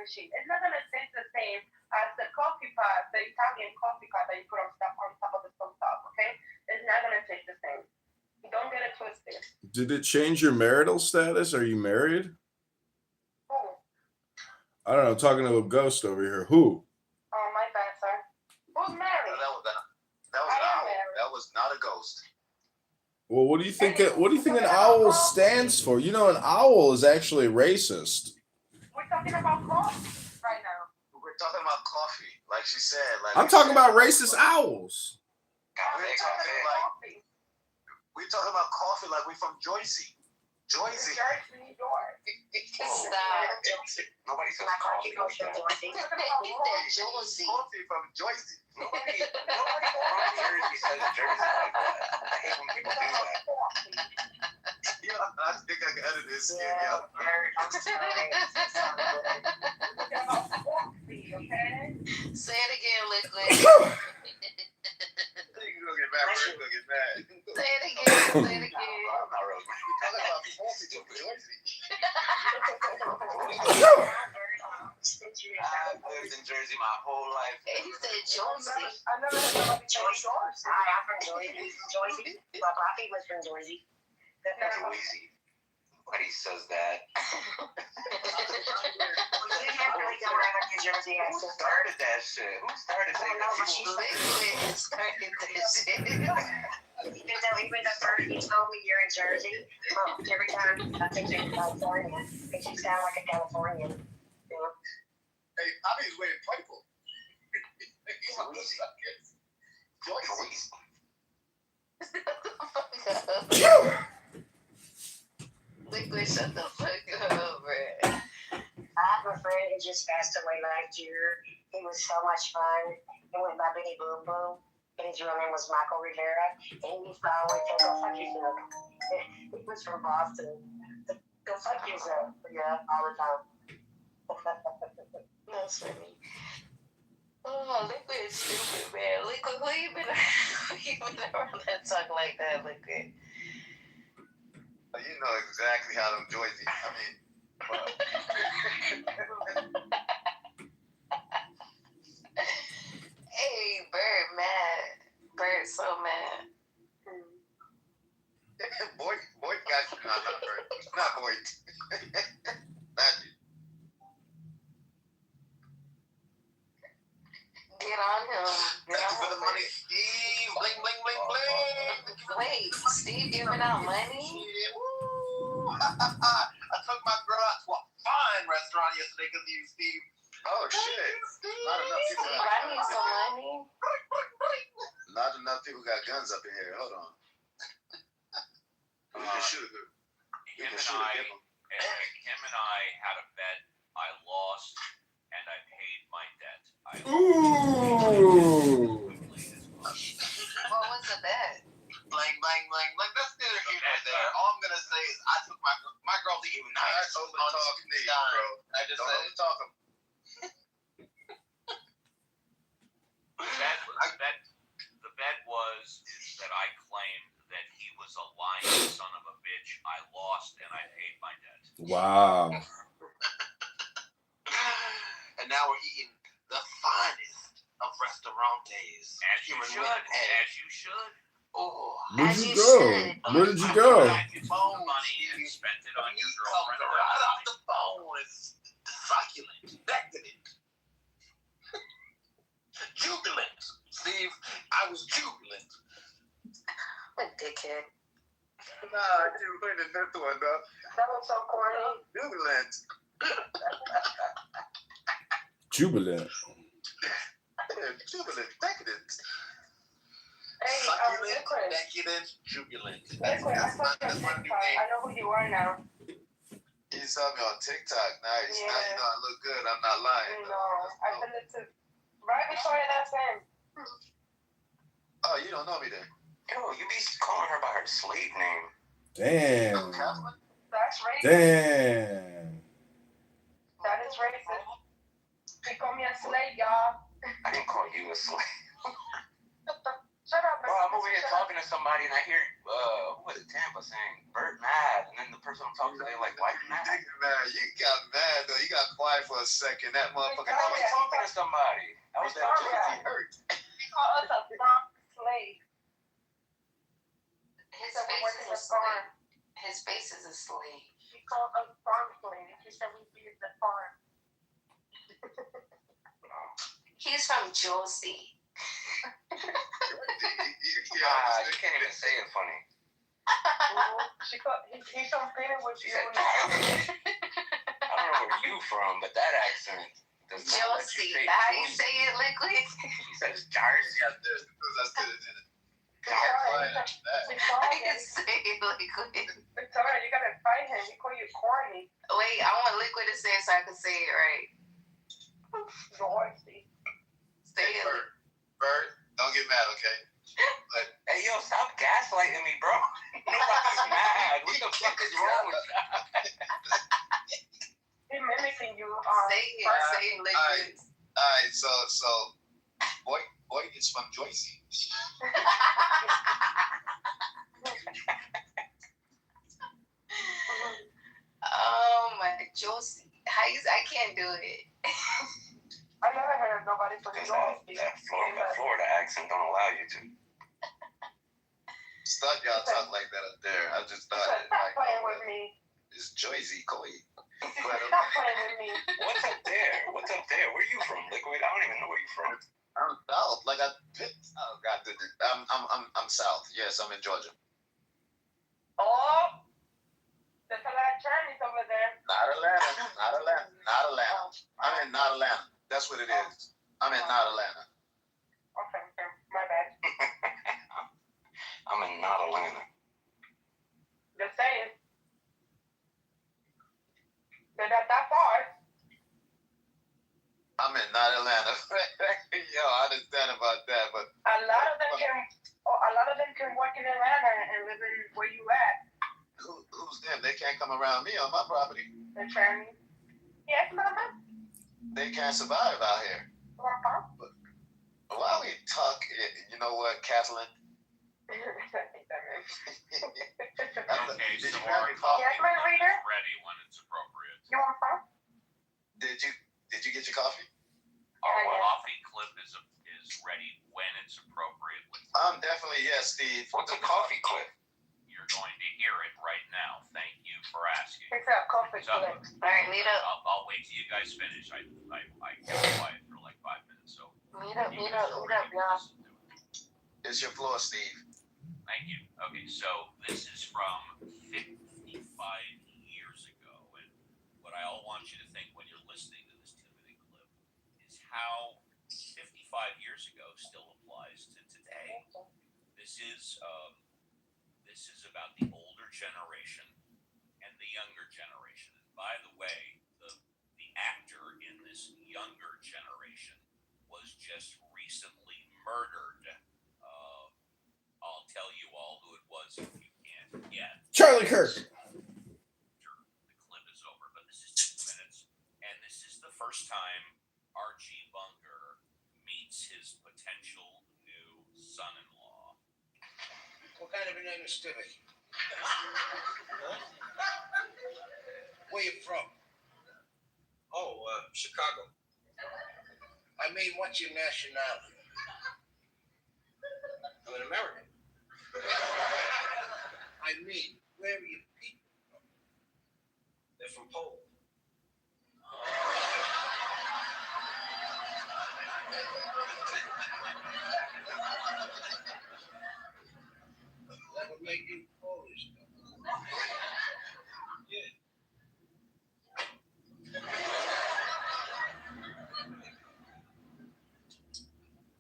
different shit. It's not gonna taste the same as the coffee pot, the Italian coffee pot that you put on top of the stove top. Okay, it's not gonna taste the same. Don't get it twisted. Did it change your marital status? Are you married? Who? I don't know. I'm talking to a ghost over here. Who? Oh, my bad, sir. Who's married? That was not a ghost. Well, what do you think? What do you think an owl stands for? You know, an owl is actually racist. We're talking about coffee right now. We're talking about coffee, like she said. Like I'm talking about racist owls. We're talking about coffee like we're from Jersey. Jersey. Jersey, New York. Stop. Nobody says coffee. He said Jersey. Coffee from Jersey. Nobody From Jersey says Jersey like that. I hate when people do that. Yeah, I think I can edit this. Yeah. I'm sorry. Okay? Say it again, Liquid. You're gonna get mad. You're gonna get mad. Say it again. Say it again. I'm not really. We're talking about coffee from Jersey. I've lived in Jersey my whole life. And he said Jersey. I never heard nobody say Jersey. Hi, I'm from Jersey. Jersey. My papi was from Jersey. Jersey. Nobody says that. Jersey Who started that shit? Who started saying that? Liquid started that shit. Even though he was the first, he told me you're in Jersey. Every time I think you're in California, because you sound like a Californian. You know? Hey, Bobby's wearing purple. Liquid, shut the fuck up, bro. I have a friend who just passed away last year. He was so much fun. He went by Benny Boom Boom. And his real name was Michael Rivera. And he used to always say, go fuck yourself. He was from Boston. Go fuck yourself. Yeah, all the time. That's funny. Oh, Liquid is stupid, man. Liquid, who you been around that talk like that, Liquid? You know exactly how them Jersey. I mean, Hey, Bird mad. Bird so mad. boy got you. No, not Bird. Not boy. Not you. Get on him. Thank you for the money, Steve. Bling, bling, bling, bling. Wait, Steve giving out money? Woo. I took my girl out to a fine restaurant yesterday because of you, Steve. Oh, shit. Not enough people got I need some money. Not enough people got guns up in here. Hold on. We can shoot her. Him and I had a bet. I lost, and I paid my debt. Ooh. What was the bet? Blang, blang, blang, blang. That's neither here nor there. All I'm going to say is I took my girl to eat nice on me, bro. I just said it. Talk him. The bet was that I claimed that he was a lying son of a bitch. I lost, and I paid my debt. Wow. And now we're eating the finest of restaurantes. As you should. As you should. Oh, Where'd you go? Where did you go? You took the money and spent it on your girlfriend. Right off the phone. It's succulent, decadent, jubilant. Steve, I was jubilant. What dickhead. Nah, you put the fifth one, though. That was so corny. Jubilant. Jubilant. Jubilant, decadent. Hey, Succulent, Liquid. decadent, jubilant. Liquid, I saw you on TikTok. I know who you are now. You saw me on TikTok. Nice. Yeah. Now you know I look good. I'm not lying. No, I sent it to right before that time. Oh, you don't know me then. Yo, you be calling her by her slave name. Damn. That's racist. Damn. That is racist. He called me a slave, y'all. I didn't call you a slave. Shut up, Well, I'm over here talking to somebody and I hear who was it, Tampa saying Bert mad, and then the person I'm talking to, they're like, why you mad? You got mad though. You got quiet for a second. That motherfucker. I was talking to somebody. I was that Jersey hurt. He called us a farm slave. His face is a slave. His face is a slave. He called us farm slaves. He said we be the farm. He's from Jersey. You can't even say it funny. He's from Peter with She you. said, I don't know where you from, but that accent does not let you Jersey. say How you Jersey. say it, Liquid? She says Jersey. Yeah, there's because I stood in it. Victoria, I can say it, Liquid. Victoria, you gotta fight him. He call you corny. Wait, I want Liquid to say it so I can say it right. Jersey. Say it. Bird, don't get mad, okay? Hey, yo, stop gaslighting me, bro. Nobody's mad. What the fuck is wrong with that? He's mimicking you. Say it. Say it, Liquid. Alright, so boy is from Jersey. Oh my Jersey. I can't do it. I never heard of nobody from Jersey. That Florida accent don't allow you to. Thought y'all talk like that up there. I just thought Stop playing with me. it's Jersey, Coy. Stop playing with me. What's up there? What's up there? Where are you from, Liquid? I don't even know where you're from. I'm south. Like I picked. Oh God, I'm south. Yes, I'm in Georgia. Oh, there's a lot of Chinese over there. Not Atlanta. I'm in not Atlanta. That's what it is. I'm in not Atlanta. Okay, my bad. I'm in not Atlanta. Just saying. They're not that far. I'm in not Atlanta. Yo, I understand about that, but A lot of them can work in Atlanta and live in where you at. who's them? They can't come around me on my property. The Chinese. Yes, mama. They can't survive out here. Why we talk? You know what, Kathleen? Okay, Did so you grab our your coffee? Yes, my coffee reader. is ready when it's appropriate. You want some? Did you get your coffee? Our yes. coffee clip is ready when it's appropriate. Definitely yes, Steve. What's a coffee clip? You're going to hear it right now. Thank you for asking. It's a coffee So, clip. Alright, meet up. I'll wait till you guys finish. I kept quiet for like 5 minutes, so Meet up, you guys y'all. listen to it. It's your floor, Steve. Thank you. Okay, so this is from 55 years ago, and what I all want you to think when you're listening to this 2-minute clip is how 55 years ago still applies to today. This is about the older generation and the younger generation. And by the way, the actor in this younger generation was just recently murdered. I'll tell you all who it was if you can't yet. Charlie Kirk. The clip is over, but this is 2 minutes, and this is the first time Archie Bunker meets his potential new son-in-law. What kind of a name is Stevie? Where you from? Oh, Chicago. I mean, what's your nationality? I'm an American. I mean, where are your people from? They're from Poland. That would make you Polish. Yeah.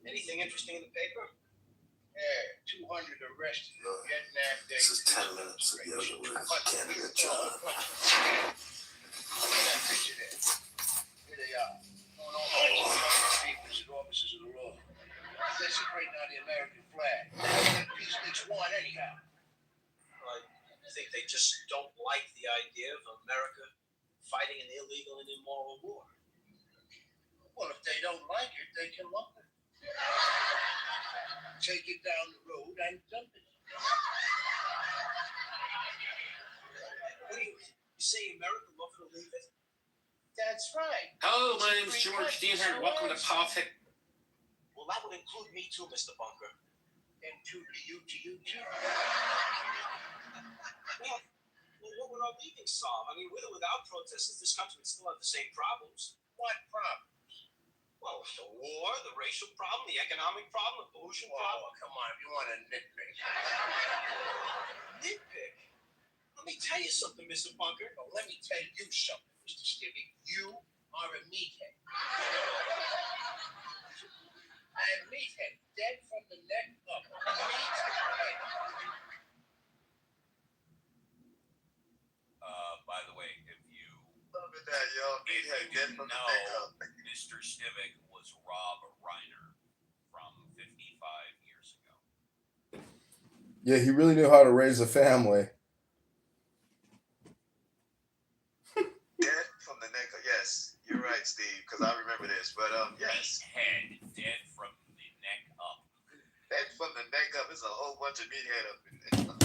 Anything interesting in the paper? Yeah, 200 arrested in Vietnam Day. This is 10 minutes of the other word. Canada, John. Look at that picture there. Here they are. Going on like people and officers of the law. Desecrating on the American flag. Peace makes one anyhow. I think they just don't like the idea of America fighting an illegal and immoral war. Well, if they don't like it, they can lump it. Take it down the road and jumpers. What do you say America love to leave it? That's right. Hello, my name is George Dienhart. Welcome to Politics. Well, that would include me too, Mr. Bunker. And to you too. Well, what would our leaving solve? I mean, with or without protesters, this country would still have the same problems. What problem? Well, the war, the racial problem, the economic problem, the pollution problem. Oh, come on, if you want to nitpick. Nitpick? Let me tell you something, Mr. Bunker. Well, let me tell you something, Mr. Stevie. You are a meathead. And meathead, dead from the neck up. Meathead. By the way, if you Look at that, yo. Meathead dead from the neck up. Mr. Stivic was Rob Reiner from 55 years ago. Yeah, he really knew how to raise a family. Dead from the neck up. Yes, you're right, Steve, because I remember this. But, yes. Meathead, dead from the neck up. Dead from the neck up. There's a whole bunch of meathead up in there.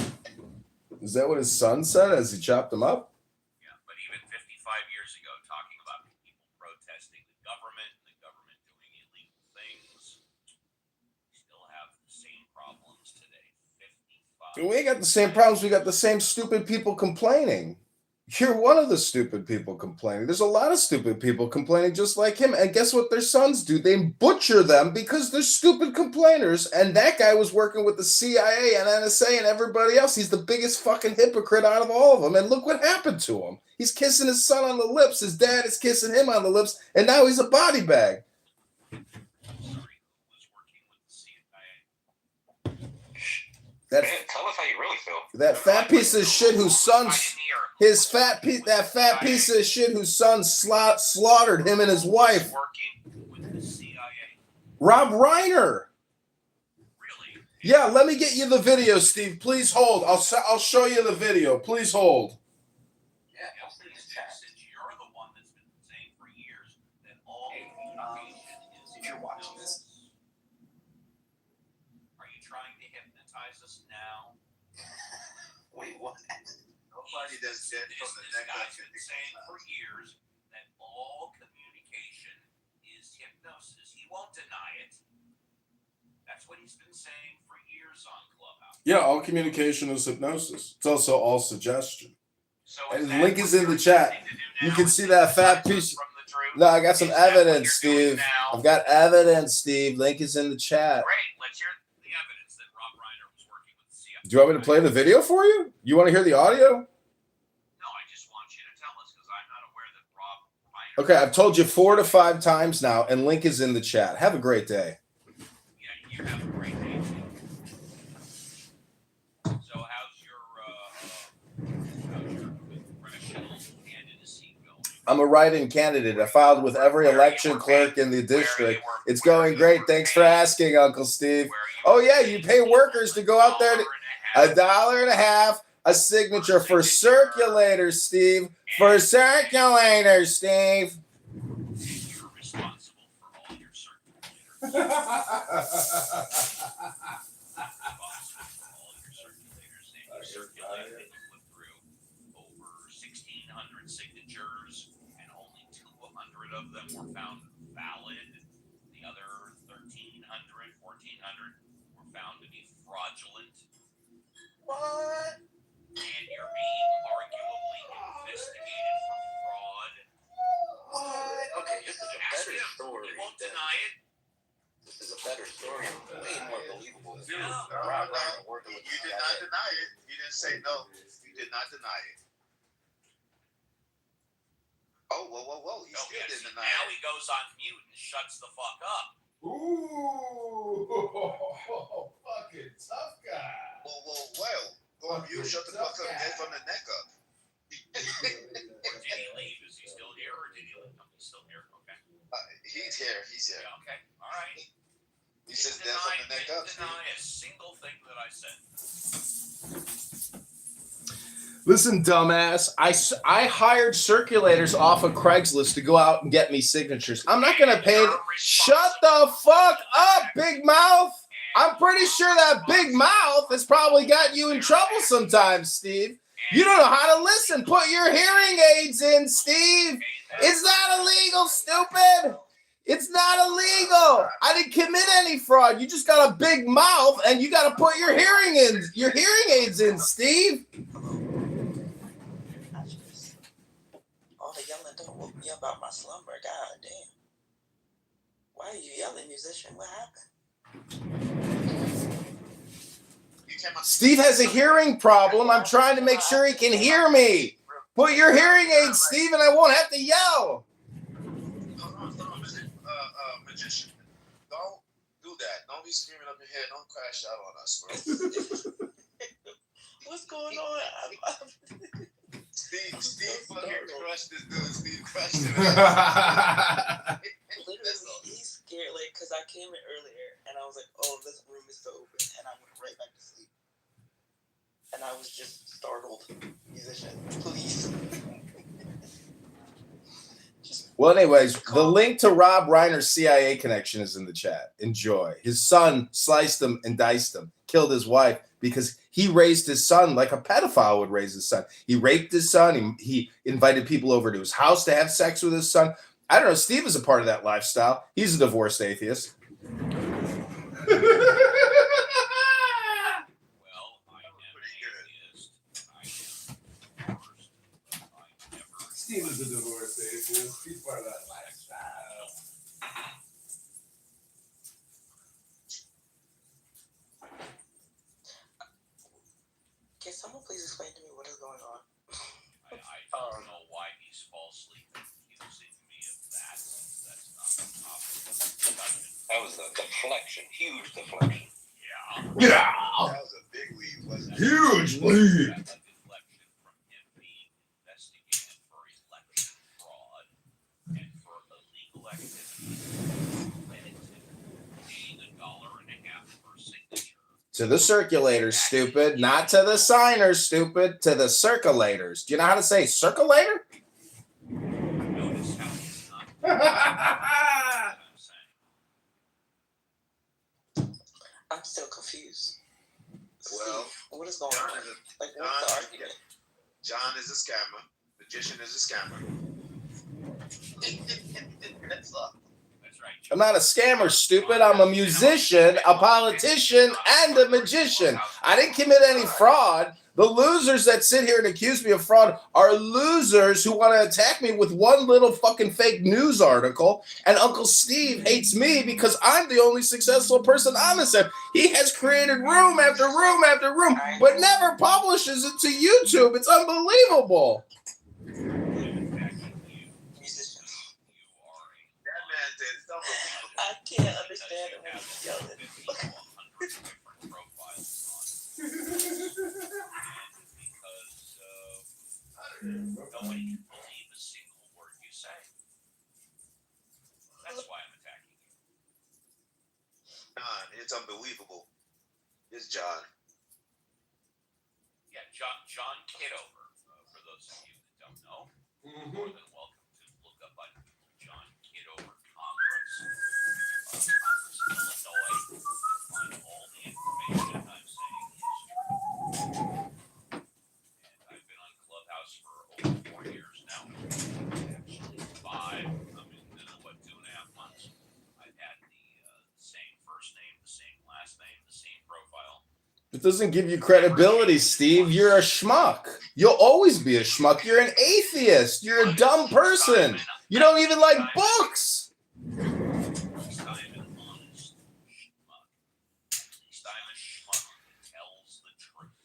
Is that what his son said as he chopped him up? Yeah, but even 55 years ago, talking about people protesting the government doing illegal things, we still have the same problems today. 55. We ain't got the same problems. We got the same stupid people complaining. You're one of the stupid people complaining. There's a lot of stupid people complaining just like him. And guess what their sons do? They butcher them because they're stupid complainers. And that guy was working with the CIA and NSA and everybody else. He's the biggest fucking hypocrite out of all of them. And look what happened to him. He's kissing his son on the lips. His dad is kissing him on the lips. And now he's a body bag. Man, tell us how you really feel. That fat piece of shit whose son, that fat piece of shit whose son slaughtered him and his wife. Working with the CIA. Rob Reiner. Really? Yeah, let me get you the video, Steve. Please hold. I'll show you the video. Please hold. Yeah, since you're the one that's been saying for years that all communication is. If you're watching this, Are you trying to hypnotize us now? wait, what? Nobody that's dead from the neck up. This guy's been saying for years that all communication is hypnosis. He won't deny it. That's what he's been saying for years on Clubhouse. Yeah, all communication is hypnosis. It's also all suggestion. So And the that link what is in you're the chat. attempting to do You now can is see that fat hypnotize us piece. from the truth? No, I got some Is that what evidence, you're doing Steve. now? I've got evidence, Steve. Link is in the chat. Great. Let's hear the evidence that Rob Reiner was working with the CIA. Do you want me to play the video for you? You want to hear the audio? No, I just want you to tell us because I'm not aware that Rob Reiner. Okay, I've told you 4 to 5 times now, and link is in the chat. Have a great day. Yeah, you have a great day. So how's your congressional candidacy going? I'm a write-in candidate. I filed with every election clerk in the district. It's going great. Thanks for asking, Uncle Steve. Oh, yeah, you pay workers to go out there. $1.50 a signature for circulators, Steve. For circulators, Steve. You're responsible for all your circulators. You circulated and you put through over 1,600 signatures, and only 200 of them were found valid. The other 1,300, 1,400 were found to be fraudulent. What? And you're being arguably investigated for fraud. What? Okay, this is a Ask better him. story. He won't than- deny it. This is a better story. Way more believable. Than Yeah. Rob Reiner working You with did CIA. not deny it. You didn't say no. You did not deny it. Oh, whoa. He Oh, still yes. didn't deny Now it. he goes on mute and shuts the fuck up. Ooh, fucking tough guy. Well. Go on mute. Shut the fuck up. Dead from the neck up. Or did he leave? Is he still here or did he leave? No, he's still here. Okay. He's here. Yeah, okay. All right. He says dead from the neck up. Didn't deny a single thing that I said. Listen, dumbass. I hired circulators off of Craigslist to go out and get me signatures. I'm not gonna pay. Shut the fuck up, big mouth. I'm pretty sure that big mouth has probably got you in trouble sometimes, Steve. You don't know how to listen. Put your hearing aids in, Steve. It's not illegal, stupid. It's not illegal. I didn't commit any fraud. You just got a big mouth, and you got to put your hearing aids in, Steve. All the yelling don't woke me up out my slumber. God damn. Why are you yelling, musician? What happened? Steve has a hearing problem. I'm trying to make sure he can hear me. Put your hearing aids, Steve, and I won't have to yell. Magician, don't do that. Don't be screaming up your head. Don't crash out on us, bro. What's going on? Steve fucking crushed this dude. Steve crushed him. Literally, he's scared, like, because I came in earlier, and I was like, oh, this room is so open, and I went right back to sleep. And I was just startled. Musician, please. Well, anyways, the link to Rob Reiner's CIA connection is in the chat. Enjoy. His son sliced him and diced him, killed his wife because he raised his son like a pedophile would raise his son. He raped his son. He invited people over to his house to have sex with his son. I don't know. Steve is a part of that lifestyle. He's a divorced atheist. Steve is a divorced atheist. He's part of that lifestyle. Can someone please explain to me what is going on? I don't know why he's falsely accusing me of that. That's not the topic. That was a deflection. Huge deflection. Yeah. That was a big lead, wasn't it? Huge lead. A deflection from him being investigated for election fraud and for illegal activities related to paying $1.50 per signature. To the circulators, stupid. Not to the signers, stupid. To the circulators. Do you know how to say circulator? Notice how he's not. I'm still confused. Well, Steve, what is going on? Like, what's the argument? John is a scammer. Magician is a scammer. That's all. That's right. I'm not a scammer, stupid. I'm a musician, a politician, and a magician. I didn't commit any fraud. The losers that sit here and accuse me of fraud are losers who want to attack me with one little fucking fake news article. And Uncle Steve hates me because I'm the only successful person on this app. He has created room after room after room, but never publishes it to YouTube. It's unbelievable. I can't understand it when he's yelling. Nobody can believe a single word you say. That's why I'm attacking you. John, it's unbelievable. It's John. Yeah, John Kitover. For those of you that don't know, more than welcome to look up on John Kitover Congress, Illinois. Find all the information I'm saying is true. And I've been on Clubhouse for over 4 years now. Actually, 5. I mean, 2.5 months. I've had the same first name, the same last name, the same profile. It doesn't give you credibility, Steve. You're a schmuck. You'll always be a schmuck. You're an atheist. You're a dumb person. You don't even like books. At least I'm an honest schmuck. At least I'm a schmuck that tells the truth.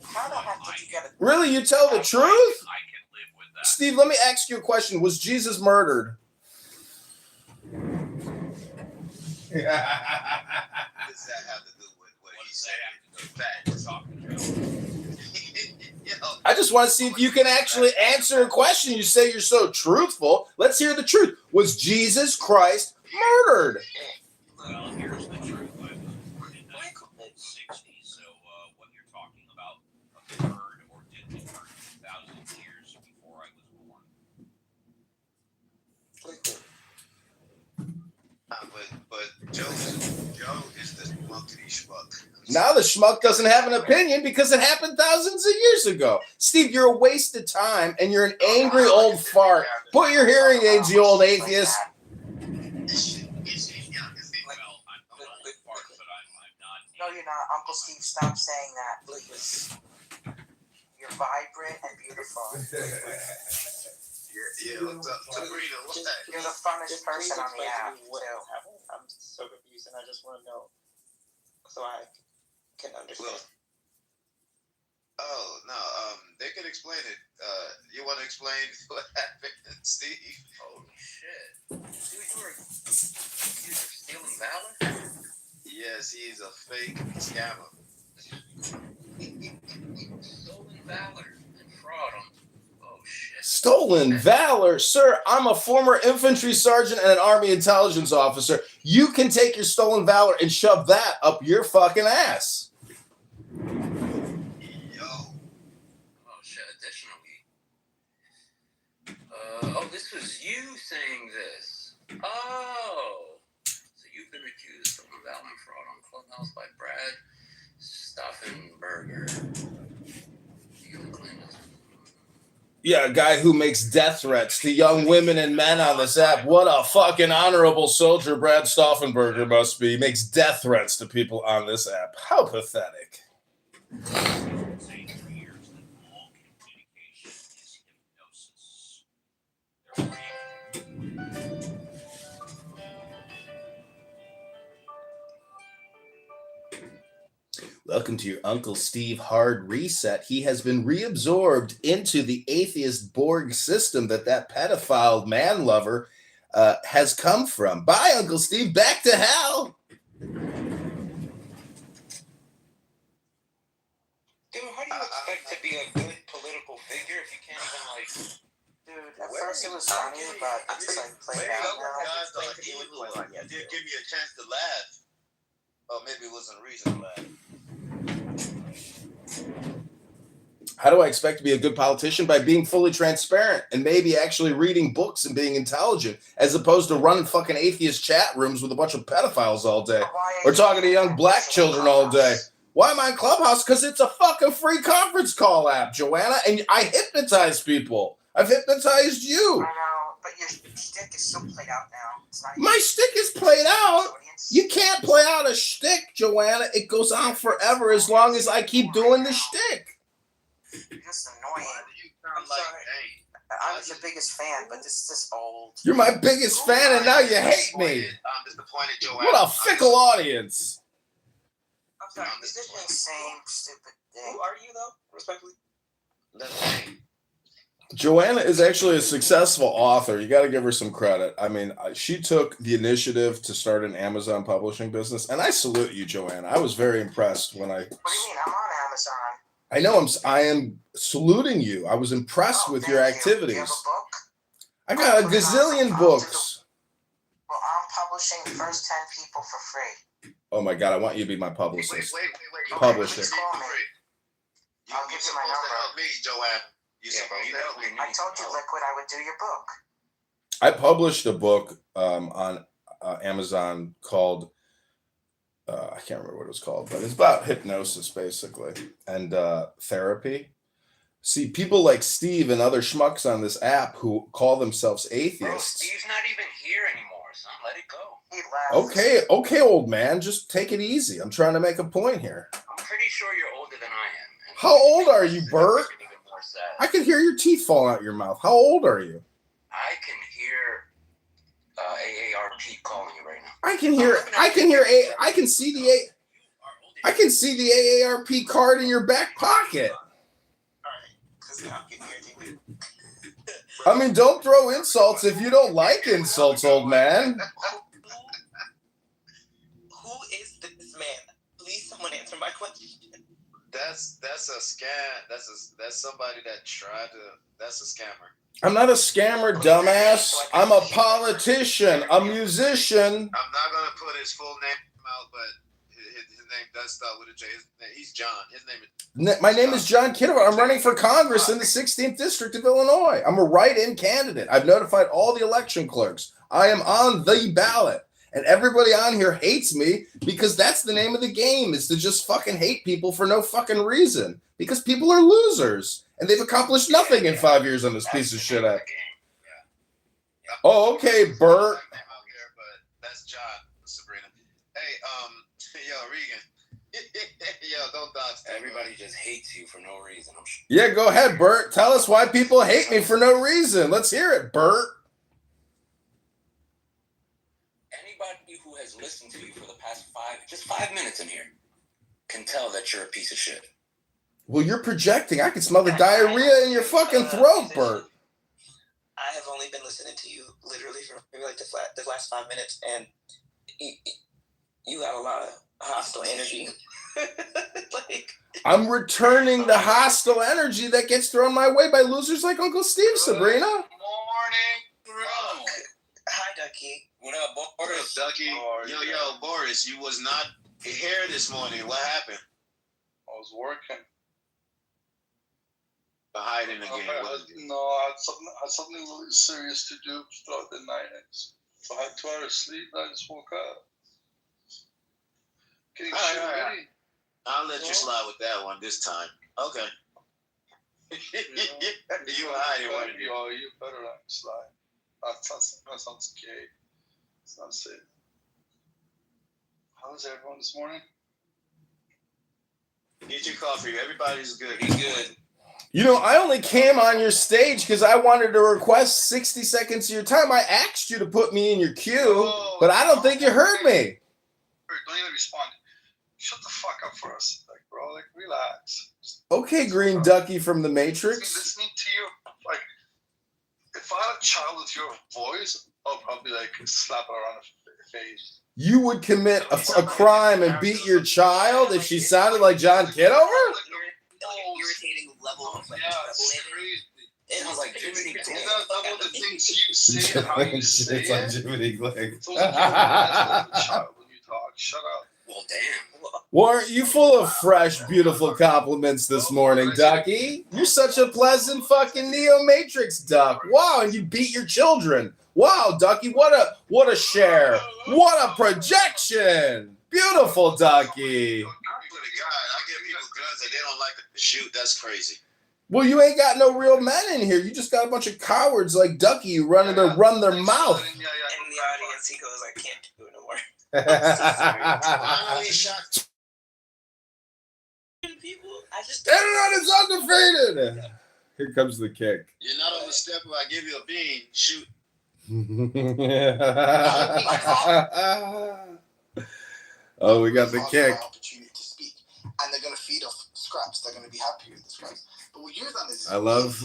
How the heck did you get it? Really? You tell the truth? I can live with that. Steve, let me ask you a question. Was Jesus murdered? What does that have to do with what he said? I just want to see if you can actually answer a question. You say you're so truthful. Let's hear the truth. Was Jesus Christ murdered? Well, here's the truth. I was born in the 1960s, so what you're talking about occurred or didn't occur 2,000 years before I was born. schmuck. Now the schmuck doesn't have an opinion because it happened thousands of years ago. Steve, you're a waste of time, and you're an angry old fart. Put your hearing aids, you old atheist. No, you're not. Uncle Steve, stop saying that, please. You're vibrant and beautiful. What's up? Sabrina, what's that? You're the funnest person on the app, too. I'm so confused, and I just want to know so I can understand. They can explain it. You want to explain what happened, Steve? Oh shit! Dude, you were stealing valor? Yes, he's a fake scammer. Stolen valor and fraud on. Oh shit! Stolen valor? Sir, I'm a former infantry sergeant and an Army intelligence officer. You can take your stolen valor and shove that up your fucking ass. This was you saying this. Oh, so you've been accused of valor and fraud on Clubhouse by Brad Stauffenberger. Yeah, a guy who makes death threats to young women and men on this app. What a fucking honorable soldier Brad Stauffenberger must be. He makes death threats to people on this app. How pathetic. Welcome to your Uncle Steve hard reset. He has been reabsorbed into the atheist Borg system that pedophile man lover has come from. Bye, Uncle Steve. Back to hell. Dude, how do you expect to be a good political figure if you can't even, like... Dude, at first it was funny, but it's like played out now. You did give me a chance to laugh. Oh, maybe it wasn't a reason to laugh. How do I expect to be a good politician? By being fully transparent and maybe actually reading books and being intelligent, as opposed to running fucking atheist chat rooms with a bunch of pedophiles all day or talking to young black children all day. Why am I in Clubhouse? Because it's a fucking free conference call app, Joanna, and I hypnotize people. I've hypnotized you. I know, but your shtick is so played out now. It's not My shtick is played out. You can't play out a shtick, Joanna. It goes on forever as long as I keep doing the shtick. You're just annoying. I'm sorry. I was your biggest fan, but this is just old. You're my biggest fan, and now you hate me. I'm disappointed, Joanna. What a fickle audience. I'm sorry. Is this the same stupid thing? Who are you, though? Respectfully. That's me. Joanna is actually a successful author. You got to give her some credit. I mean, she took the initiative to start an Amazon publishing business, and I salute you, Joanna. I was very impressed when I... What do you mean? I'm on Amazon. I know I am saluting you. I was impressed with your activities. You have a book? I got a gazillion books. Well, I'm publishing the first 10 people for free. Oh my God, I want you to be my publicist. Wait. Publisher. I'll give you my number. Help me, Joanna. You supposed to help me. I told you, Liquid, I would do your book. I published a book on Amazon called, I can't remember what it was called, but it's about hypnosis, basically, and therapy. See, people like Steve and other schmucks on this app who call themselves atheists. Bro, Steve's not even here anymore, son. Let it go. He left. Okay, old man. Just take it easy. I'm trying to make a point here. I'm pretty sure you're older than I am. How old are you, Bert? I can hear your teeth falling out your mouth. How old are you? I can hear AARP calling you right now. I can see the AARP card in your back pocket. I mean, don't throw insults if you don't like insults, old man. Who is this man? Please, someone answer my question. That's a scam. That's somebody that tried to. That's a scammer. I'm not a scammer, dumbass. I'm a politician, a musician. I'm not gonna put his full name out, but his name does start with a J. He's John. His name is. My name is John Kitover. I'm running for Congress in the 16th District of Illinois. I'm a write-in candidate. I've notified all the election clerks. I am on the ballot. And everybody on here hates me because that's the name of the game, is to just fucking hate people for no fucking reason. Because people are losers. And they've accomplished nothing in 5 years on this piece of shit act. Oh, okay, Bert. That's John, Sabrina. Hey, yo, Regan. Yo, don't dodge. Everybody just hates you for no reason. I'm sure. Yeah, go ahead, Bert. Tell us why people hate me for no reason. Let's hear it, Bert. Anybody who has listened to you for the past 5 minutes in here can tell that you're a piece of shit. Well, you're projecting. I can smell the diarrhea in your fucking throat, Bert. I have only been listening to you literally for maybe like the last 5 minutes, and you got a lot of hostile energy. Like, I'm returning the hostile energy that gets thrown my way by losers like Uncle Steve, Sabrina. Morning, bro. Hi, Ducky. What up, Boris? Ducky. Yo, Boris, you was not here this morning. What happened? I was working. Hiding again. I had something really serious to do throughout the night. So I had 2 hours sleep. I just woke up. Getting shit ready. I'll let you slide with that one this time. Okay. You hiding, weren't you? Yo, you better let me slide. That sounds gay. It's not safe. How is everyone this morning? Get your coffee. Everybody's good. He's good. You know, I only came on your stage because I wanted to request 60 seconds of your time. I asked you to put me in your queue, but I don't think you heard me. Don't even respond. Shut the fuck up for us, bro. Relax. Okay, Green Ducky from the Matrix. Listening to you, if I had a child with your voice, I'll probably slap her around the face. You would commit a crime and beat your child if she sounded like John Kitover? Irritating level of crazy. It was like Jiminy Some of the things you say and how you say It's like Jiminy Glick. It's almost like a child when you talk. Shut up. Well, damn. Well, aren't you full of fresh, beautiful compliments this morning, Ducky? You're such a pleasant fucking Neo Matrix duck. Wow, and you beat your children. Wow, Ducky, what a share. What a projection. Beautiful, Ducky. I give people guns that they don't like to shoot. That's crazy. Well, you ain't got no real men in here. You just got a bunch of cowards like Ducky who run their mouth. in the audience. He goes, "I can't do it no more." People, I just Internet is undefeated. Here comes the kick. You're not on the step where I give you a bean. Shoot. Oh, we got the kick. Opportunity to speak, and they're going to feed off scraps. They're going to be happy with the scraps. But what you've done is I love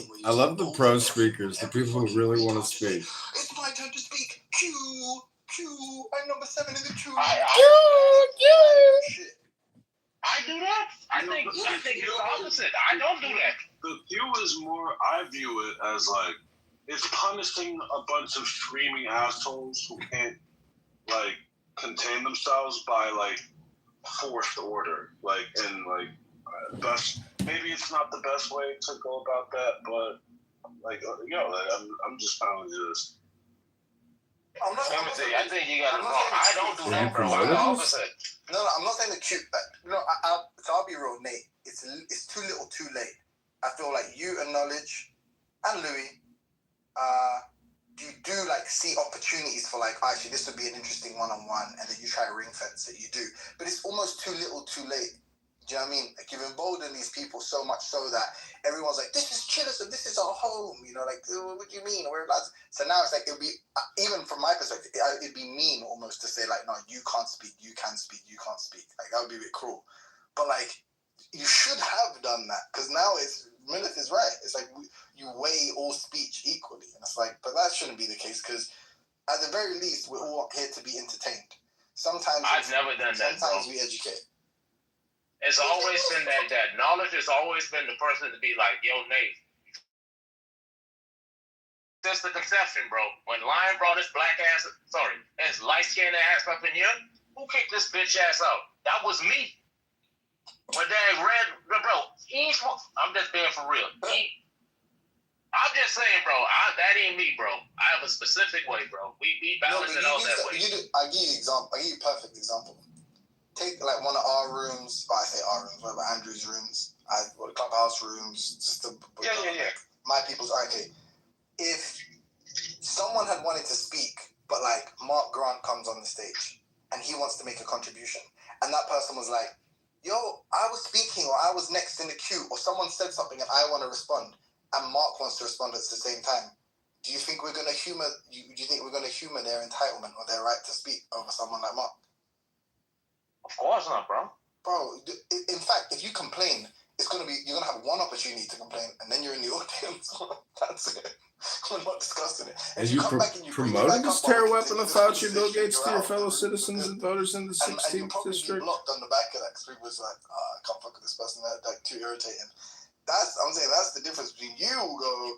the pro speakers, the people who really want to speak. It's my turn to speak. Q. I'm number 7 in the queue. Shit. I do that. I think it's the opposite. I don't do that. The view is more. I view it as it's punishing a bunch of screaming assholes who can't contain themselves by forced order. That's maybe it's not the best way to go about that, but I'm just kind of just. Timothy, I think you got it wrong. I don't do that, bro. I'm the opposite. No, I'm not saying the cute. So I'll be real, Nate. It's too little, too late. I feel like you acknowledge, and Louis, you do see opportunities for actually this would be an interesting one-on-one, and then you try to ring fence it. You do, but it's almost too little, too late. Do you know what I mean? You've emboldened these people so much so that everyone's like, this is Chillison, this is our home. What do you mean? We're lads. So now it's it'll be, even from my perspective, it'd be mean almost to say no, you can't speak, you can speak, you can't speak. That would be a bit cruel. But you should have done that, because now Milith is right. It's you weigh all speech equally. And it's but that shouldn't be the case, because at the very least, we're all here to be entertained. Sometimes I've never done that. Sometimes we educate. It's always been that knowledge has always been the person to be yo, Nate. That's the conception, bro. When Lion brought his his light-skinned ass up in here, who kicked this bitch ass out? That was me. When they read, bro, I'm just being for real. I'm just saying, bro. That ain't me, bro. I have a specific way, bro. We balance it out that way. I give you example. I give you a perfect example. Take like one of our rooms. I say our rooms, whatever, Andrew's rooms, the clubhouse rooms, just the my people's. Okay, if someone had wanted to speak, but like Mark Grant comes on the stage and he wants to make a contribution, and that person was like, "Yo, I was speaking, or I was next in the queue, or someone said something and I want to respond," and Mark wants to respond at the same time. Do you think we're gonna humor? Do you think we're gonna humor their entitlement or their right to speak over someone like Mark? Of course not, bro. Bro, in fact, if you complain, you're gonna have one opportunity to complain, and then you're in the audience. That's it. We're not discussing it. And you promoted this terror weapon of Fauci and Bill Gates to your fellow citizens and voters in the 16th district. And you'll probably be blocked on the back of that because people was like, I can't fuck with this person. That's like too irritating. I'm saying that's the difference between you go,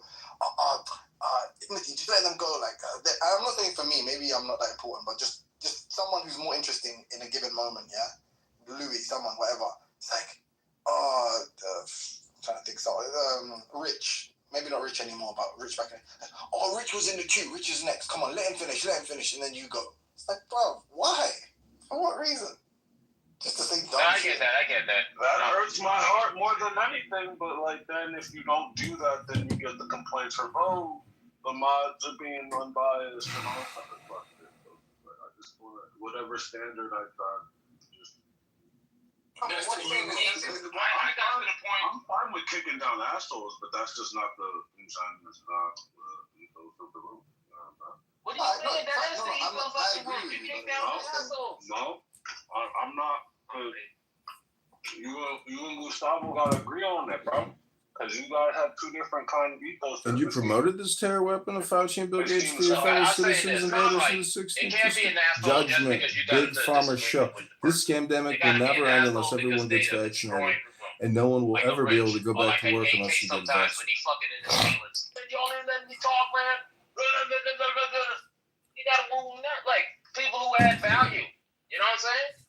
just let them go. Like, I'm not saying for me, maybe I'm not that important, but just someone who's more interesting in a given moment, yeah? Louis, someone, whatever. It's like, I'm trying to think, Rich. Maybe not Rich anymore, but Rich back then. Rich was in the queue. Rich is next. Come on, let him finish, and then you go. It's like, bro, why? For what reason? Just to say dumb shit. I get that. That hurts my heart more than anything, but like then if you don't do that, then you get the complaints from, the mods are being unbiased and all that other stuff. So, I just want to, whatever standard I thought. I got to the point. I'm fine with kicking down assholes, but that's just not the intent. It's not the ethos of the room. What are you saying? That is the ethos of the room. You kick down assholes. No, I'm not. You and Gustavo gotta agree on that, bro. Because you guys have two different kind of ethos. And you promoted this terror weapon of Fauci and Bill Gates to your fellow citizens and voters in the 16th district. Judgment, Big Farmer Show. This scamdemic will never end unless everyone gets vaccinated. And no one will ever be able to go back to work unless you get vaccinated. Y'all didn't let me talk, man. You gotta move that. Like, people who add value. You know what I'm saying?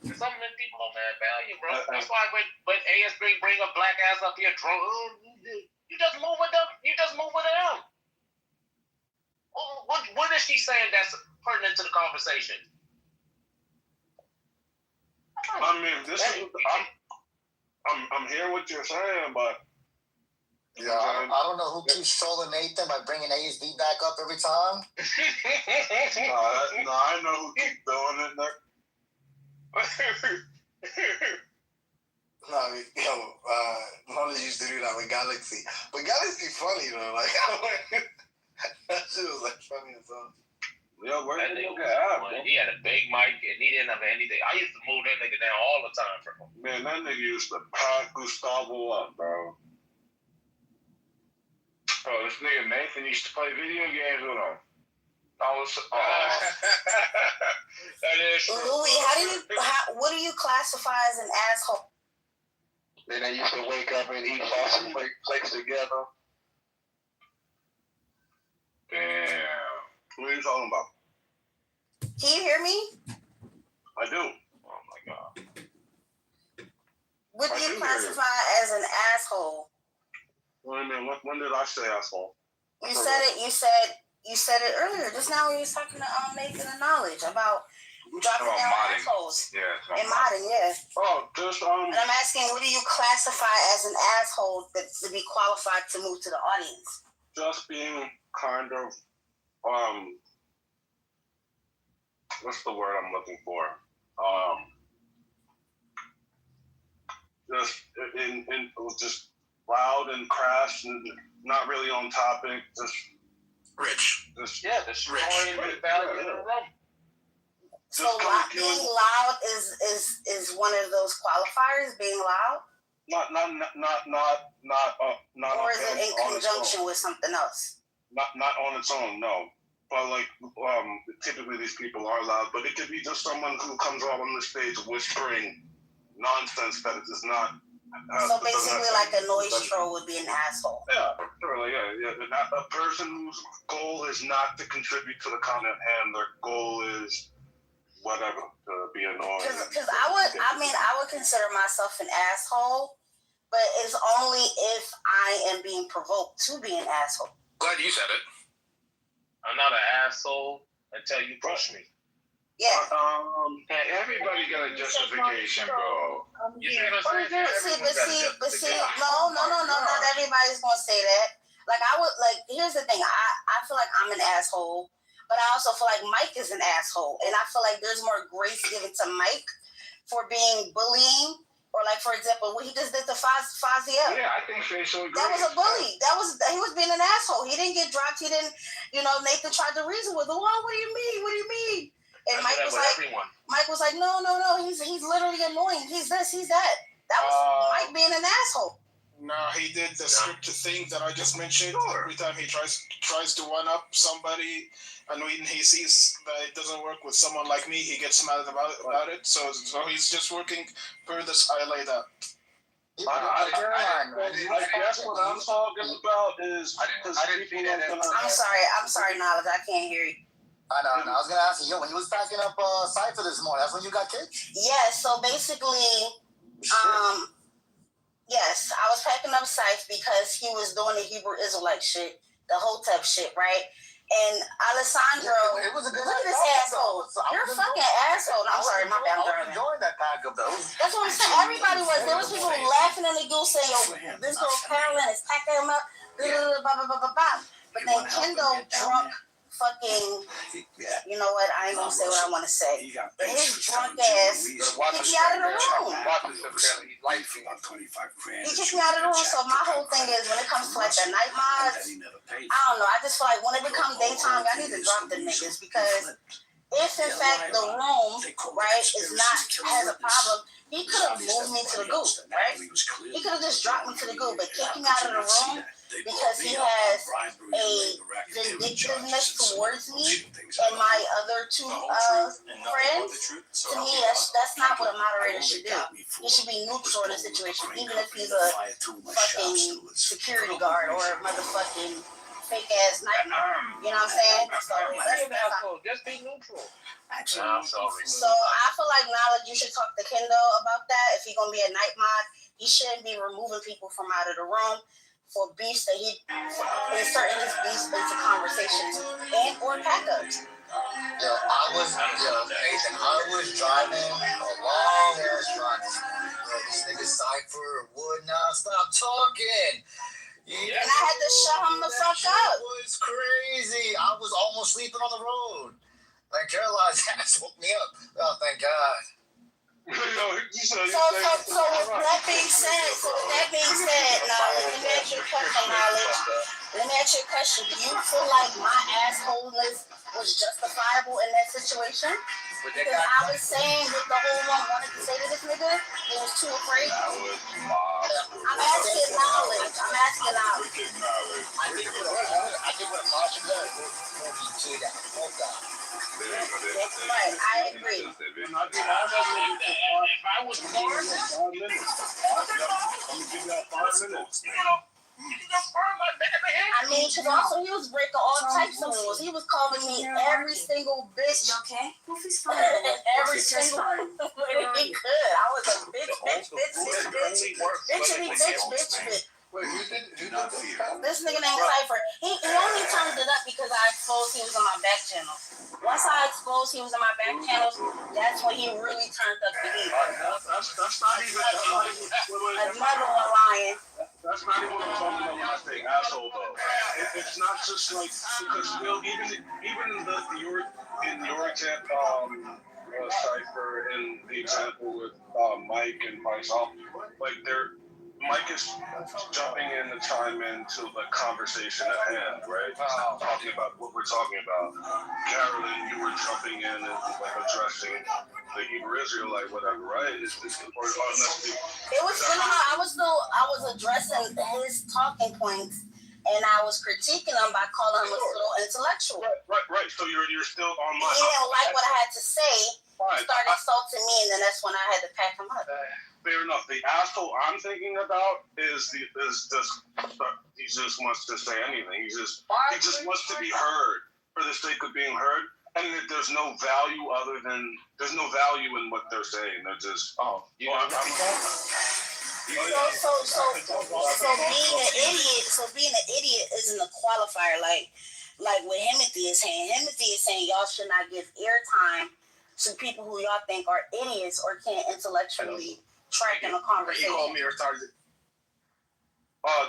Some of them people don't add value, bro. That's why when AS bring a black ass up here, you just move with them. You just move with them. What is she saying that's pertinent to the conversation? I mean, I'm hearing what you're saying, but yeah, I don't know who keeps trolling Nathan by bringing ASD back up every time. No, I know who keeps doing it. Knowledge used to do that with Galaxy, but Galaxy funny though. Like that shit was like funny as hell. Yeah, he had a big mic and he didn't have anything. I used to move that nigga down all the time, bro. Man, that nigga used to pack Gustavo up, bro. Bro, this nigga Nathan used to play video games with him. That is true. Louis, what do you classify as an asshole? Then they used to wake up and eat sausage flakes together. Damn. What are you talking about? Can you hear me? I do. Oh my god. What do you classify as an asshole? When did I say asshole? You said it. You said it earlier. Just now when you was talking to Nathan and Knowledge about dropping down assholes. Yeah. And modding, yeah. Oh, just And I'm asking, what do you classify as an asshole that's to be qualified to move to the audience? Just being kind of what's the word I'm looking for? Just loud and crass and not really on topic. Just rich. Destroying the value in the room. So being loud is one of those qualifiers. Being loud. Not. Or is it in conjunction with something else? Not on its own, no. But like, typically these people are loud. But it could be just someone who comes out on the stage whispering nonsense that it is not. So basically, like a noise troll would be an asshole. Yeah, totally. Yeah. A person whose goal is not to contribute to the content, and their goal is whatever, to be annoying. Because I would consider myself an asshole, but it's only if I am being provoked to be an asshole. Glad you said it. I'm not an asshole until you push me. Yeah. Everybody got a justification, bro. You see what I'm saying? But see, no, not everybody's gonna say that. Like here's the thing, I feel like I'm an asshole, but I also feel like Mike is an asshole. And I feel like there's more grace given to Mike for being bullying. Or like, for example, what he just did to Fazio. Yeah, I think facial That was a bully. He was being an asshole. He didn't get dropped. He didn't, Nathan tried to reason with him. Oh, what do you mean? What do you mean? And Mike was like, no. He's literally annoying. He's this, he's that. That was Mike being an asshole. No, he did the scripted thing that I just mentioned. Sure. Every time he tries to one up somebody, and when he sees that it doesn't work with someone like me, he gets mad about it. So he's just working per the I laid out. I guess what I'm talking about is I'm sorry, Knowledge. I can't hear you. I know. I was gonna ask you when you was packing up Cypher this morning. That's when you got kicked. Yeah. So basically, yes, I was packing up Cypher because he was doing the Hebrew Israelite shit, the Hotep shit, right? And Alessandro, it was a good look at this asshole. You're a fucking asshole. I'm sorry, my bad. I was enjoying that pack up though. That's what I'm saying. Everybody was. There was people laughing in the goose saying, "Yo, this girl Carolyn is packing him up." Blah, blah, blah, blah, blah. But then Kendall drunk. Fucking, you know what? I ain't gonna say what I want to say. But his drunk ass kicked me out of the room. He kicked me out of the room. So my whole thing is, when it comes to like the night mods, I don't know. I just feel like when it becomes daytime, I need to drop the niggas because if in fact the room, right, has a problem, he could have moved me to the goop, right? He could have just dropped me to the goop, but kicking me out of the room because he has a vindictiveness towards me and my other two friends. To me, that's not what a moderator should do. He should be neutral in a situation, even if he's a fucking security guard or a motherfucking fake ass nightmare. You know what I'm saying? So just be neutral. So I feel like Knowledge, you should talk to Kendall about that. If he's gonna be a night mod, he shouldn't be removing people from out of the room for beefs that he inserting his beefs into conversations and or backups. I was driving a long ass drive. This nigga Cypher would not stop talking. And I had to shut him the fuck up. It was crazy. I was almost sleeping on the road. Like Caroline's ass woke me up. Oh, thank God. So with that being said, Knowledge, let me ask you a question. Do you feel like my assholeness was justifiable in that situation? Because I was saying that the whole one wanted to say to this nigga, he was too afraid. I'm asking Knowledge. I think what a margin does will be to that. Right, I agree. If I was born, I mean, because also he was breaking all types of rules. He was calling me every single bitch. You okay? Every single he could. I was a bitch. Wait, who did this nigga named Cypher. He only turned it up because I exposed he was on my back channel. Once I exposed he was on my back channels, that's when he really turned up the heat. That's not even another one lying. That's not even what I'm talking about when I say asshole though. It's not just like because even in your example, Cypher, in the example with Mike and myself, like Mike is jumping in to chime into the conversation at hand, right? Talking about what we're talking about. Carolyn, you were jumping in and like addressing the Hebrew Israelite, whatever, right? It was I was addressing his talking points, and I was critiquing him by calling him a little intellectual. Right. So you're still on my. He didn't like what I had to say. He started insulting me, and then that's when I had to pack him up. Fair enough. The asshole I'm thinking about is he just wants to say anything. He just wants to be heard for the sake of being heard, and that there's no value in what they're saying. They're just being an idiot isn't a qualifier. Like what Himothy is saying. Himothy is saying y'all should not give airtime to people who y'all think are idiots or can't intellectually track in a conversation. You call me retarded.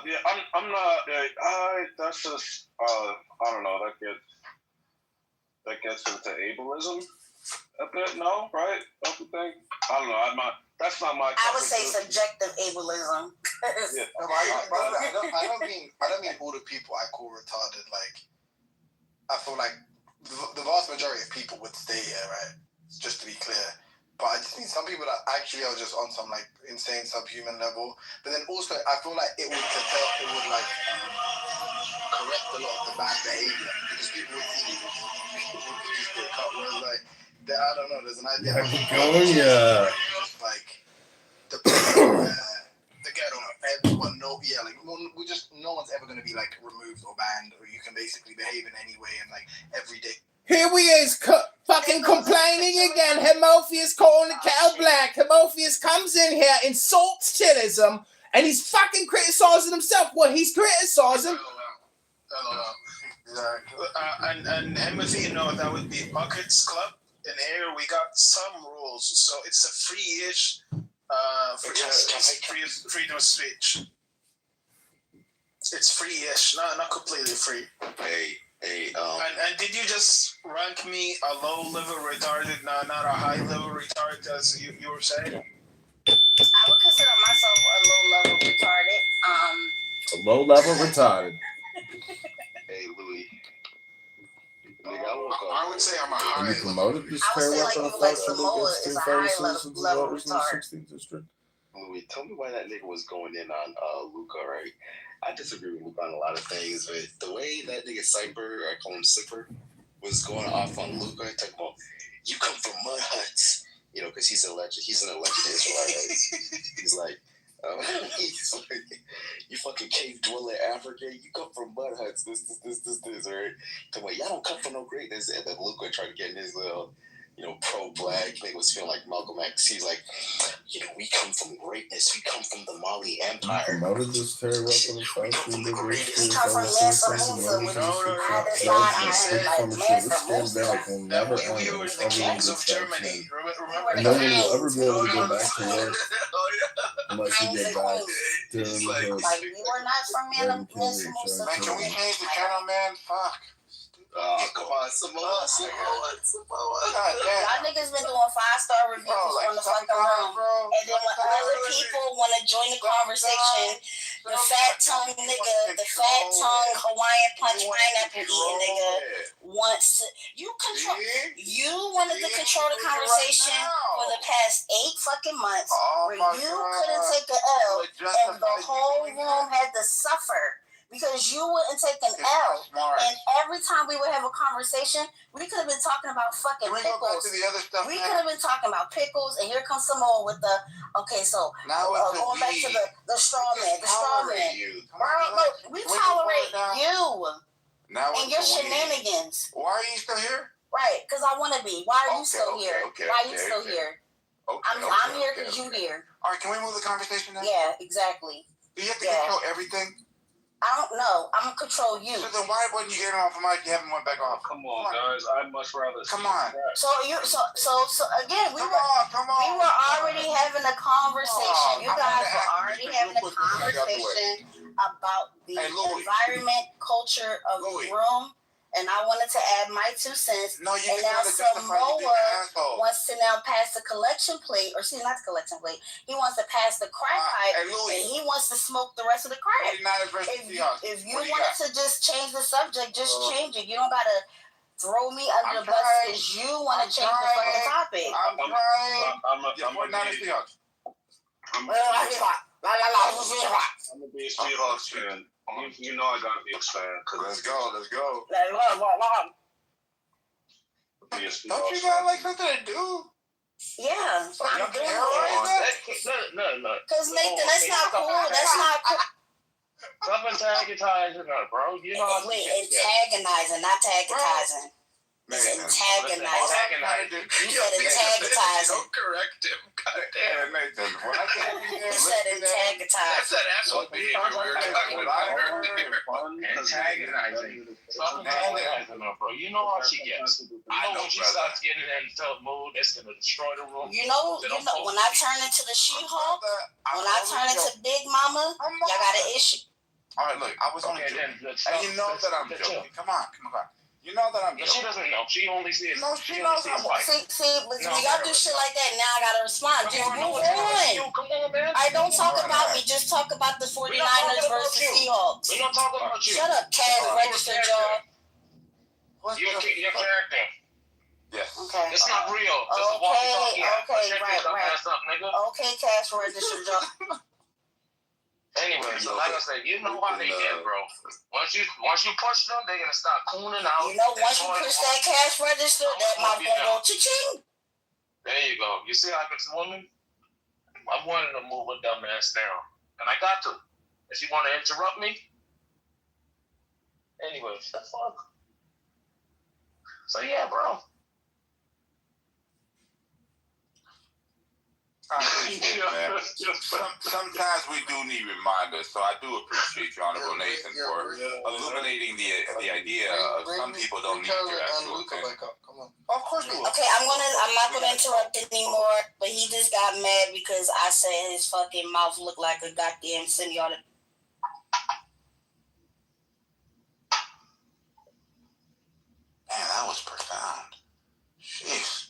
Yeah, I'm not. That's just. I don't know. That gets into ableism a bit. No, right? Don't you think? I don't know. I'm not. That's not my. I would say subjective ableism. Yeah, I don't mean all the people I call retarded. Like, I feel like the vast majority of people would stay here, right? Just to be clear. But I just mean some people that actually are just on some like insane subhuman level. But then also, I feel like it would like correct a lot of the bad behavior because people would see people would just get cut. Whereas like, I don't know. There's an idea. Just like the ghetto. Everyone know. Yeah, like we just no one's ever gonna be like removed or banned, or you can basically behave in any way and like every day. Here we is fucking complaining again. Hemophius calling the cow black. Hemophius comes in here, insults chillism, and he's fucking criticizing himself. What he's criticizing. Exactly. And Himothy, that would be Buckets Club. In here, we got some rules. So it's a free-ish freedom of speech. It's free-ish, not completely free. And did you just rank me a low-level retarded, not a high-level retarded, as you were saying? I would consider myself a low-level retarded. A low-level retarded. Hey, Louis. I would say I'm a high. You promoted this pair weapon function against two fellow citizens of voters in the 16th district. Louis, tell me why that nigga was going in on Luca, right? I disagree with Luca on a lot of things, but the way that nigga Cypher, I call him Cypher, was going off on Luca, talking about, you come from mud huts, because he's an elected Israelite. He's like, you fucking cave dweller African, you come from mud huts, this, right? Talking about, y'all don't come from no greatness. And then Luca tried to get in his little, pro-black, nigga was feeling like Malcolm X. He's like, we come from greatness. We come from the Mali Empire. You promoted this terror weapon function against two fellow citizens of voters in the 16th district. We were the kings of Germany. And no one will ever be able to go back to work unless you get back to we were not from Man, can we change the channel, man? Fuck. Oh, come on, Samoa. Y'all niggas been doing 5-star reviews on the fucking room. And then when other people want to join the conversation, the fat tongue nigga, the fat tongue Hawaiian punch pineapple eating nigga wants to. You wanted to control the conversation for the past 8 fucking months where you couldn't take an L and the whole room had to suffer. Because you wouldn't take an L. And every time we would have a conversation, we could have been talking about fucking pickles. We could have been talking about pickles, and here comes Samoa with the, going back to the straw man. The straw man. We tolerate you and your shenanigans. Why are you still here? Right, because I want to be. Why are you still here? Why are you still here? I'm here because you here. All right, can we move the conversation now? Yeah, exactly. Do you have to control everything? I don't know. I'm gonna control you. So then why when you get off the mic, you haven't went back off? Come on, guys. I'd much rather. Come on. So again, we were already having a conversation. You guys were already having a conversation about the environment, culture of the room. And I wanted to add my 2 cents. And now Samoa wants to now pass the collection plate, not the collection plate. He wants to pass the crack pipe, and he wants to smoke the rest of the crack. If you wanted to just change the subject, just change it. You don't gotta throw me under the bus because you want to change the fucking topic. I'm gonna be a Seahawks fan. You know I gotta be a fan. Let's go. Don't you got like something to do? Yeah. I'm doing it. No. Because Nathan, that's not cool. That's not cool. Stop antagonizing her, bro. You know Wait, antagonizing, not tagatizing. It's antagonizing. You said antagonizing. Don't correct him. Goddamn, Nathan. When I can't be there, You said antagonizing. that's that asshole behavior we were talking about earlier. Antagonizing. Stop antagonizing her, bro. You know how she gets. I know when she starts getting in a mood, it's gonna destroy the room. You know, when I turn into the She-Hulk, when I turn into Big Mama, y'all got an issue. All right, look, I was only joking. And you know that I'm joking. Come on. You know that I'm joking. She doesn't know. She only sees. No, she knows I'm See, but when y'all do shit like that, now I gotta respond. Just move on. Come on, man. I don't talk about me. Just talk about the 49ers versus Seahawks. We're not talking about you. Shut up, cash register, Joe. Your character. Yes. Okay. It's not real. Okay, right. Okay, cash register, Joe. Anyway, so like I said, you know how they get, bro. Once you push them, they're gonna start cooning out. You know, once you push that cash register, that mouth gonna go cha-ching. There you go. You see how this woman? I wanted to move her dumb ass down, and I got to. If she want to interrupt me, anyway, the fuck. So yeah, bro. I appreciate it, man. Sometimes we do need reminders, so I do appreciate you, Honorable Nathan, for illuminating the idea of some people don't need your actual thing. Of course we will. Okay, I'm not gonna interrupt anymore, but he just got mad because I said his fucking mouth looked like a goddamn semi-auto. Man, that was profound. Jeez.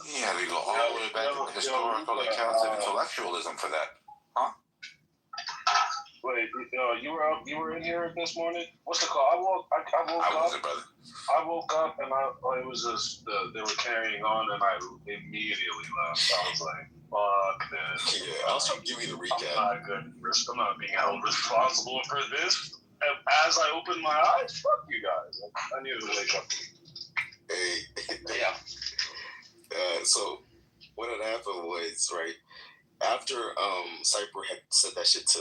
You had to go all the way back to historical accounts of intellectualism for that, huh? Wait, you were in here this morning? What's the call? I woke up and it was just they were carrying on, and I immediately left. I was like, fuck this. Yeah, I'll start giving you the recap. I'm not being held responsible for this. And as I opened my eyes, fuck you guys. I needed to wake up. Hey. Yeah. So what had happened was, right, after Cypher had said that shit to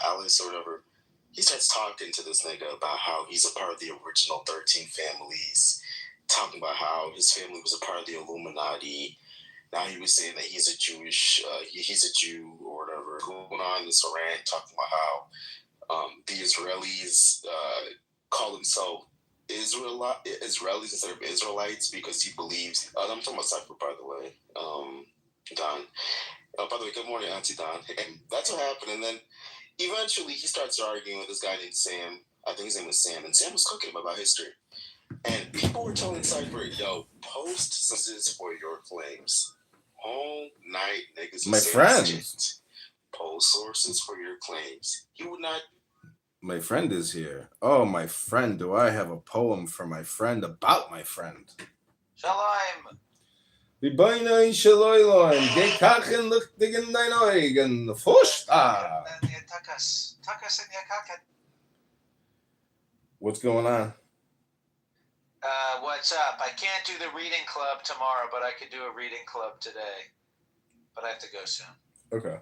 Alice or whatever, he starts talking to this nigga about how he's a part of the original 13 families, talking about how his family was a part of the Illuminati. Now he was saying that he's a Jew or whatever, going on this rant, talking about how the Israelis call themselves Israelis instead of Israelites because he believes. I'm talking about Cypher, by the way. Don. By the way, good morning, Auntie Don. And that's what happened. And then eventually he starts arguing with this guy named Sam. I think his name was Sam. And Sam was cooking him about history. And people were telling Cypher, yo, post sources for your claims. Whole night, niggas. My friends. Post sources for your claims. He would not. My friend is here. Oh, my friend. Do I have a poem for my friend about my friend? Shalom. Bibainai shaloilon. Gekachen luchtigen dein Eugen. Fushta. What's going on? What's up? I can't do the reading club tomorrow, but I could do a reading club today. But I have to go soon. Okay.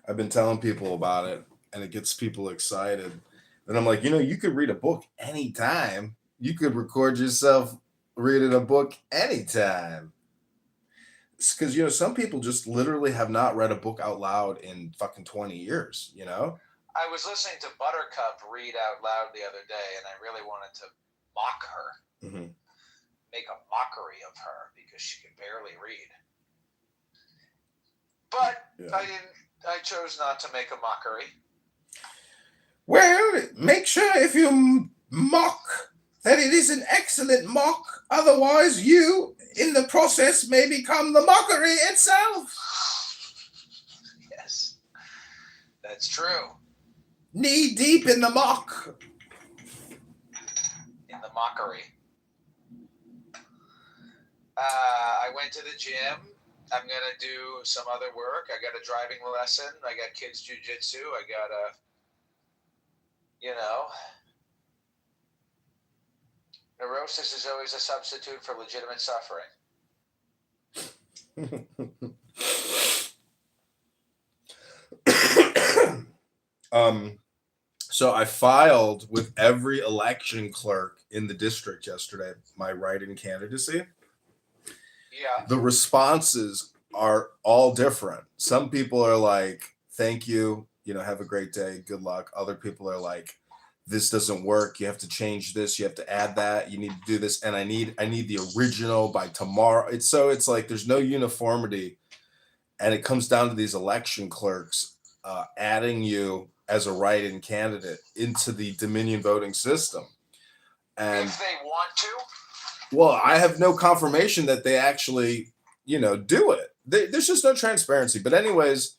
I've been telling people about it, and it gets people excited. And I'm like, you could read a book anytime. You could record yourself reading a book anytime. It's because, some people just literally have not read a book out loud in fucking 20 years, I was listening to Buttercup read out loud the other day, and I really wanted to mock her. Mm-hmm. Make a mockery of her because she could barely read. But yeah. I chose not to make a mockery. Well, make sure if you mock that it is an excellent mock. Otherwise, you, in the process, may become the mockery itself. Yes, that's true. Knee deep in the mock. In the mockery. I went to the gym. I'm going to do some other work. I got a driving lesson. I got kids jiu-jitsu. I got neurosis is always a substitute for legitimate suffering. So I filed with every election clerk in the district yesterday, my write-in candidacy. Yeah. The responses are all different. Some people are like, thank you, have a great day, good luck. Other people are like, this doesn't work. You have to change this. You have to add that. You need to do this. And I need the original by tomorrow. It's like there's no uniformity. And it comes down to these election clerks adding you as a write-in candidate into the Dominion voting system. And if they want to? Well, I have no confirmation that they actually, do it. There's just no transparency. But anyways,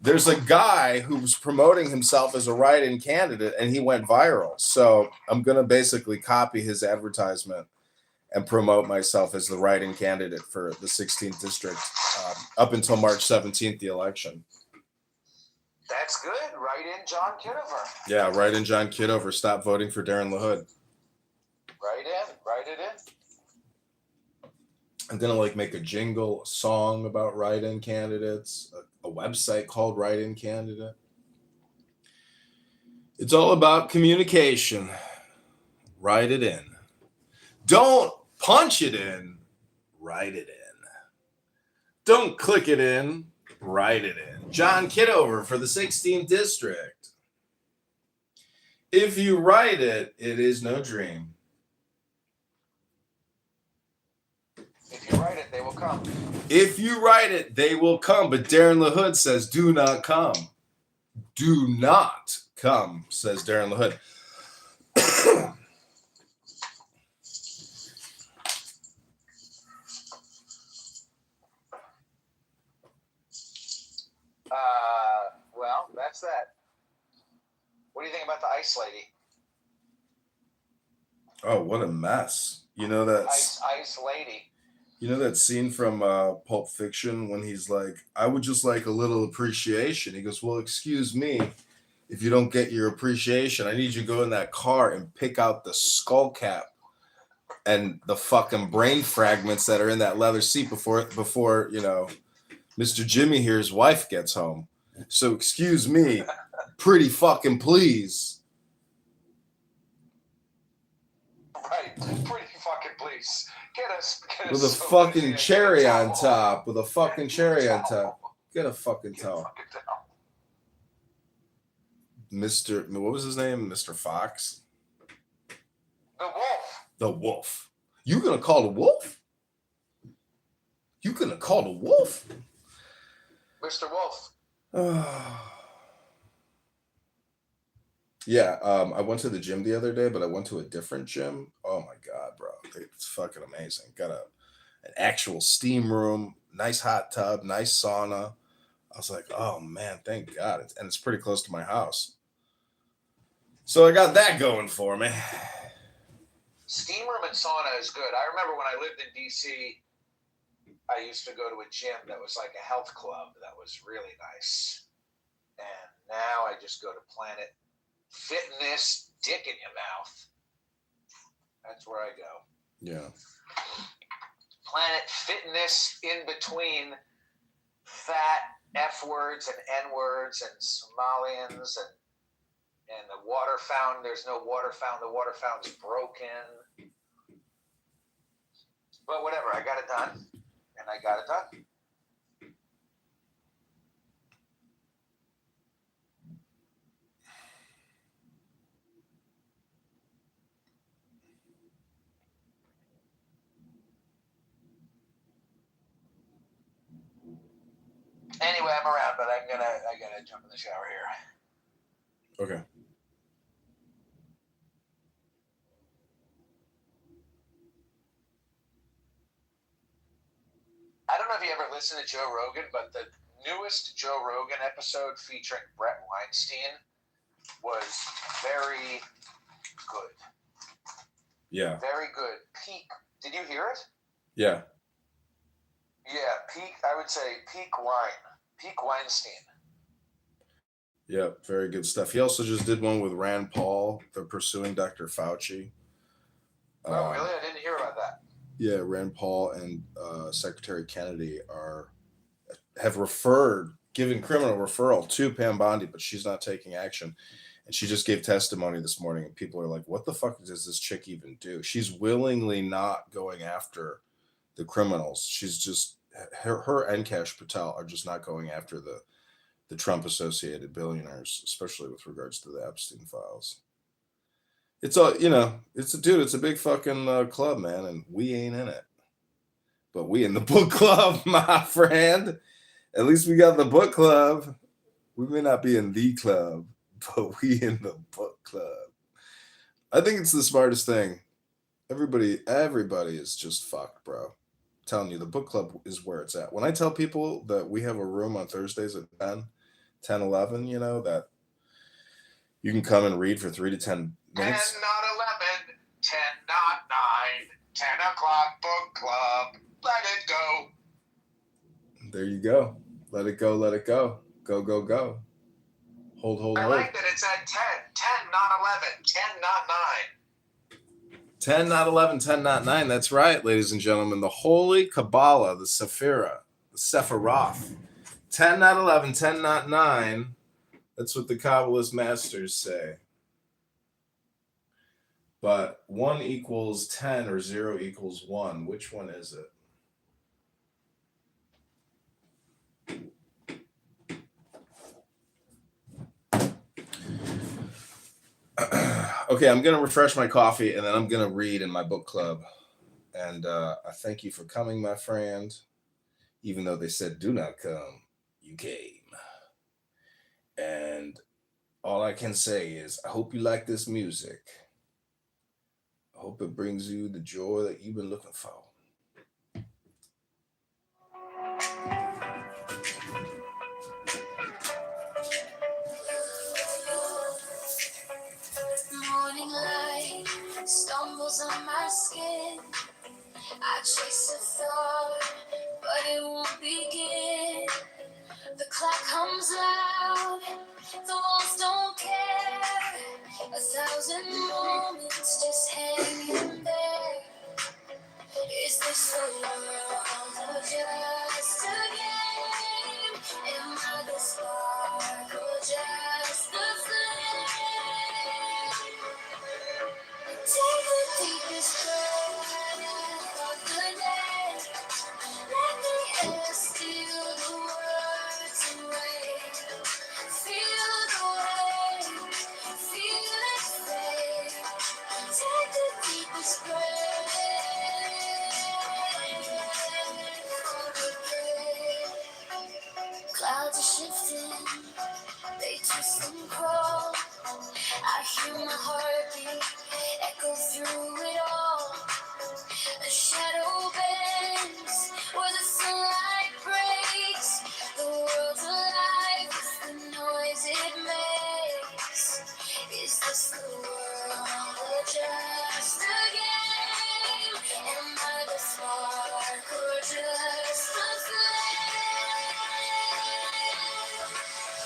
there's a guy who's promoting himself as a write-in candidate, and he went viral. So I'm going to basically copy his advertisement and promote myself as the write-in candidate for the 16th district up until March 17th, the election. That's good. Write in John Kitover. Yeah, write in John Kitover. Stop voting for Darren LaHood. Write it in. I'm going to make a jingle, a song about write-in candidates, a website called Write-In Candidate. It's all about communication. Write it in. Don't punch it in. Write it in. Don't click it in. Write it in. John Kitover for the 16th district. If you write it, it is no dream. If you write it, they will come. If you write it, they will come. But Darren LaHood says, do not come. Do not come, says Darren LaHood. Well, that's that. What do you think about the ice lady? Oh, what a mess. Ice lady. You know that scene from Pulp Fiction when he's like, I would just like a little appreciation. He goes, well, excuse me. If you don't get your appreciation, I need you to go in that car and pick out the skull cap and the fucking brain fragments that are in that leather seat before Mr. Jimmy here's wife gets home. So excuse me, pretty fucking please. Right, pretty fucking please. Get us with a fucking cherry on top. With a fucking cherry on top. Get a fucking towel. What was his name? Mr. Fox? The wolf. The wolf. You gonna call the wolf? You gonna call the wolf? Mr. Wolf. Yeah, I went to the gym the other day, but I went to a different gym. Oh my God, bro. It's fucking amazing. Got an actual steam room, nice hot tub, nice sauna. I was like, oh man, thank God. And it's pretty close to my house. So I got that going for me. Steam room and sauna is good. I remember when I lived in DC, I used to go to a gym that was like a health club that was really nice. And now I just go to Planet Fitness, dick in your mouth. That's where I go. Yeah. Planet Fitness in between fat F words and N words and Somalians and the water fountain. There's no water fountain. The water fountain's broken. But whatever, I got it done. And I got it done. Anyway, I'm around, but I gotta jump in the shower here. Okay. I don't know if you ever listened to Joe Rogan, but the newest Joe Rogan episode featuring Brett Weinstein was very good. Yeah. Very good. Peak. Did you hear it? Yeah. Yeah, peak. I would say peak wine. Peak Weinstein. Yeah, very good stuff. He also just did one with Rand Paul. They're pursuing Dr. Fauci. Oh, really? I didn't hear about that. Yeah, Rand Paul and Secretary Kennedy have given criminal referral to Pam Bondi, but she's not taking action. And she just gave testimony this morning, and people are like, what the fuck does this chick even do? She's willingly not going after the criminals. She's just, her and Cash Patel are just not going after the Trump associated billionaires, especially with regards to the Epstein files. It's it's a big fucking club, man, and we ain't in it. But we in the book club, my friend. At least we got the book club. We may not be in the club, but we in the book club. I think it's the smartest thing. Everybody is just fucked, bro. I'm telling you, the book club is where it's at. When I tell people that we have a room on Thursdays at 10, 11, that you can come and read for 3 to 10 minutes. 10, not 11, 10, not 9, 10 o'clock book club. Let it go. There you go. Let it go, let it go. Go, go, go. Hold. I like that it's at 10, 10, not 11, 10, not 9. 10, not 11, 10, not 9. That's right, ladies and gentlemen. The Holy Kabbalah, the Sephira, the Sephiroth. 10, not 11, 10, not 9. That's what the Kabbalist masters say. But 1 equals 10 or 0 equals 1. Which one is it? Okay, I'm going to refresh my coffee, and then I'm going to read in my book club. And I thank you for coming, my friend. Even though they said, do not come, you came. And all I can say is, I hope you like this music. I hope it brings you the joy that you've been looking for. Morning light stumbles on my skin. I chase a thought, but it won't begin. The clock comes loud, the walls don't care. 1,000 moments just hanging there. Is this the world or just a game? Am I the spark or just the flame? Take the deepest breath of the day. Let the air steal the words away. Feel the weight, feel it fade. Take the deepest breath of the day. Clouds are shifting, they twist and crawl. I hear my heartbeat echo through it all. A shadow bends where the sunlight breaks. The world's alive with the noise it makes. Is this the world or just a game? Am I the spark or just the flame?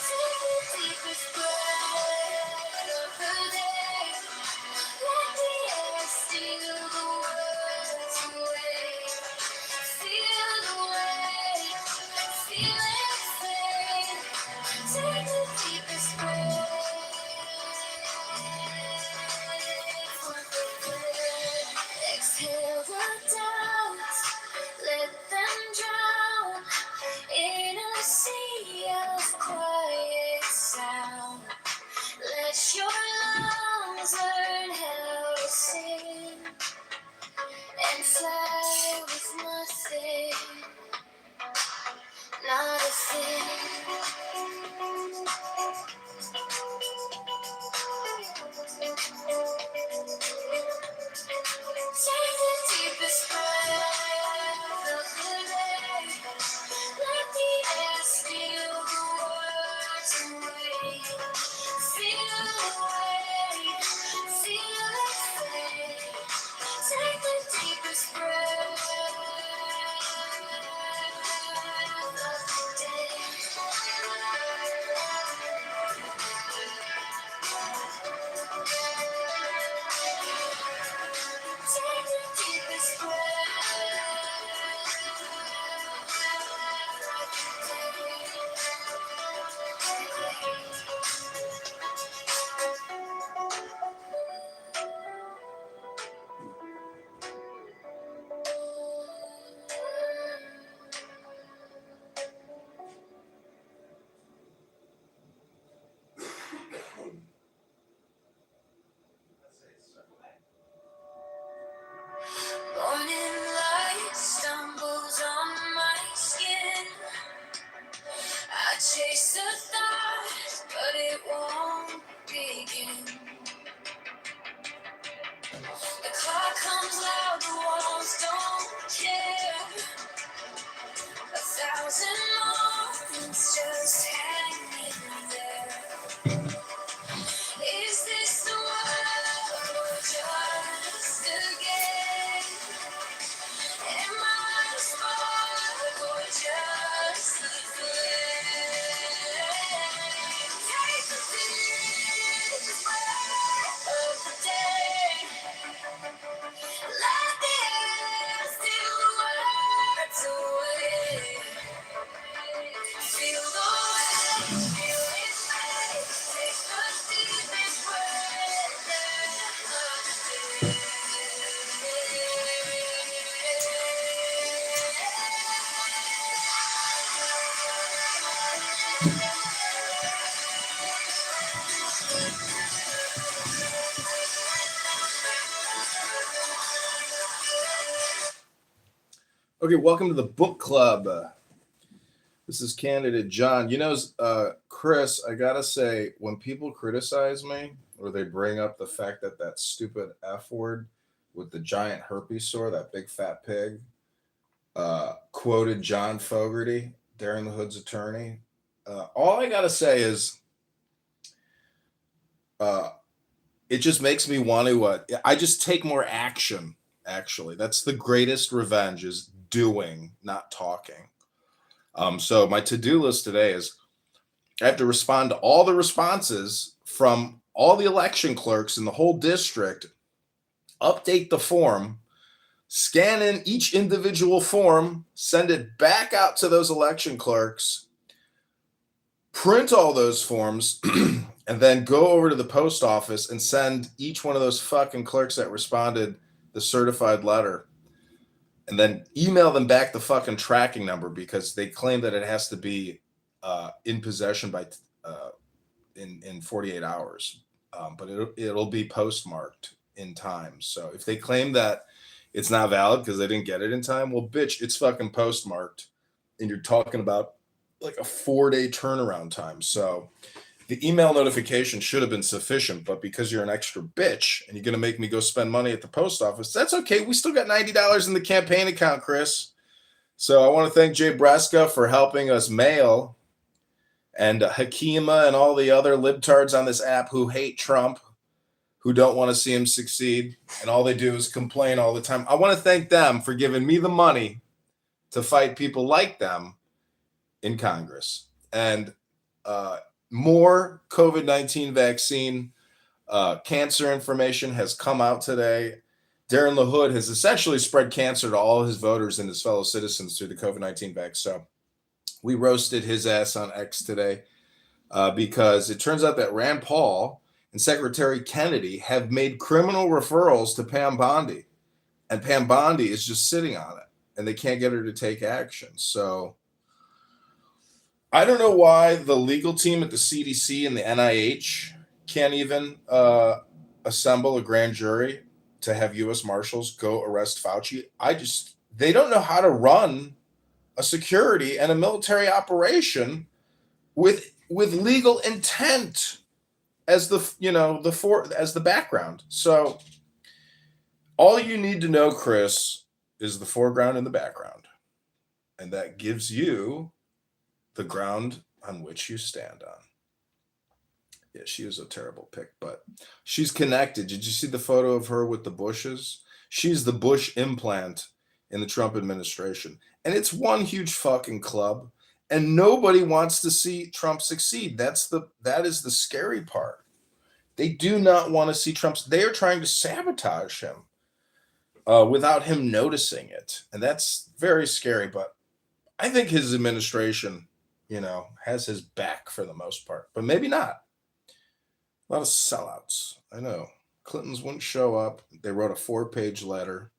Take the deepest breath of the day. Let the air steal the words away. Feel the weight, feel it fade. Take the deepest breath. Exhale the doubts, let them drown in a sea of quiet sound. Let your lungs learn how to sing and fly with nothing, not a thing. Take the deepest breath of the day. Let the air steal the words away. Feel the weight, feel it fade. Take the deepest breath of the day. Take the deepest breath. Okay, welcome to the book club. This is candidate John. You know, Chris, I gotta say, when people criticize me or they bring up the fact that that stupid F word with the giant herpes sore, that big fat pig, quoted John Fogerty, Darren the Hood's attorney. All I gotta say is, uh, it just makes me want to. I just take more action. Actually, that's the greatest revenge: is doing, not talking. So my to-do list today is I have to respond to all the responses from all the election clerks in the whole district, update the form, scan in each individual form, send it back out to those election clerks, print all those forms, and then go over to the post office and send each one of those fucking clerks that responded the certified letter, and then email them back the fucking tracking number because they claim that it has to be in possession by in 48 hours, but it'll be postmarked in time. So if they claim that it's not valid because they didn't get it in time, well, bitch, it's fucking postmarked, and you're talking about like a 4-day turnaround time. So the email notification should have been sufficient, but because you're an extra bitch and you're going to make me go spend money at the post office, that's okay. We still got $90 in the campaign account, Chris. So I want to thank Jay Breska for helping us mail, and Hakima and all the other libtards on this app who hate Trump, who don't want to see him succeed, and all they do is complain all the time. I want to thank them for giving me the money to fight people like them in Congress. And more COVID-19 vaccine cancer information has come out today. Darren LaHood has essentially spread cancer to all his voters and his fellow citizens through the COVID-19 vaccine. So we roasted his ass on X today because it turns out that Rand Paul and Secretary Kennedy have made criminal referrals to Pam Bondi, and Pam Bondi is just sitting on it, and they can't get her to take action. So I don't know why the legal team at the CDC and the NIH can't even assemble a grand jury to have U.S. Marshals go arrest Fauci. They don't know how to run a security and a military operation with legal intent as the background. So all you need to know, Chris, is the foreground and the background, and that gives you the ground on which you stand on. Yeah, she was a terrible pick, but she's connected. Did you see the photo of her with the Bushes? She's the Bush implant in the Trump administration. And it's one huge fucking club, and nobody wants to see Trump succeed. That is the scary part. They do not want to see Trump. They are trying to sabotage him without him noticing it. And that's very scary, but I think his administration, has his back for the most part, but maybe not. A lot of sellouts. I know. Clintons wouldn't show up. They wrote a 4-page letter.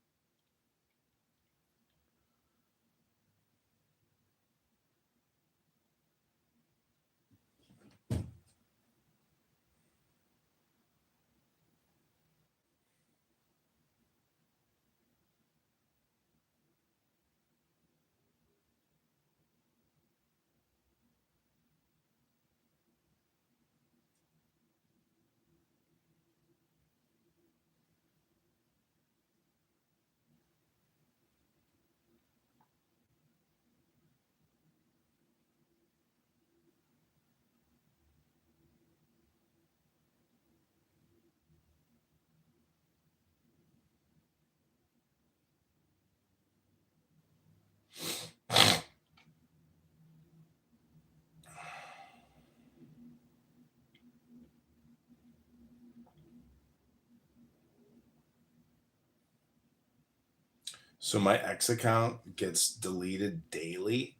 So my X account gets deleted daily.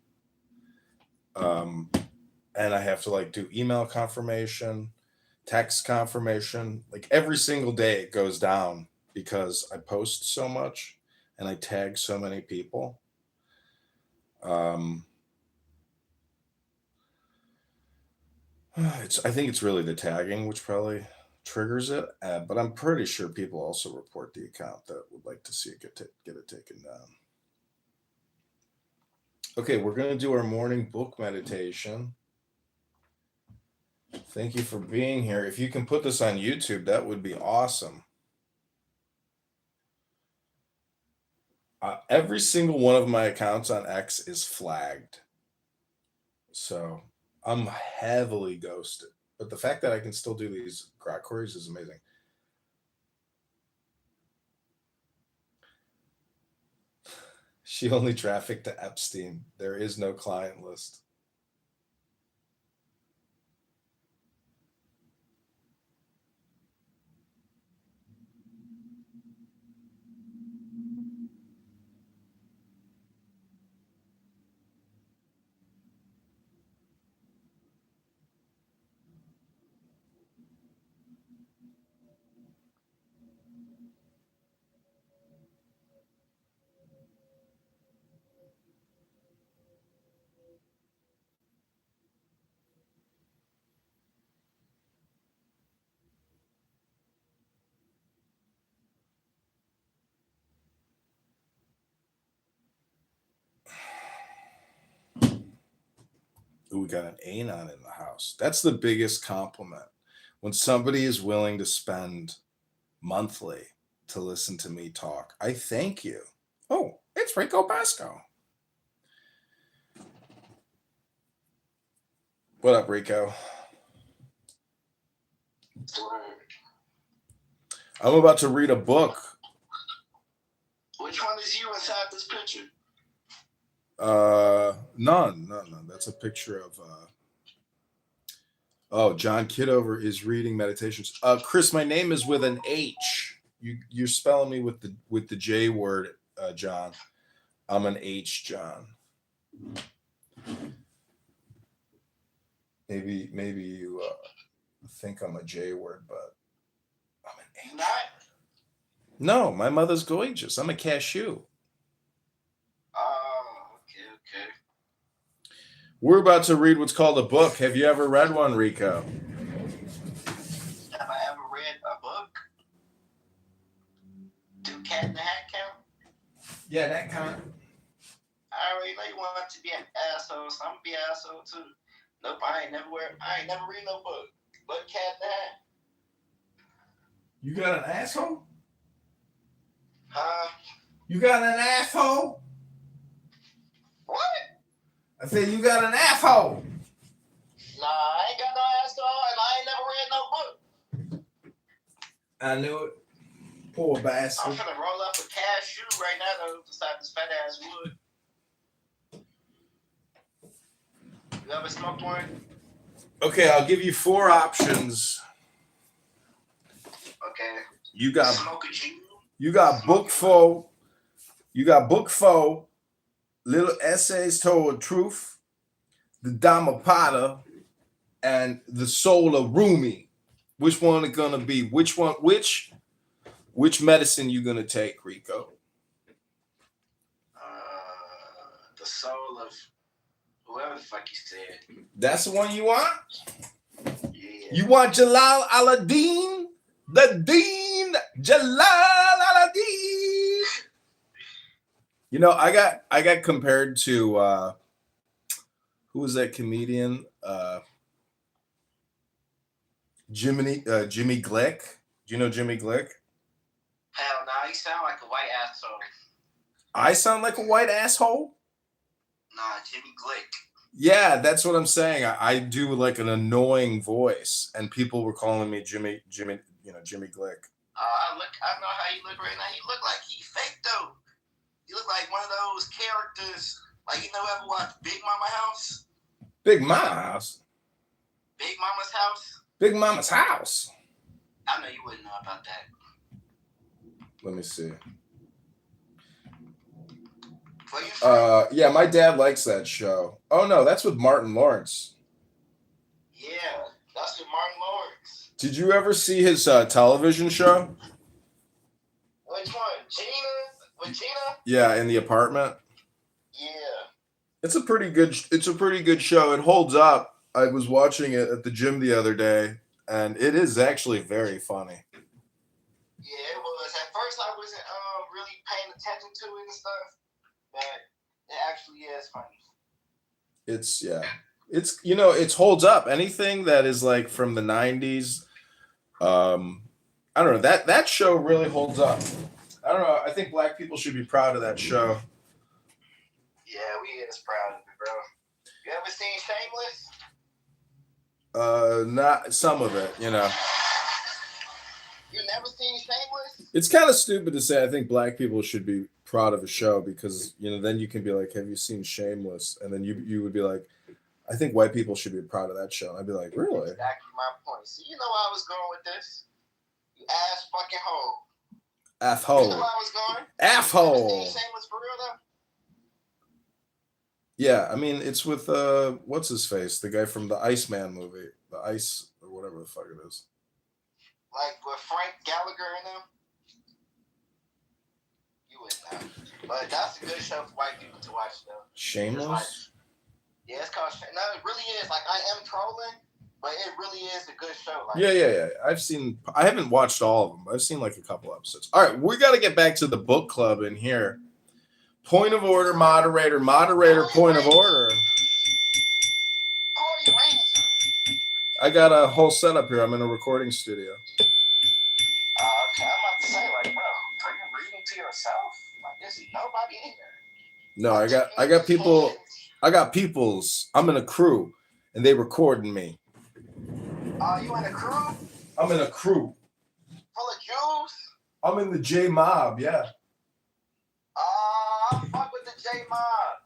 And I have to do email confirmation, text confirmation. Like every single day it goes down because I post so much and I tag so many people. I think it's really the tagging which probably triggers it, but I'm pretty sure people also report the account that would like to see it get it taken down. Okay, we're going to do our morning book meditation. Thank you for being here. If you can put this on YouTube, that would be awesome. Every single one of my accounts on X is flagged. So I'm heavily ghosted. But the fact that I can still do these grok queries is amazing. She only trafficked to Epstein. There is no client list. Ooh, we got an anon in the house. That's the biggest compliment. When somebody is willing to spend monthly to listen to me talk, I thank you. Oh, it's Rico Basco. What up, Rico? I'm about to read a book. Which one is you inside this picture? None. That's a picture of John Kitover is reading Meditations. Chris, my name is with an H. You're spelling me with the J word, John. I'm an H, John. Maybe you think I'm a J word, but I'm an H. Not? No, my mother's gorgeous. I'm a cashew. Oh, okay. We're about to read what's called a book. Have you ever read one, Rico? Have I ever read a book? Do Cat in the Hat count? Yeah, that count. I already know you want to be an asshole, so I'm gonna be an asshole too. Nope, I ain't never read no book. But Cat in the Hat. You got an asshole? Huh? You got an asshole? What? I said you got an asshole. Nah, I ain't got no asshole, and I ain't never read no book. I knew it. Poor bastard. I'm finna roll up a cashew right now though, beside this fat ass wood. You ever smoked one? Okay, I'll give you 4 options. Okay. You got Smoke a Jew. You got book 4. You got book 4. Little Essays Told Truth, the Dhammapada, and the Soul of Rumi. Which one is gonna be? Which medicine you gonna take, Rico? The soul of whoever the fuck you said. That's the one you want? Yeah. You want Jalal al-Din? The Dean Jalal al-Din. You know, I got compared to who was that comedian? Jimmy Glick. Do you know Jimmy Glick? Hell nah, you sound like a white asshole. I sound like a white asshole? Nah, Jimmy Glick. Yeah, that's what I'm saying. I do like an annoying voice, and people were calling me Jimmy Glick. I know how you look right now. You look like he fake though. You look like one of those characters. Like, you know, ever watch Big Mama House? Big Mama House? Big Mama's House? Big Mama's House? I know you wouldn't know about that. Let me see. Where you from? Yeah, my dad likes that show. Oh no, that's with Martin Lawrence. Yeah, that's with Martin Lawrence. Did you ever see his television show? Which one? Gina? With Gina? Yeah, in the apartment. Yeah. It's a pretty good show. It holds up. I was watching it at the gym the other day, and it is actually very funny. Yeah, it was. At first, I wasn't really paying attention to it and stuff, but it actually is funny. It's it's it holds up. Anything that is like from the 90s, I don't know, that show really holds up. I don't know. I think black people should be proud of that show. Yeah, we is proud of it, bro. You ever seen Shameless? Not some of it, You never seen Shameless? It's kind of stupid to say I think black people should be proud of a show because then you can be like, have you seen Shameless? And then you would be like, I think white people should be proud of that show. I'd be like, really? Exactly my point. See, you know where I was going with this? You ass fucking hole. F-hole. You know where I was going? F-hole. You ever seen Shameless for real though? Yeah, I mean, it's with what's his face, the guy from the Iceman movie, the Ice or whatever the fuck it is. Like with Frank Gallagher in them. You wouldn't know, but that's a good show for white people to watch though. Shameless. Yeah, it's called. No, it really is. Like I am trolling, but it really is a good show. Like, Yeah. I haven't watched all of them. I've seen like a couple episodes. All right, we got to get back to the book club in here. Point of order, moderator, point of order. I got a whole setup here. I'm in a recording studio. Okay, I'm about to say, like, bro, are you reading to yourself? Like, there's nobody in here. No, I got people. I got peoples. I'm in a crew, and they recording me. You in a crew? I'm in a crew. Full of Jews? I'm in the J Mob, yeah. I fuck with the J Mob.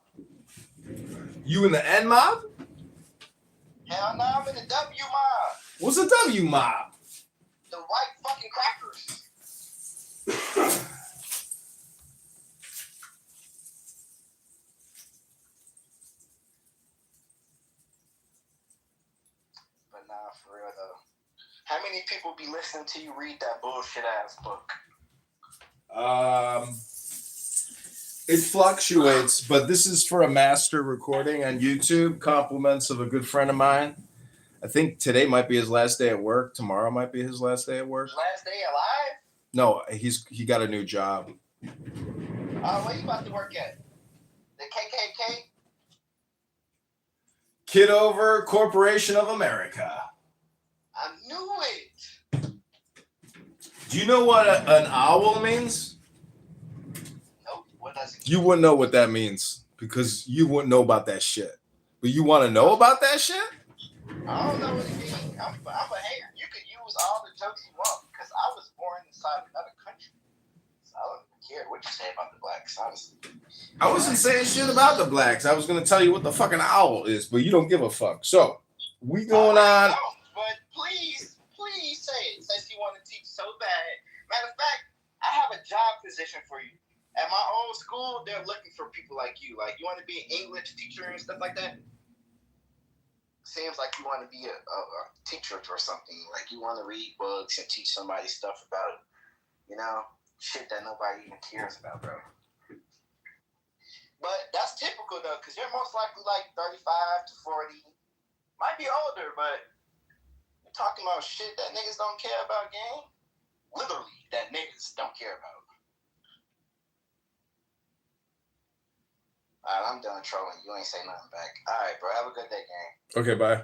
You in the N Mob? Hell no, I'm in the W Mob. What's a W Mob? The white fucking crackers. But nah, for real though. How many people be listening to you read that bullshit ass book? It fluctuates, but this is for a master recording on YouTube. Compliments of a good friend of mine. I think today might be his last day at work. Tomorrow might be his last day at work. Last day alive? No, he got a new job. Where you about to work at? The KKK? Kitover Corporation of America. I knew it. Do you know what an owl means? Nope. What does it mean? You wouldn't know what that means because you wouldn't know about that shit. But you want to know about that shit? I don't know what it means. I'm a hater. You could use all the jokes you want because I was born inside another country. So I don't even care what you say about the blacks, honestly. I wasn't saying shit about the blacks. I was going to tell you what the fucking owl is, but you don't give a fuck. So, we going on. But please say it since you want to teach so bad. Matter of fact, I have a job position for you. At my old school, they're looking for people like you. Like, you want to be an English teacher and stuff like that? Seems like you want to be a teacher or something. Like, you want to read books and teach somebody stuff about, shit that nobody even cares about, bro. But that's typical, though, because you're most likely like 35 to 40. Might be older, but you're talking about shit that niggas don't care about, gang. Literally, that niggas don't care about. All right, I'm done trolling. You ain't say nothing back. All right, bro. Have a good day, gang. Okay, bye.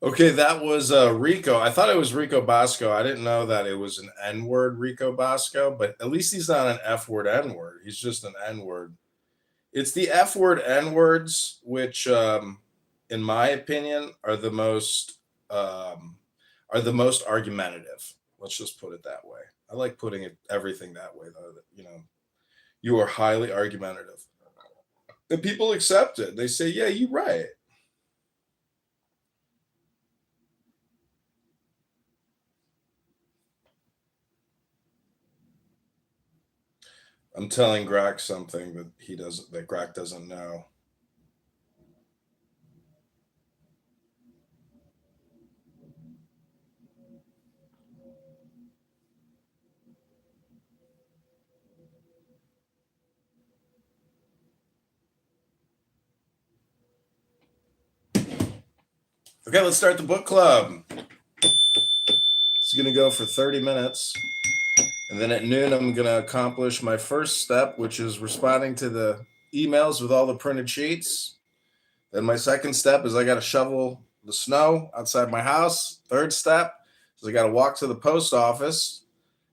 Okay, that was Rico. I thought it was Rico Bosco. I didn't know that it was an N-word Rico Bosco, but at least he's not an F-word N-word. He's just an N-word. It's the F-word N-words, which, in my opinion, are the most argumentative. Let's just put it that way. I like putting everything that way, though. You are highly argumentative. And people accept it. They say, yeah, you're right. I'm telling Grack something that Grack doesn't know. Okay, let's start the book club. Let's going to go for 30 minutes. And then at noon, I'm going to accomplish my first step, which is responding to the emails with all the printed sheets. Then my second step is I got to shovel the snow outside my house. Third step is I got to walk to the post office,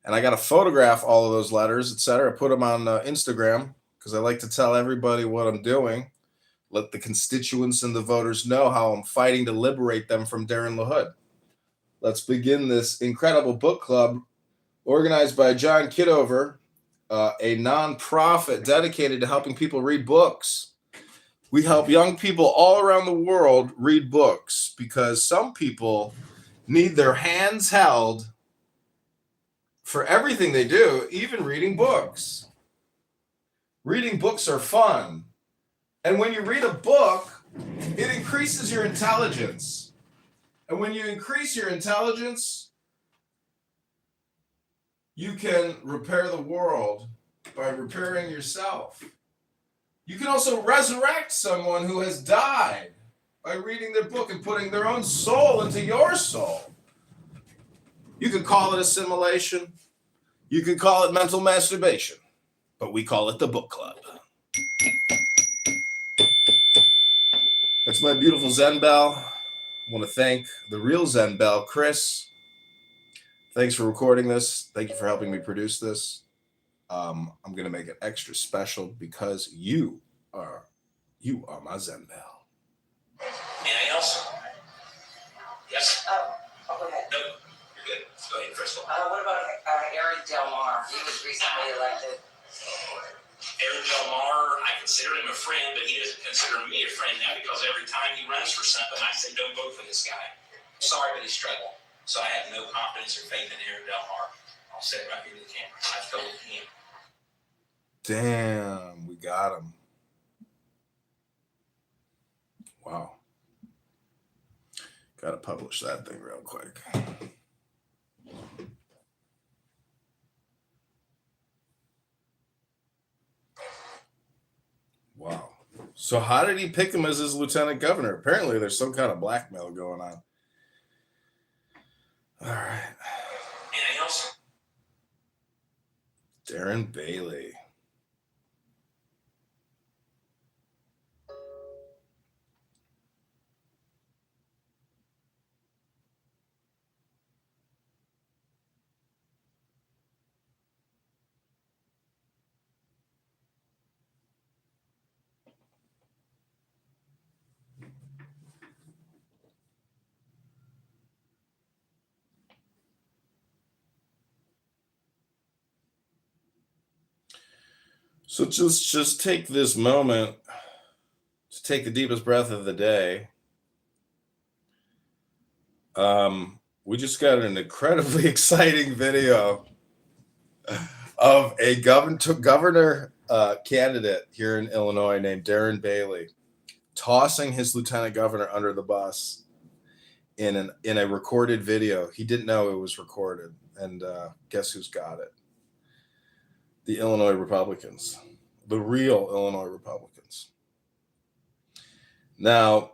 and I got to photograph all of those letters, etc. Put them on Instagram because I like to tell everybody what I'm doing. Let the constituents and the voters know how I'm fighting to liberate them from Darren LaHood. Let's begin this incredible book club organized by John Kitover, a nonprofit dedicated to helping people read books. We help young people all around the world read books because some people need their hands held for everything they do, even reading books. Reading books are fun. And when you read a book, it increases your intelligence. And when you increase your intelligence, you can repair the world by repairing yourself. You can also resurrect someone who has died by reading their book and putting their own soul into your soul. You could call it assimilation. You could call it mental masturbation. But we call it the book club. That's my beautiful Zen bell. I want to thank the real Zen bell, Chris. Thanks for recording this. Thank you for helping me produce this. I'm going to make it extra special because you are my Zen bell. Anything else? Yes. Oh, go ahead. No, you're good. Go ahead, Crystal. What about Eric Del Mar? He was recently elected. Eric Del Mar, I consider him a friend, but he doesn't consider me a friend now because every time he runs for something, I say, don't vote for this guy. Sorry, but he's trouble. So I have no confidence or faith in Eric Del Mar. I'll say it right here to the camera. I've told him. Damn, we got him. Wow. Got to publish that thing real quick. Wow. So how did he pick him as his lieutenant governor? Apparently there's some kind of blackmail going on. All right. Anything else? Darren Bailey. So just take this moment to take the deepest breath of the day. We just got an incredibly exciting video of a governor candidate here in Illinois named Darren Bailey tossing his lieutenant governor under the bus in a recorded video. He didn't know it was recorded, and guess who's got it? The Illinois Republicans, the real Illinois Republicans. Now,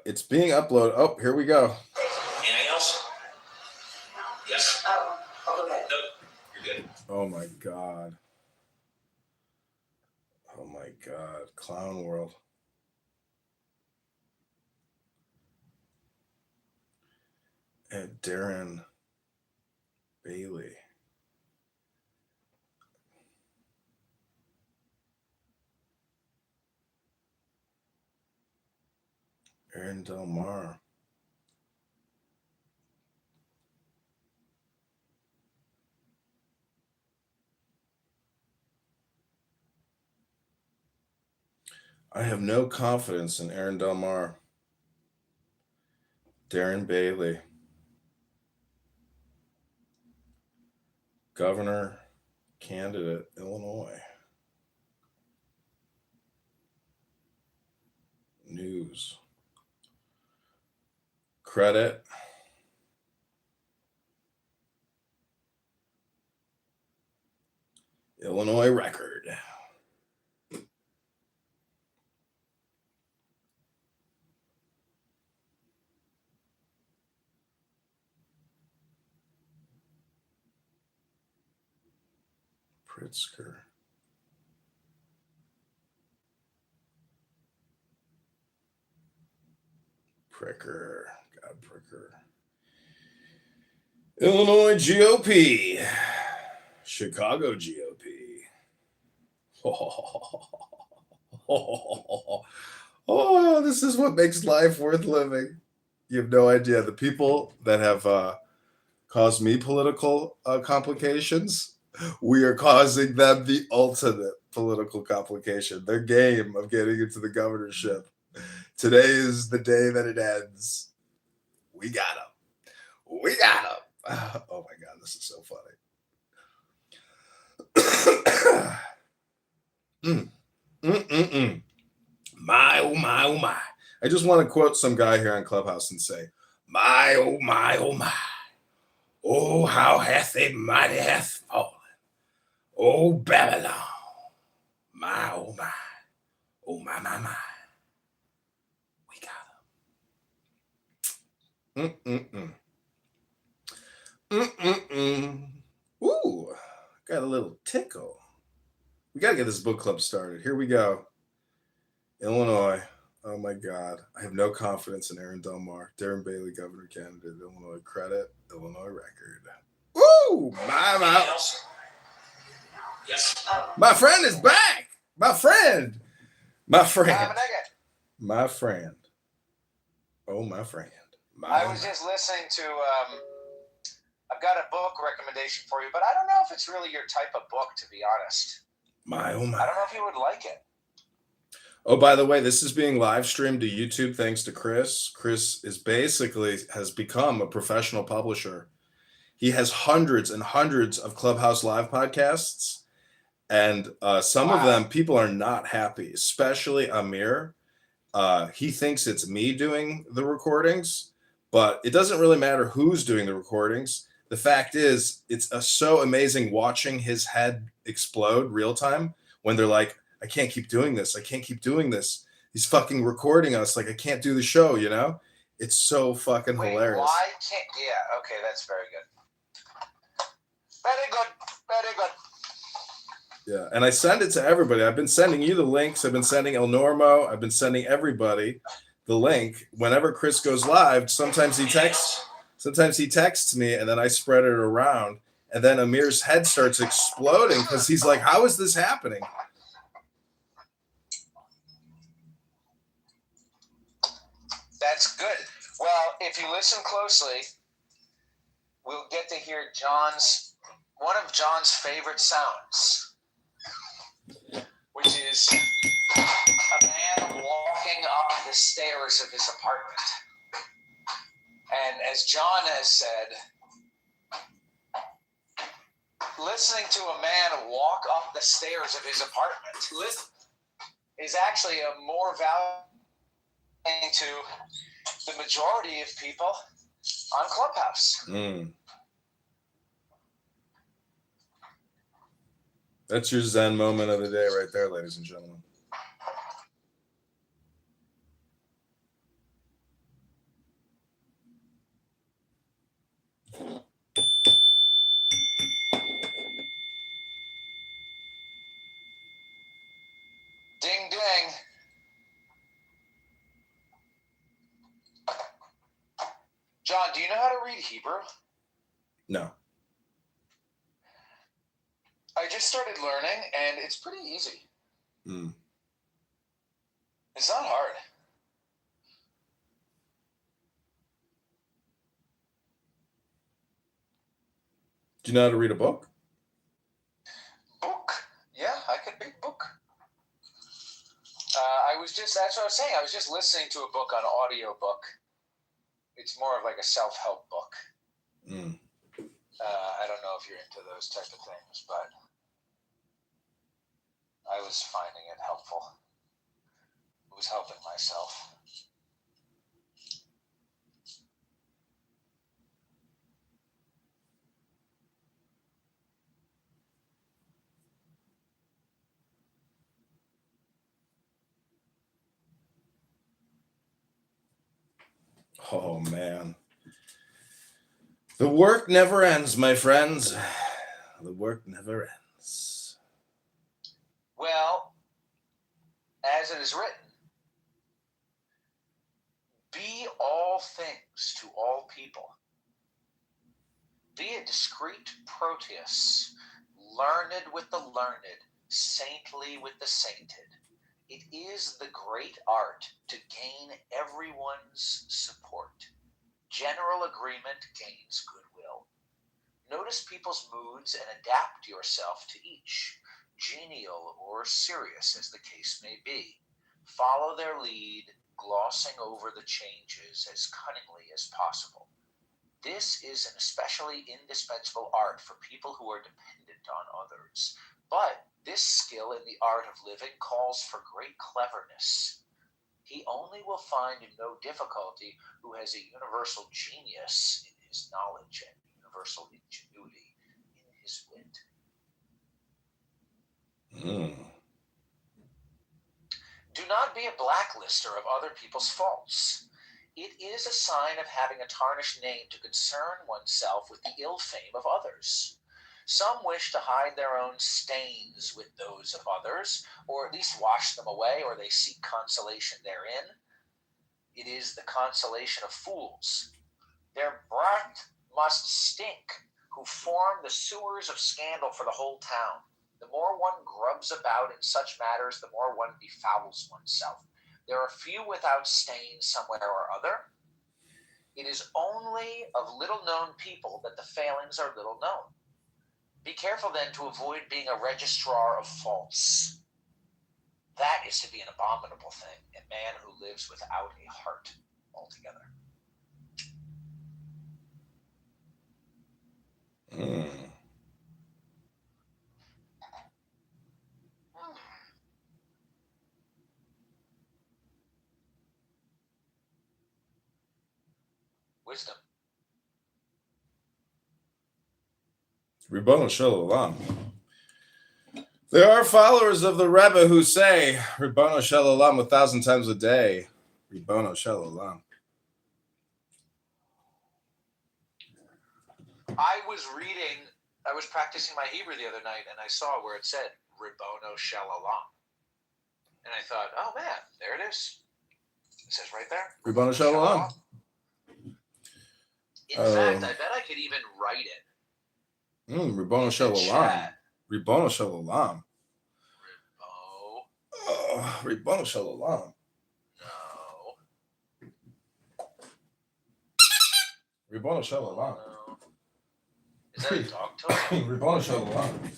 it's being uploaded. Oh, here we go. Anything else? Yes. Go ahead. No, you're good. Oh my God. Oh my God. Clown world. And Darren Bailey. Aaron Del Mar. I have no confidence in Aaron Del Mar. Darren Bailey. Governor candidate, Illinois. News. Credit. Illinois Record. Pritzker. Pricker. God, Pricker. Illinois GOP. Chicago GOP. Oh, this is what makes life worth living. You have no idea. The people that have caused me political complications, we are causing them the ultimate political complication. Their game of getting into the governorship. Today is the day that it ends. We got him. We got him. Oh my God, this is so funny. My, oh my, oh my. I just want to quote some guy here on Clubhouse and say, my, oh my, oh my. Oh, how hath a mighty hath fallen. Oh, Babylon. My, oh my. Oh, my, my, my. We got him. Ooh, got a little tickle. We got to get this book club started. Here we go. Illinois. Oh my God. I have no confidence in Aaron Delmar. Darren Bailey, governor candidate. Illinois credit. Illinois record. Woo! My. My friend is back. My friend. My friend. My friend. Oh, my friend. I was just listening to, I've got a book recommendation for you, but I don't know if it's really your type of book, to be honest. My, oh my. I don't know if you would like it. Oh, by the way, this is being live streamed to YouTube thanks to Chris. Chris has become a professional publisher. He has hundreds and hundreds of Clubhouse Live podcasts, and some of them people are not happy, especially Amir. He thinks it's me doing the recordings, but it doesn't really matter who's doing the recordings. The fact is, it's so amazing watching his head explode real time when they're like, I can't keep doing this. I can't keep doing this. He's fucking recording us. Like, I can't do the show, you know? It's so fucking hilarious. Why can't, yeah, okay, that's very good. Very good. Very good. Yeah, and I send it to everybody. I've been sending you the links. I've been sending El Normo. I've been sending everybody the link. Whenever Chris goes live, sometimes he texts me, and then I spread it around. And then Amir's head starts exploding because he's like, how is this happening? That's good. Well, if you listen closely, we'll get to hear one of John's favorite sounds, which is a man walking up the stairs of his apartment. And as John has said, listening to a man walk up the stairs of his apartment is actually a more valuable thing to the majority of people on Clubhouse. That's your Zen moment of the day right there, ladies and gentlemen. Ding, ding. John, do you know how to read Hebrew? No. I just started learning, and it's pretty easy. It's not hard. Do you know how to read a book? Book? Yeah, I could read book. That's what I was saying. I was just listening to a book on audiobook. It's more of like a self-help book. I don't know if you're into those type of things, but I was finding it helpful. It was helping myself. Oh, man. The work never ends, my friends. The work never ends. Well, as it is written, be all things to all people. Be a discreet Proteus, learned with the learned, saintly with the sainted. It is the great art to gain everyone's support. General agreement gains goodwill. Notice people's moods and adapt yourself to each, genial or serious as the case may be. Follow their lead, glossing over the changes as cunningly as possible. This is an especially indispensable art for people who are dependent on others. But this skill in the art of living calls for great cleverness. He only will find no difficulty who has a universal genius in his knowledge and universal ingenuity in his wit. Do not be a blacklister of other people's faults. It is a sign of having a tarnished name to concern oneself with the ill fame of others. Some wish to hide their own stains with those of others, or at least wash them away, or they seek consolation therein. It is the consolation of fools. Their breath must stink, who form the sewers of scandal for the whole town. The more one grubs about in such matters, the more one befouls oneself. There are few without stains somewhere or other. It is only of little-known people that the failings are little known. Be careful then to avoid being a registrar of faults. That is to be an abominable thing, a man who lives without a heart altogether. Wisdom. Ribono Shalom. There are followers of the Rebbe who say, Ribono Shalom 1,000 times a day. Ribono Shalom. I was practicing my Hebrew the other night, and I saw where it said, Ribono Shalom. And I thought, oh man, there it is. It says right there. Ribono Shalom. In fact, I bet I could even write it. Ribono Shalom. Ribono Shalom. Ribono Shalom. No. Ribono Shalom. No. Is that a dog tone? Ribono Shalom.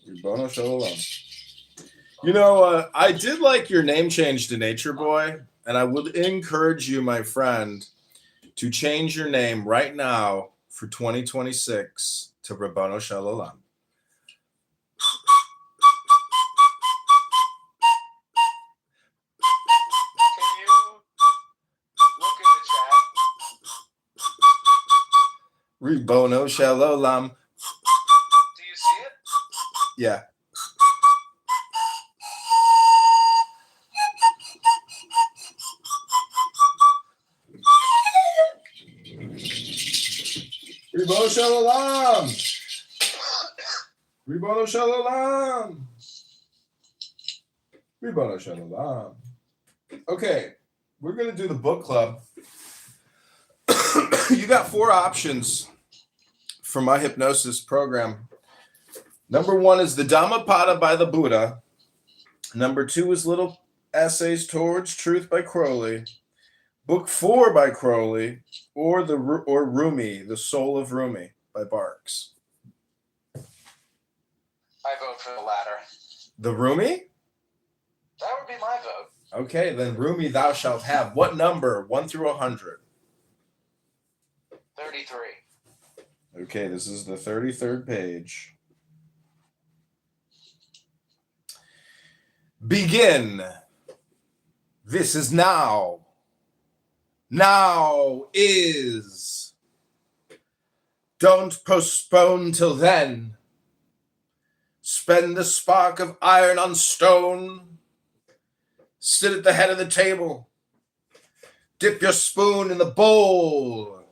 Ribono Shalom. You know, I did like your name change to Nature Boy, and I would encourage you, my friend, to change your name right now for 2026 to Ribono Shalom. Can you look in the chat? Ribono Shalom. Do you see it? Yeah. Ribono Shalom. Ribono Shalom. Ribono Shalom. Okay, we're going to do the book club. You got 4 options for my hypnosis program. Number 1 is the Dhammapada by the Buddha. Number 2 is Little Essays Towards Truth by Crowley. Book 4 by Crowley, or Rumi, The Soul of Rumi by Barks. I vote for the latter. The Rumi? That would be my vote. Okay, then Rumi thou shalt have. What number? 1 through 100. 33. Okay, this is the 33rd page. Begin. This is now. Now is. Don't postpone till then. Spend the spark of iron on stone. Sit at the head of the table. Dip your spoon in the bowl.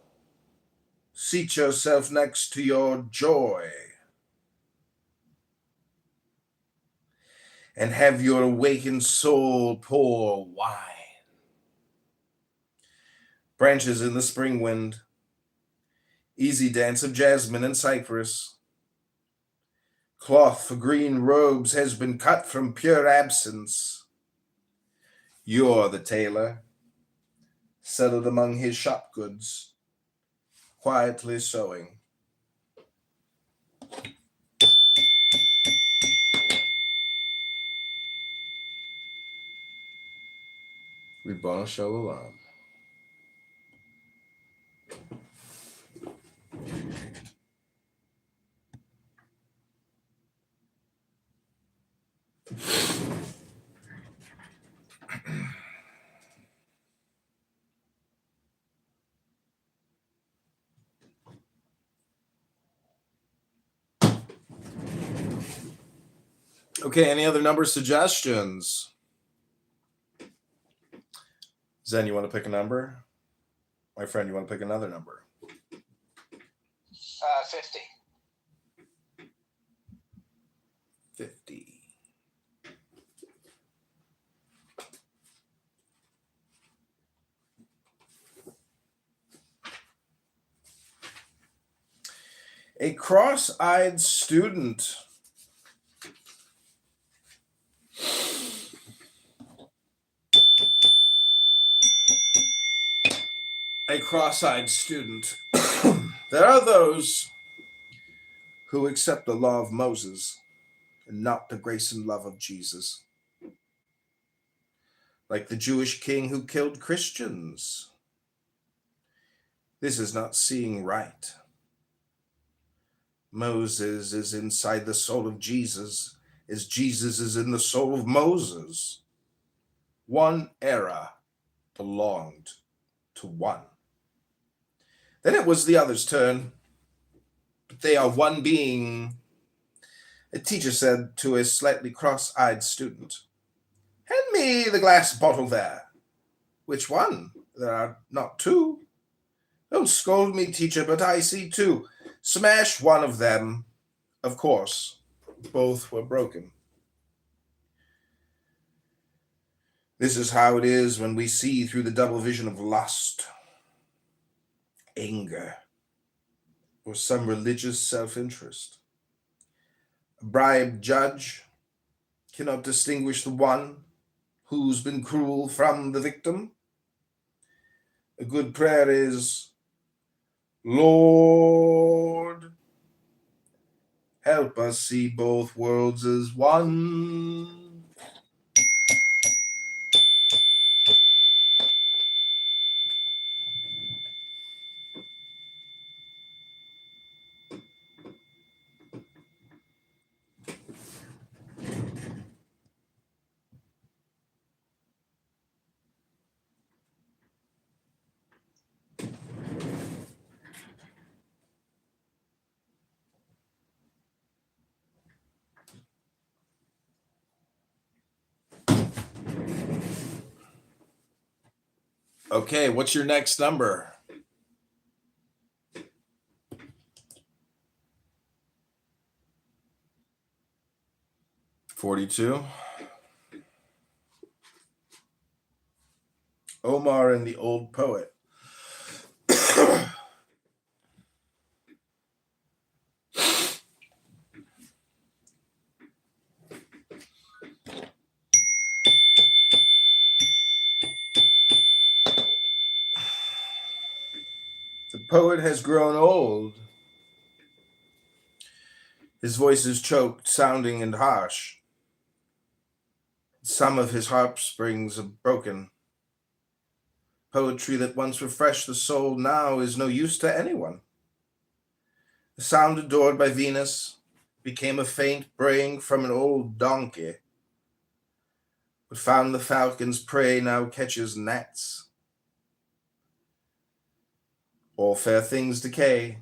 Seat yourself next to your joy and have your awakened soul pour wine. Branches in the spring wind, easy dance of jasmine and cypress. Cloth for green robes has been cut from pure absence. You're the tailor, settled among his shop goods, quietly sewing. Ribbon Shalom. Okay, any other number suggestions? Zen, you want to pick a number? My friend, you want to pick another number? 50. 50. A cross-eyed student. A cross-eyed student. There are those who accept the law of Moses and not the grace and love of Jesus. Like the Jewish king who killed Christians. This is not seeing right. Moses is inside the soul of Jesus, as Jesus is in the soul of Moses. One era belonged to one. Then it was the other's turn. But they are one being. A teacher said to a slightly cross-eyed student, "Hand me the glass bottle there." "Which one? There are not two." "Don't scold me, teacher, but I see two." Smash one of them. Of course, both were broken. This is how it is when we see through the double vision of lust, anger, or some religious self-interest. A bribed judge cannot distinguish the one who's been cruel from the victim. A good prayer is, "Lord, help us see both worlds as one." Okay, what's your next number? 42. Omar and the Old Poet. The poet has grown old. His voice is choked, sounding and harsh. Some of his harp strings are broken. Poetry that once refreshed the soul now is no use to anyone. The sound adored by Venus became a faint braying from an old donkey. What found the falcon's prey now catches gnats. All fair things decay.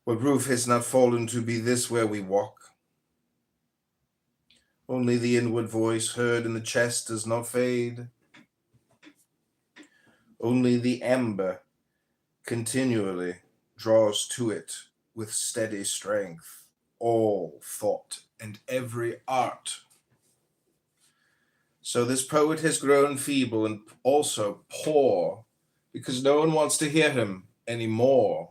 What roof has not fallen to be this where we walk? Only the inward voice heard in the chest does not fade. Only the amber, continually draws to it with steady strength all thought and every art. So this poet has grown feeble and also poor because no one wants to hear him anymore.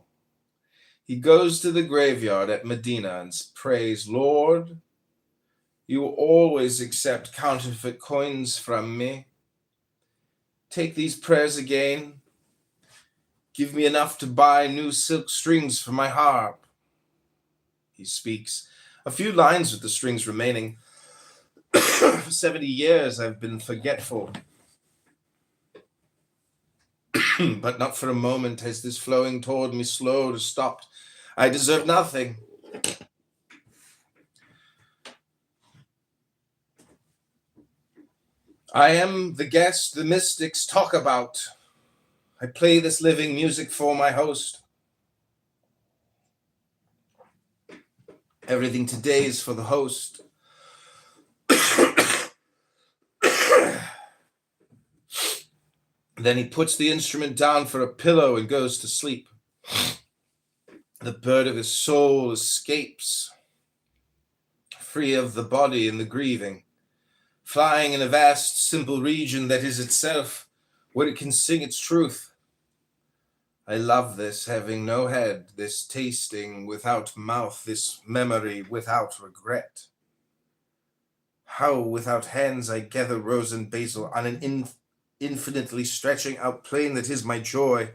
He goes to the graveyard at Medina and prays, Lord, you always accept counterfeit coins from me. Take these prayers again. Give me enough to buy new silk strings for my harp. He speaks a few lines with the strings remaining. For 70 years I've been forgetful. But not for a moment has this flowing toward me slow to stop. I deserve nothing. I am the guest the mystics talk about. I play this living music for my host. Everything today is for the host. Then he puts the instrument down for a pillow and goes to sleep. The bird of his soul escapes, free of the body and the grieving, flying in a vast, simple region that is itself, where it can sing its truth. I love this having no head, this tasting without mouth, this memory without regret. How without hands I gather rose and basil on an infinitely stretching out plain that is my joy.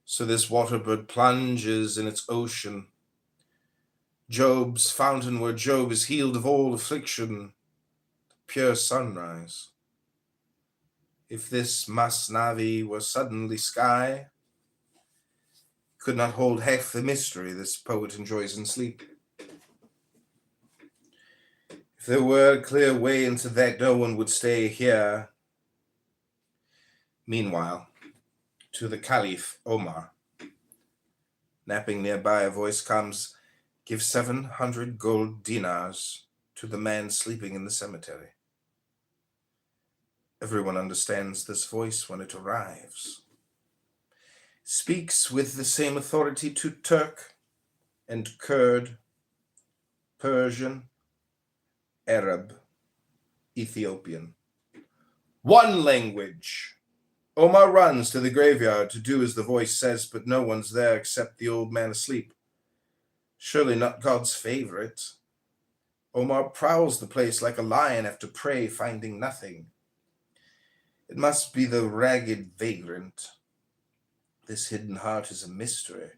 So this waterbird plunges in its ocean, Job's fountain where Job is healed of all affliction, pure sunrise. If this Masnavi were suddenly sky, could not hold half the mystery this poet enjoys in sleep. If there were a clear way into that, no one would stay here. Meanwhile, to the Caliph Omar, napping nearby, a voice comes, give 700 gold dinars to the man sleeping in the cemetery. Everyone understands this voice when it arrives. Speaks with the same authority to Turk and Kurd, Persian, Arab, Ethiopian. One language. Omar runs to the graveyard to do as the voice says, but no one's there except the old man asleep. Surely not God's favorite. Omar prowls the place like a lion after prey, finding nothing. It must be the ragged vagrant. This hidden heart is a mystery.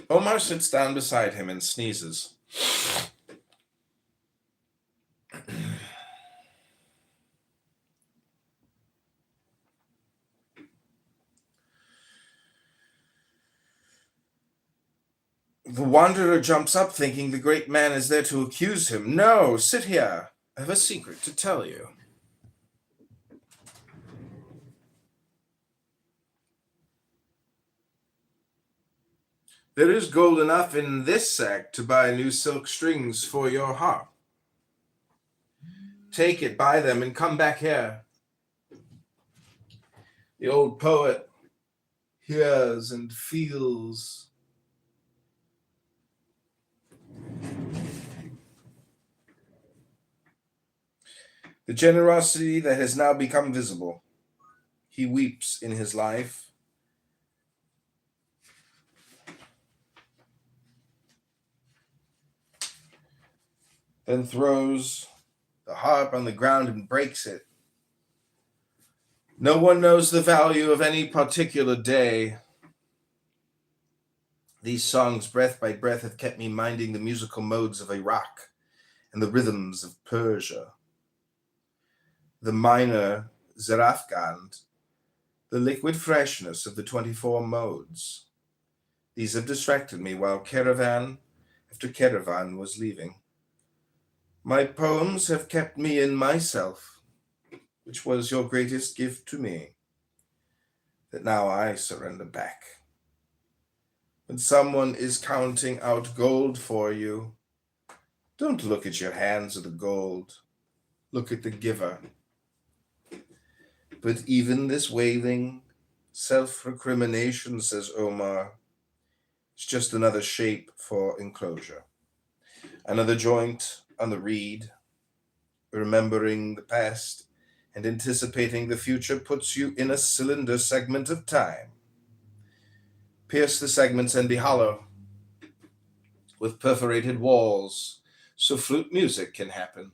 Omar sits down beside him and sneezes. The wanderer jumps up, thinking the great man is there to accuse him. No, sit here. I have a secret to tell you. There is gold enough in this sack to buy new silk strings for your harp. Take it, buy them, and come back here. The old poet hears and feels. The generosity that has now become visible. He weeps in his life. Then throws the harp on the ground and breaks it. No one knows the value of any particular day. These songs, breath by breath, have kept me minding the musical modes of Iraq and the rhythms of Persia. The minor Zarafgand, the liquid freshness of the 24 modes. These have distracted me while caravan after caravan was leaving. My poems have kept me in myself, which was your greatest gift to me, that now I surrender back. When someone is counting out gold for you, don't look at your hands or the gold. Look at the giver. But even this wailing Self-recrimination, says Omar, is just another shape for enclosure. Another joint on the reed, remembering the past and anticipating the future puts you in a cylinder segment of time. Pierce the segments and be hollow, with perforated walls, so flute music can happen.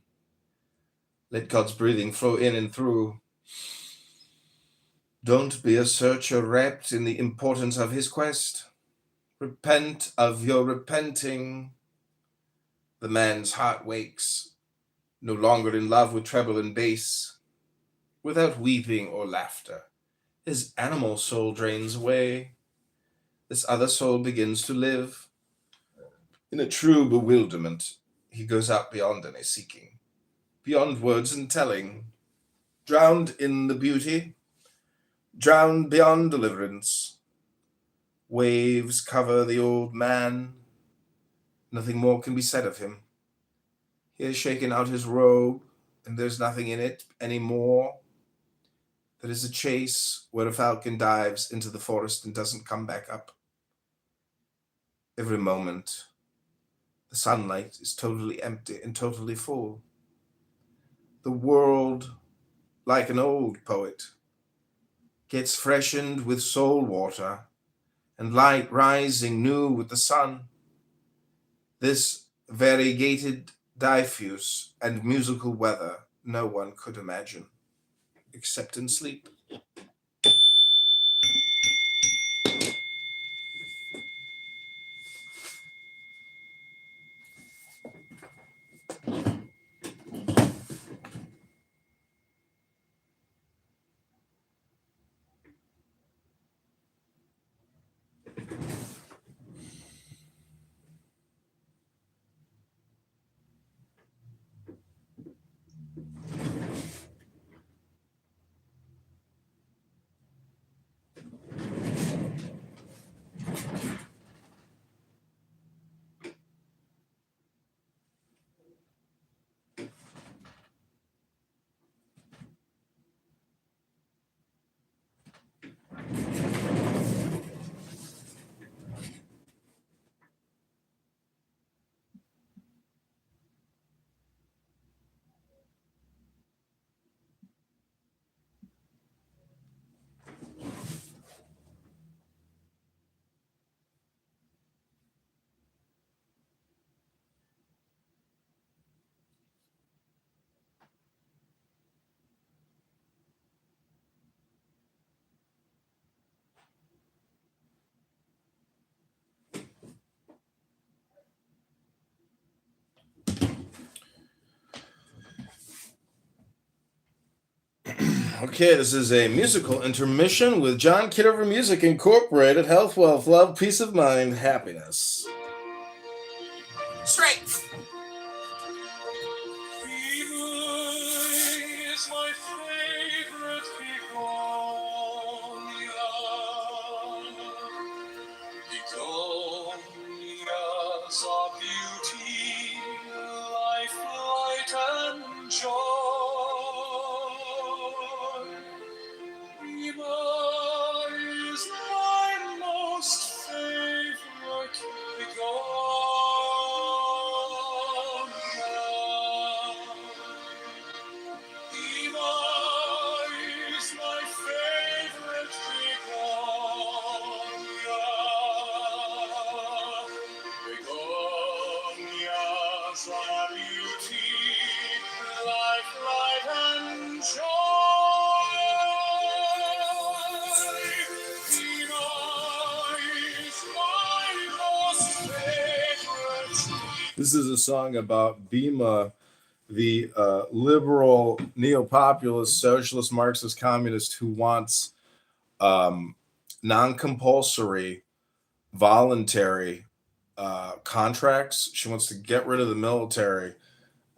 Let God's breathing flow in and through. Don't be a searcher wrapped in the importance of his quest. Repent of your repenting. The man's heart wakes, no longer in love with treble and bass. Without weeping or laughter, his animal soul drains away. This other soul begins to live. In a true bewilderment, he goes out beyond any seeking, beyond words and telling, drowned in the beauty, drowned beyond deliverance. Waves cover the old man. Nothing more can be said of him. He has shaken out his robe, and there's nothing in it any more. That is a chase where a falcon dives into the forest and doesn't come back up. Every moment, the sunlight is totally empty and totally full. The world, like an old poet, gets freshened with soul water and light rising new with the sun. This variegated diffuse and musical weather no one could imagine, except in sleep. Okay, this is a musical intermission with John Kitover Music Incorporated. Health, wealth, love, peace of mind, happiness. Strength. Is my favorite begonias of beauty, life, light, and joy. Rima is my most favorite begonia. Eva is my favorite begonia. Begonias are beauty, life, light, and joy. Eva is my most favorite. This is a song about Bhima, the liberal, neo-populist, socialist, Marxist, communist who wants non-compulsory, voluntary contracts. She wants to get rid of the military,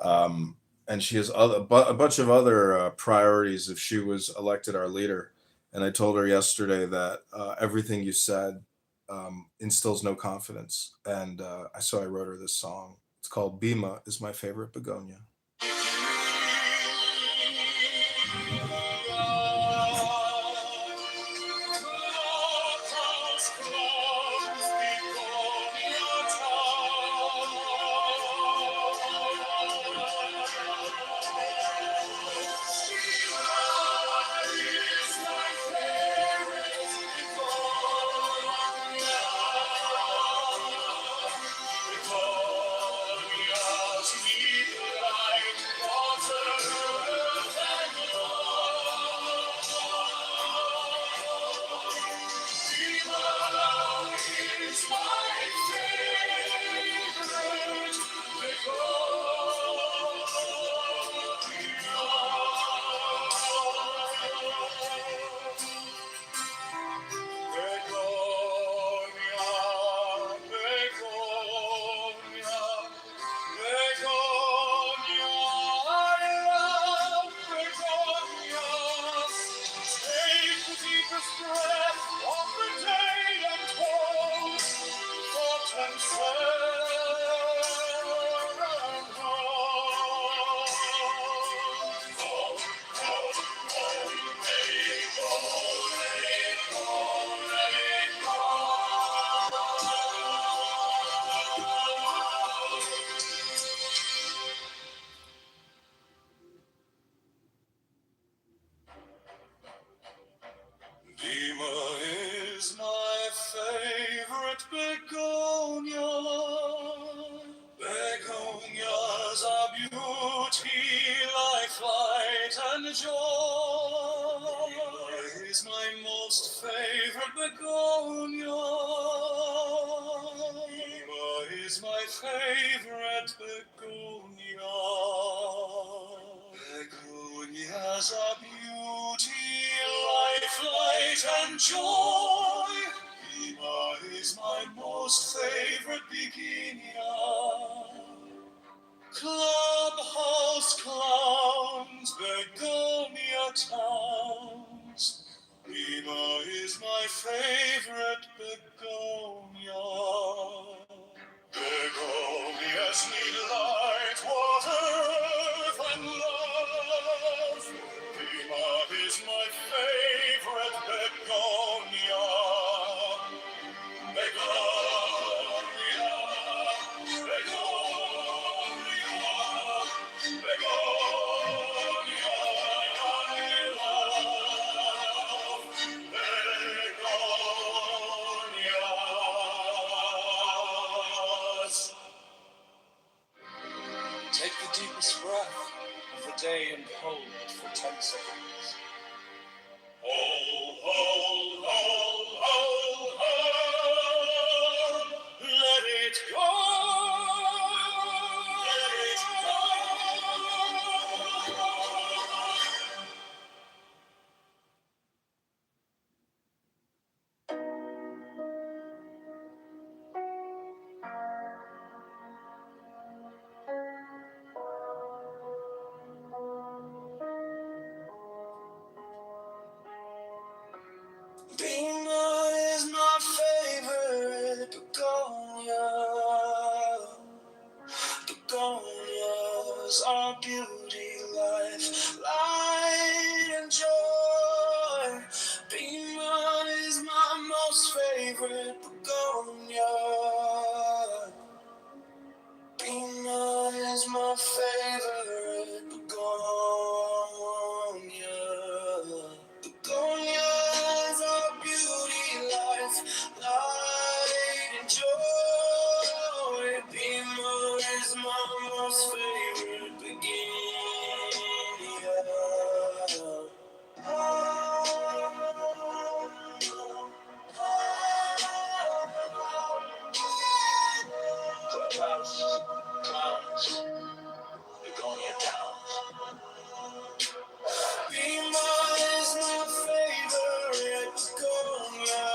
and she has a bunch of other priorities if she was elected our leader. And I told her yesterday that everything you said instills no confidence. And so I wrote her this song. It's called Bhima is My Favorite Begonia. Lima is my favorite begonia. Begonias are beauty, life, light, and joy. Lima is my most favorite begonia. Lima is my favorite begonia. Begonias are beauty, life, light, and joy. Lima is my most favorite begonia. Clubhouse clowns, begonia towns. Lima is my favorite begonia. Begonias need light, water, earth, and love. Lima is my favorite begonia. Begonia, begonia, begonia, I love begonias. Take the deepest breath of the day and hold it for 10 seconds. Hold, hold, hold, hold, hold. Let it go. Let it go. Lima is my favorite begonia. Begonias are beauty, life, light, and joy. Lima is my most favorite begonia. Lima is my favorite begonia. Begonias are beauty, life, light, and joy. Lima is my most favorite begonia. Clubhouse clowns, begonia towns. Lima is my favorite begonia.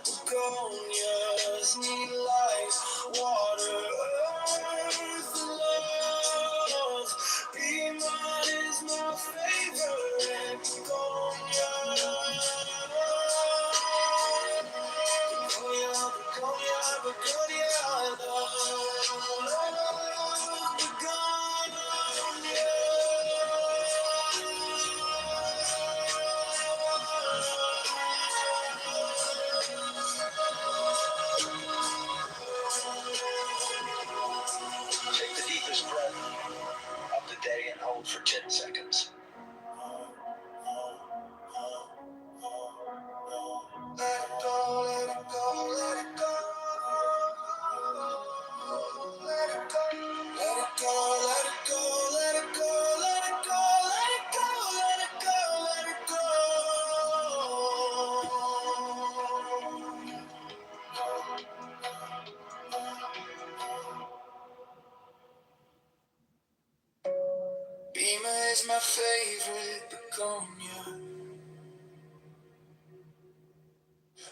Begonias need light, water, earth, and love. Lima is my favorite begonia. Begonia, begonia, begonia, I love begonia. Take the deepest breath of the day and hold for 10 seconds. Let it go, let it go, let it go. Let it go, let it go, let it go, let it go, let it go, let it go, let it go, let it go. Lima is my favorite begonia.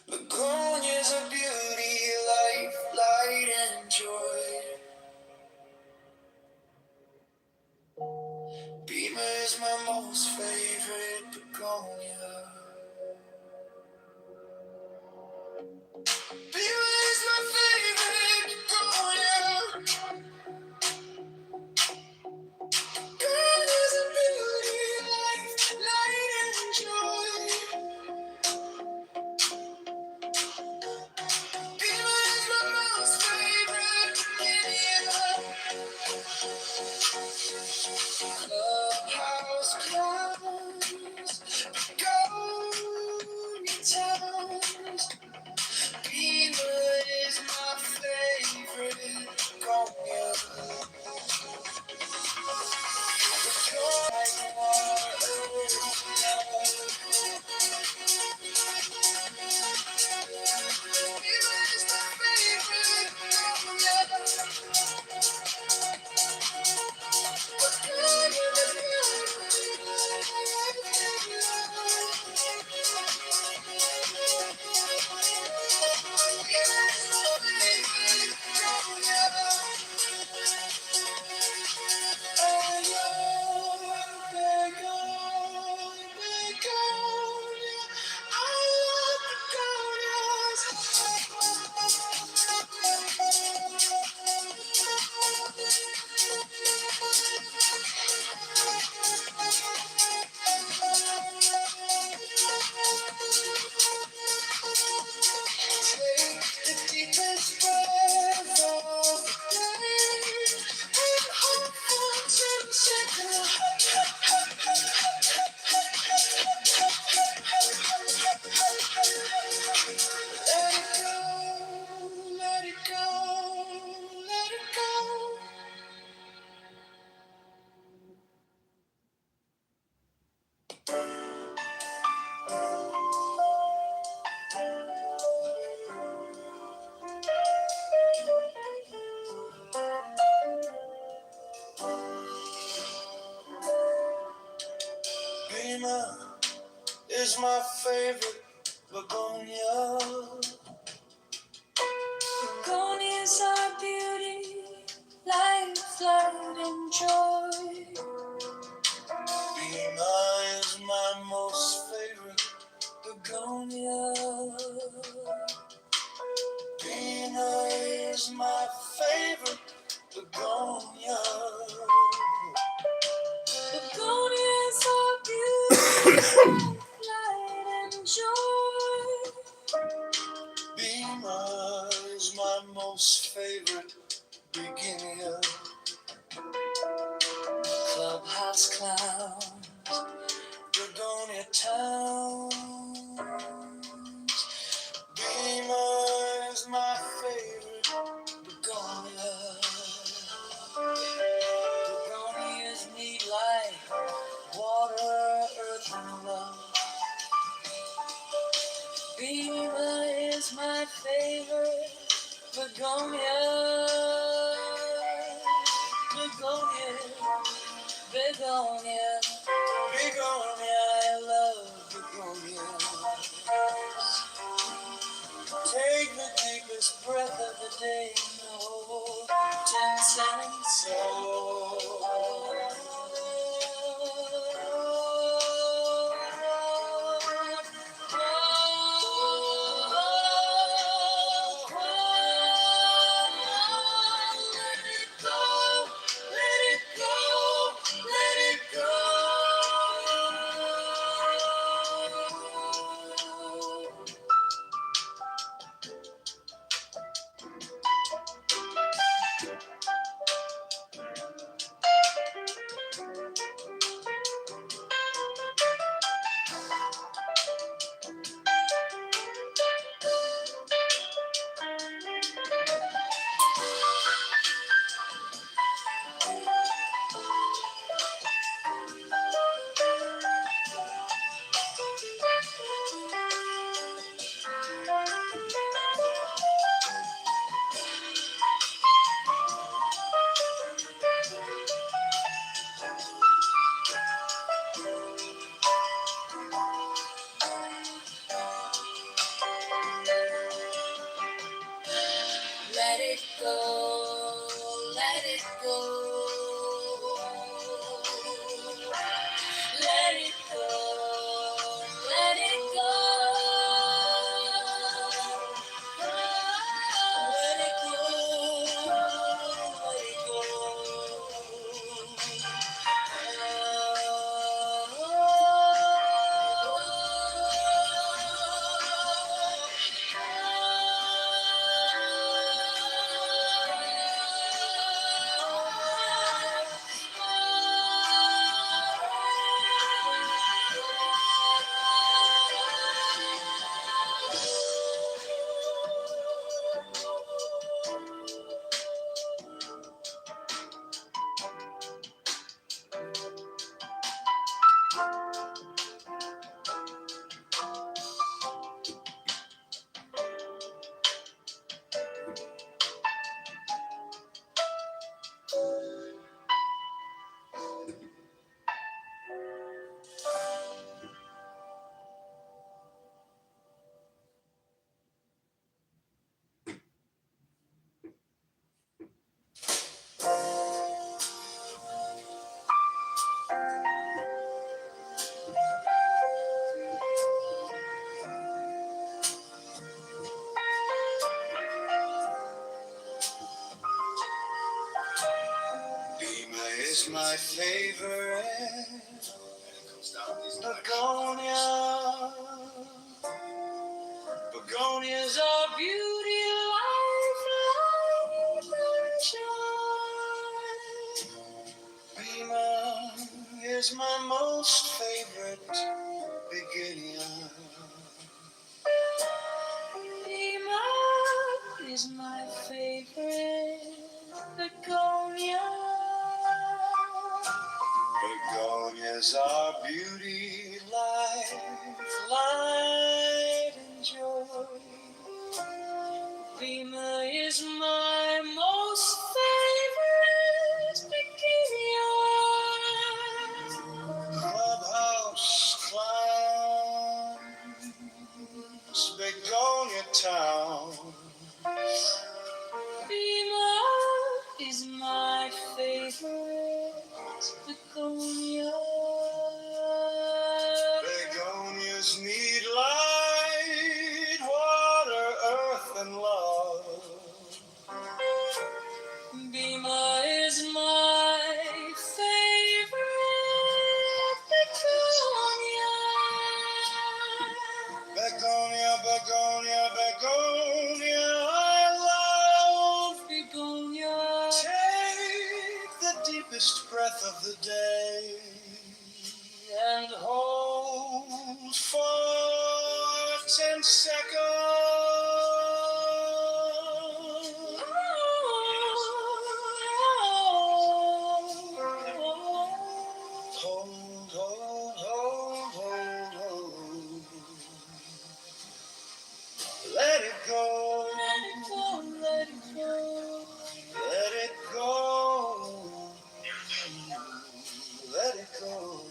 Begonias are beauty, life, light, and joy. Lima is my most favorite begonia. Lima is my favorite begonia. Begonias are beauty, life, light, and Take the deepest breath of the day and hold for 10 seconds. Let it go, let it go, let it go. Beamer is my favorite begonia. Begonias are beauty, life, light, and joy. Beamer is my most favorite begonia. Beamer is my favorite begonia. Begonias are beauty, light, and joy. Beamer is my most favorite beginning. Clubhouse clowns, Begonia towns. Beamer is my favorite begonia. Begonias need light, water, earth, and love. Beamer is my favorite begonia. Begonia, begonia, begonia, I love begonia. Take the deepest breath of the day and hold 10 seconds. Let it go, let it go. Let it go, let it go. Let it go, let it go. Let it go, let it go. is my favorite begonia. Begonias are beauty, life, and joy. Bima is my most favorite begonia. Bima is my favorite begonia. Begonias are beauty, life, light, and joy. Bima is my most favorite begonia. Clubhouse clowns, Begonia Town. Bima is my favorite begonia. Begonias need light, water, earth, and love. Bima is my favorite begonia. Begonia, begonia, begonia, I love begonia. Take the deepest breath of the day and hold for 10 seconds. Hold, hold, hold, hold, hold. Let it go. Let it go, let it go. Let it go. Let it go.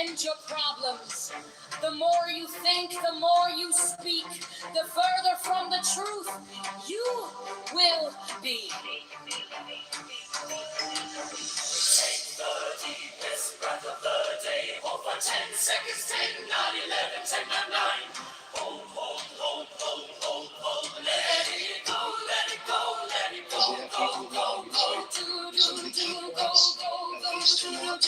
end your problems. The more you think, the more you speak, the further from the truth you will be. Take the deepest breath of the day. Hold for 10 seconds, 10, 9, 11, 10, 9. Hold, hold, hold, hold, hold, hold. Let it go, let it go, let it go, go, go, go. Do, do, do, go, go, go, do, do, go.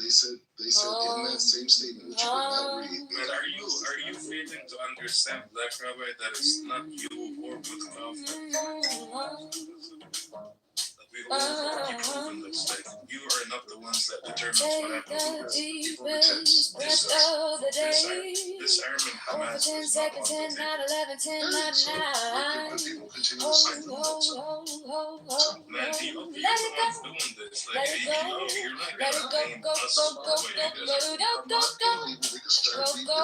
They said in that same statement, which you did not read. Man, are you failing to understand, Black Rabbi, that it's not you or Woodmouth we all keep proving this. Like, you are not the ones that determines what happens. People pretend this Iron Hamas is not on the table. But people continue to cite them up. Man, you're the ones doing this. Like, you're not gonna name us what you guys are doing. They can start rebuilding and get these people out. You can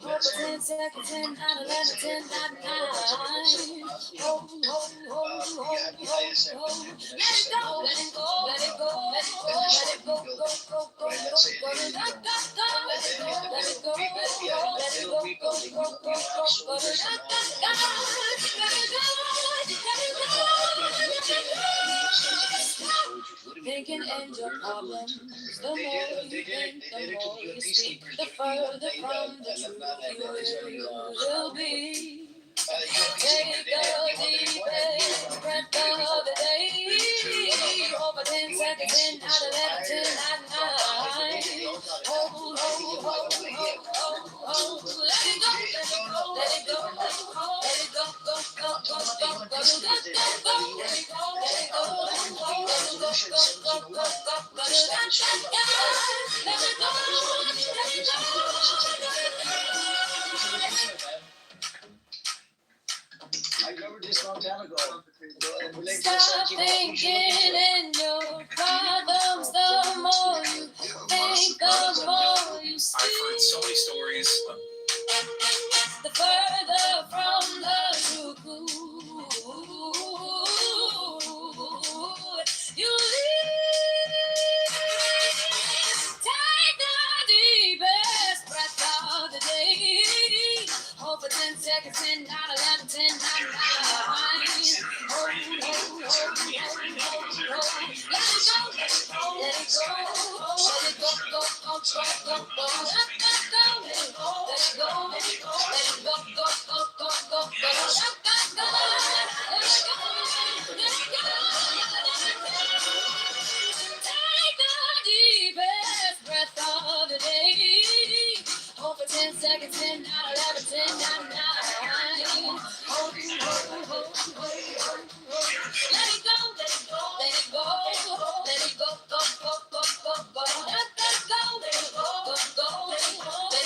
Over 10 seconds, 10, 9, 11, 10, 9, 9. Oh, oh, oh, oh, let it go, let it go, let it go, let it go, let it go, go, go, go, go, let it go, let it go, let it go, let it go, go, go, go, go, let it go. They can end your problems. The more you think, the more you speak, the further from the truth you will be. Take a deep breath of the day. Over 10 seconds, 10, 9, 11, 10, 9, 9. Hold, let it go, let it go, let it go, let it go, go, go, go, go, go, go, let it go, let it go, let it go, let it go, let it go, go, go, go, go, go, let it go. I covered this a long time ago. Stop thinking in your problems. The more you think, the more you see. I've heard so many stories. The further from the truth you leave. Take the deepest breath of the day. Hold for 10 seconds, 10, 9, 11, 10, 9, 9. Hold for 10 seconds, 10, 9, 11, 10, 9, 9. Hold, let it go, let it go, let it go, let it go, go, go, go, go, go, let it go, let it go, go, go, let it go, let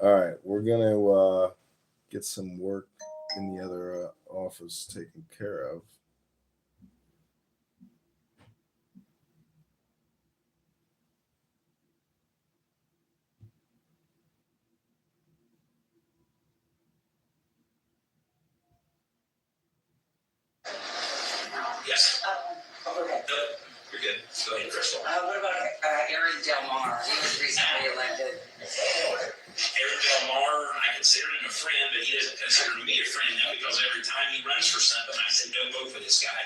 All right, we're gonna get some work in the other office taken care of. Yes. Okay. No, you're good. Go ahead, Crystal. What about Aaron Del Mar? He was recently elected. Aaron Del Mar, I consider him a friend, but he doesn't consider me a friend now because every time he runs for something, I said, don't vote for this guy.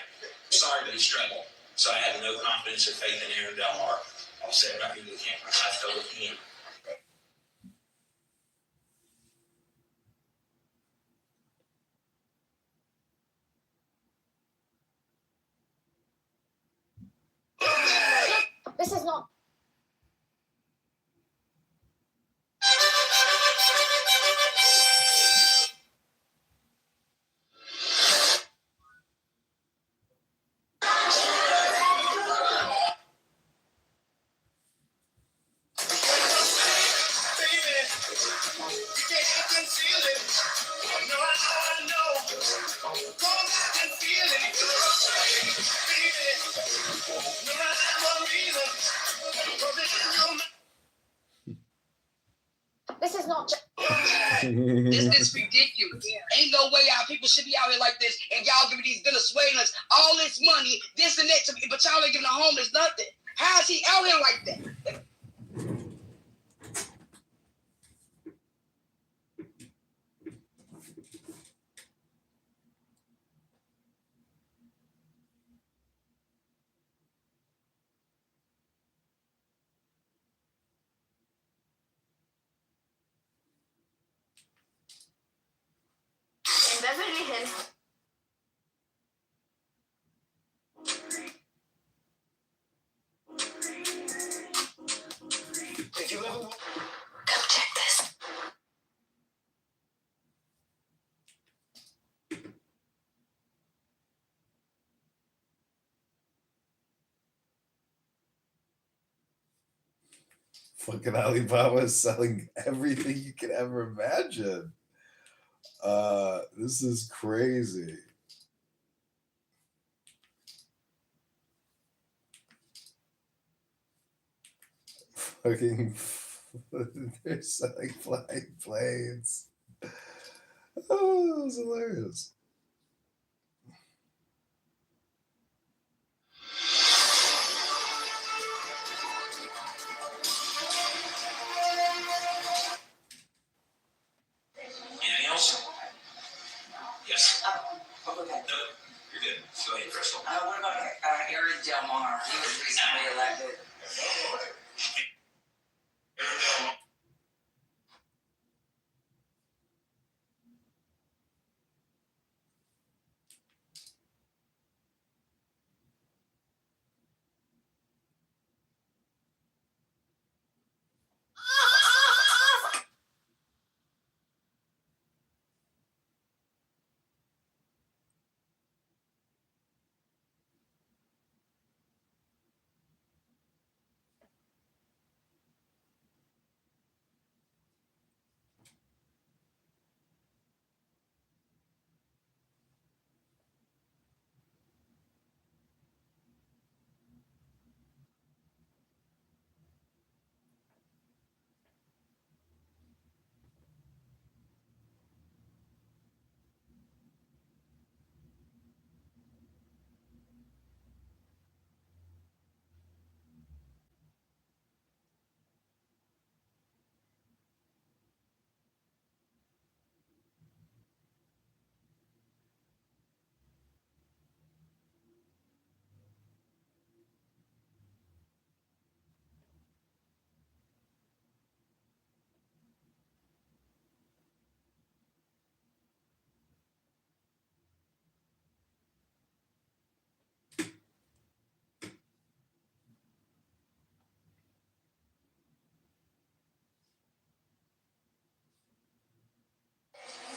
Sorry, but he's trouble. So I have no confidence or faith in Aaron Del Mar. I'll say it right here to the camera. I told him. This is not. This is not. This is ridiculous. Ain't no way our people should be out here like this, and y'all giving these Venezuelans all this money, this and that, but y'all ain't giving the homeless nothing. How is he out here like that? If you ever come check this. Fucking Alibaba is selling everything you could ever imagine. This is crazy. Fucking, they're selling flying planes. Oh, that was hilarious. Anything else? Yes. No, you're good. Go ahead, Crystal. What about Aaron Del Mar? He was recently elected.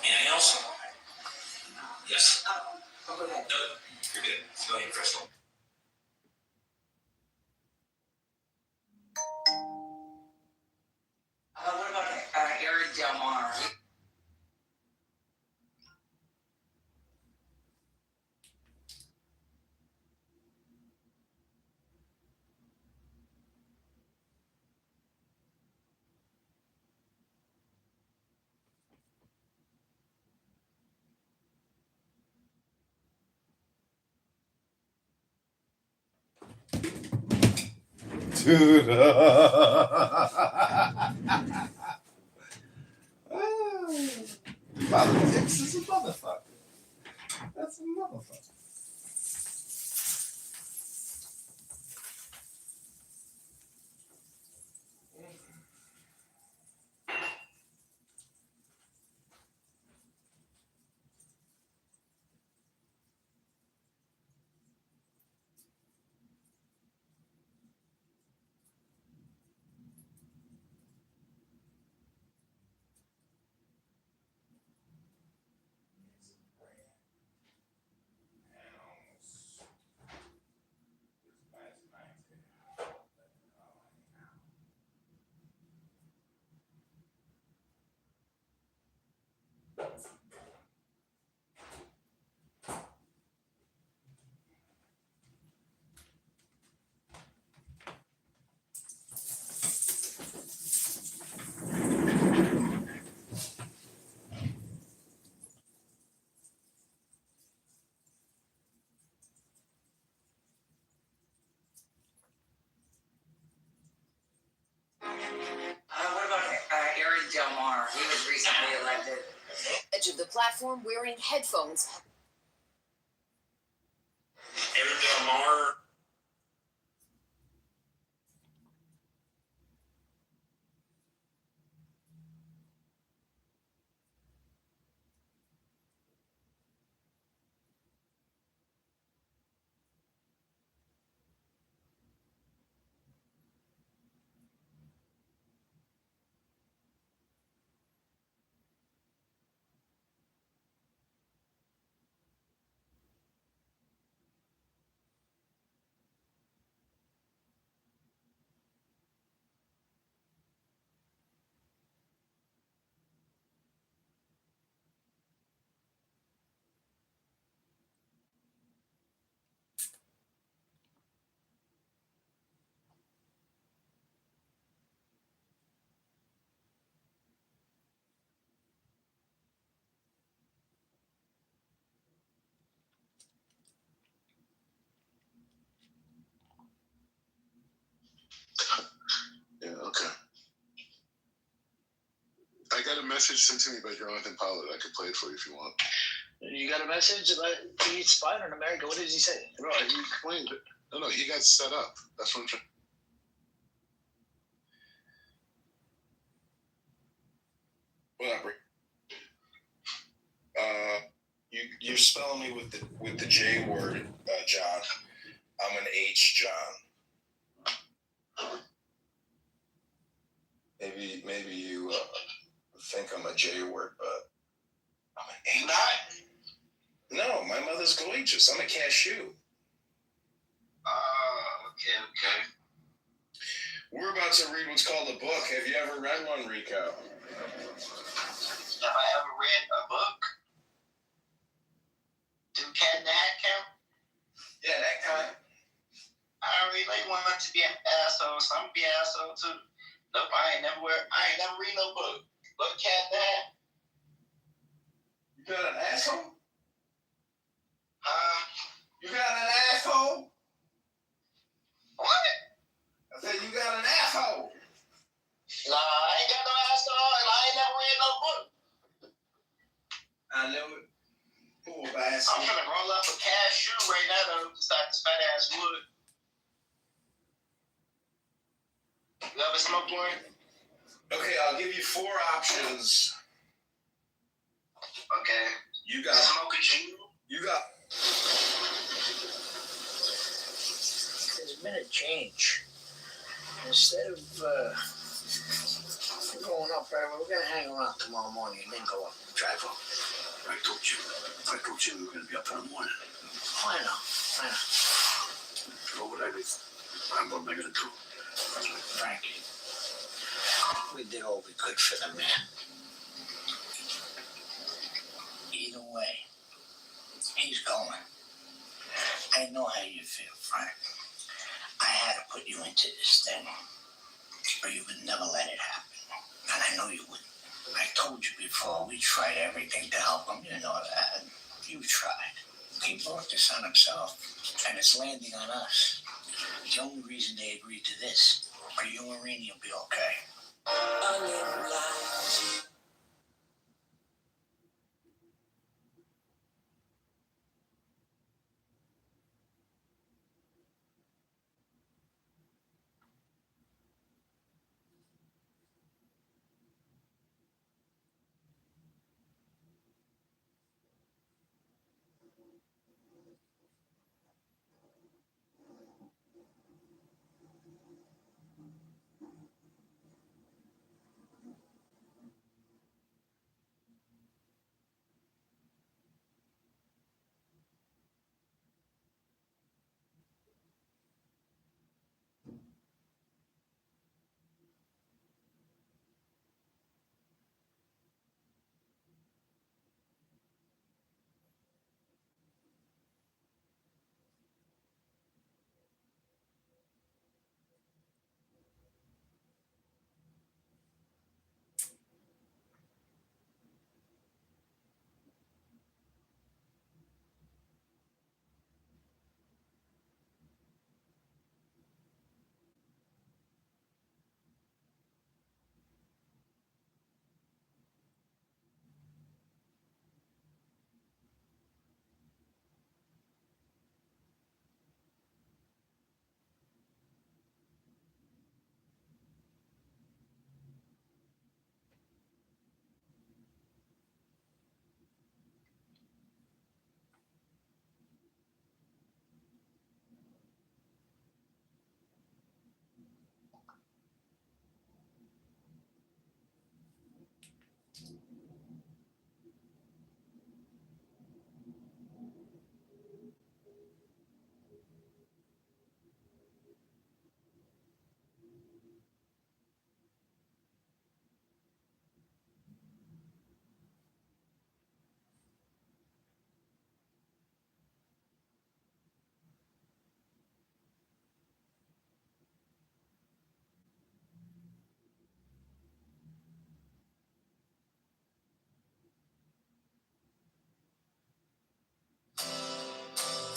Anything else? Yes. No, you're good. Go ahead, Crystal. Dude. Politics is a motherfucker. That's a motherfucker. What about Aaron Del Mar? He was recently elected. Edge of the platform wearing headphones. Aaron Del Mar. Yeah, okay. I got a message sent to me by Jonathan Pollard. I could play it for you if you want. You got a message about he spied on America? What did he say? No, he explained it. No, he got set up. That's what I'm trying. Whatever. You're spelling me with the J word, John. I'm an H, John. Maybe you think I'm a J word, but I'm an H. No, my mother's gorgeous. I'm a cashew. Okay. We're about to read what's called a book. Have you ever read one, Rico? Have I ever read a book? Do Cat in the Hat count? Yeah, that kind. I really want to be an asshole, so I'm gonna be an asshole too. Nope, I ain't never read no book. But Cat in the Hat. You got an asshole? You got an asshole? What? I said you got an asshole. Nah, I ain't got no asshole, and I ain't never read no book. I know it. Poor bastard. I'm gonna roll up a cashew right now though, beside this fat ass wood. You ever smoke one? Okay, I'll give you 4 options. Okay. You got smoke a chew. You got. There's been a change. Instead of going up right, we're gonna hang around tomorrow morning and then go up, drive up. I told you we were gonna be up in the morning. Oh, I know. So what am I gonna do? Frankie, we did all we could for the man. Either way, he's going. I know how you feel, Frank. I had to put you into this thing, or you would never let it happen. And I know you wouldn't. I told you before, we tried everything to help him. You know that. You tried. He brought this on himself, and it's landing on us. is the only reason they agreed to this. Or you and Rainey will be okay.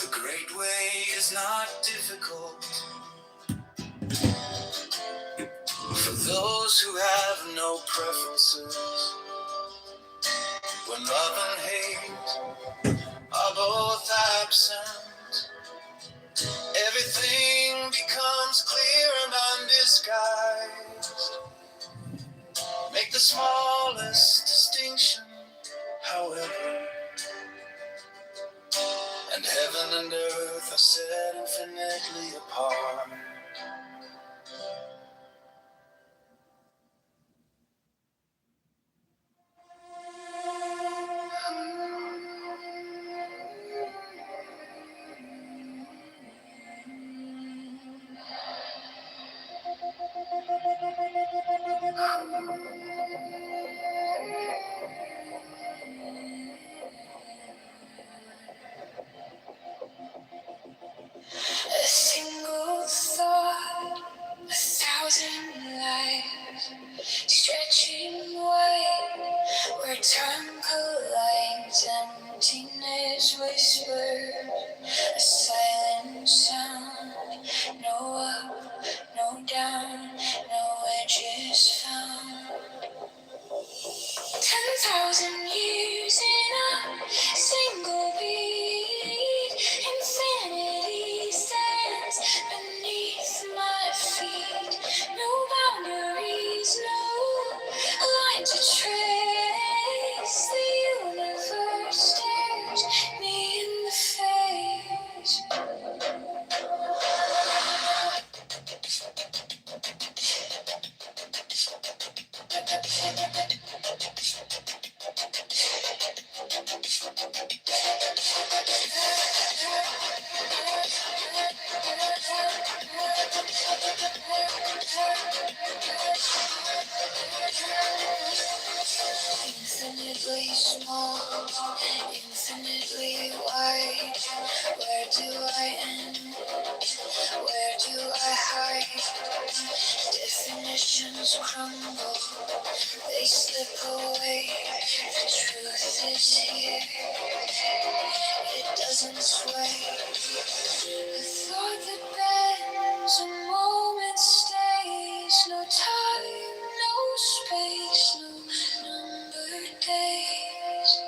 The great way is not difficult for those who have no preferences. When love and hate are both absent, everything becomes clear and undisguised. Make the smallest distinction, however, and heaven and earth are set infinitely apart. A single thought, 1,000 lives, stretching wide where time collides. Emptiness whispers, a silent sound. No up, no down, no edges found. 10,000 years in a single beat. Infinity stands beneath my feet. No boundaries, no line to trace. The universe stares me in the face. Infinitely small, infinitely wide. Where do I end? Where do I hide? Definitions crumble, they slip away. The truth is here, it doesn't sway. The thought that bends a moment stays, no time, no space, no numbered days.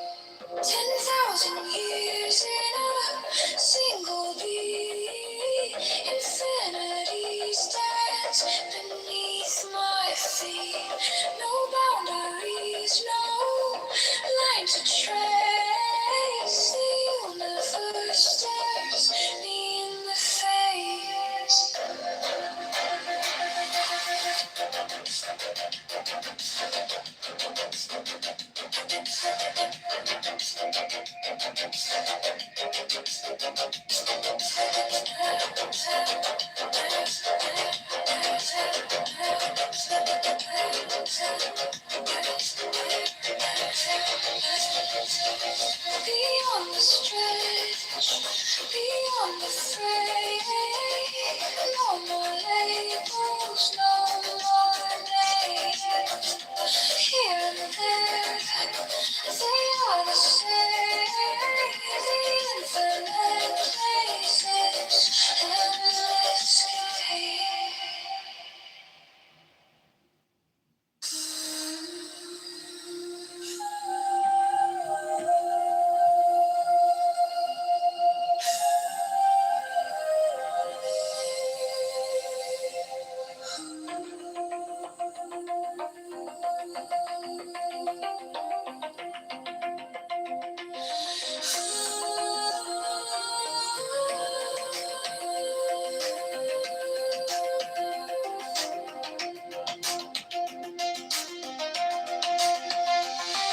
10,000 years in a single beat. Infinity stands beneath my feet. No boundaries, no line to trace. The universe stares me in the face. Beyond the stretch, beyond the fray, no more labels, no more names. Here and there, they are the same. The infinite places, endless escape.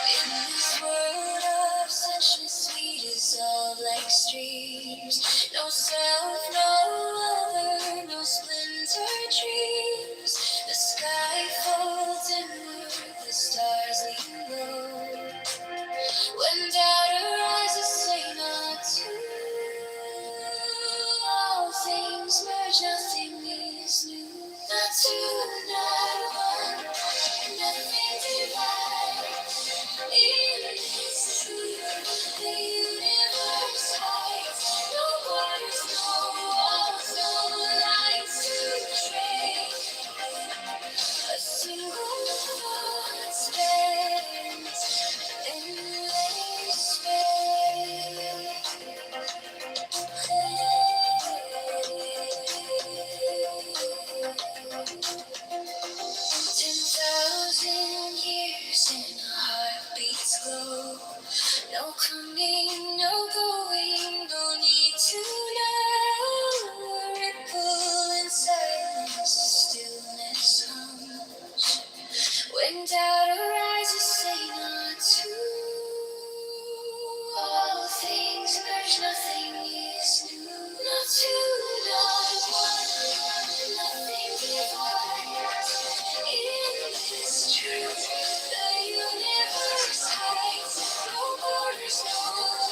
In this world of such sweet dissolve like streams, no self, no other, no splintered dreams. The sky folds inward, the stars lean low. When doubt arises, say not to. All things merge, nothing is new. Not two, not one, nothing divides. In this truth, the universe hides. No borders, no walls, no lines to trace. A single thought spans endless space. 10,000 years in a heartbeat's glow. No coming, no going, no need to know. A ripple in silence, stillness hums. When doubt arises, say not to. All things merge, nothing is new. Not two, not one, nothing divides. In this truth, the universe hides. No borders, no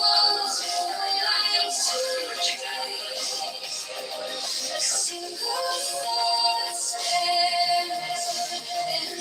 walls, no lines to trace. A single thought stands in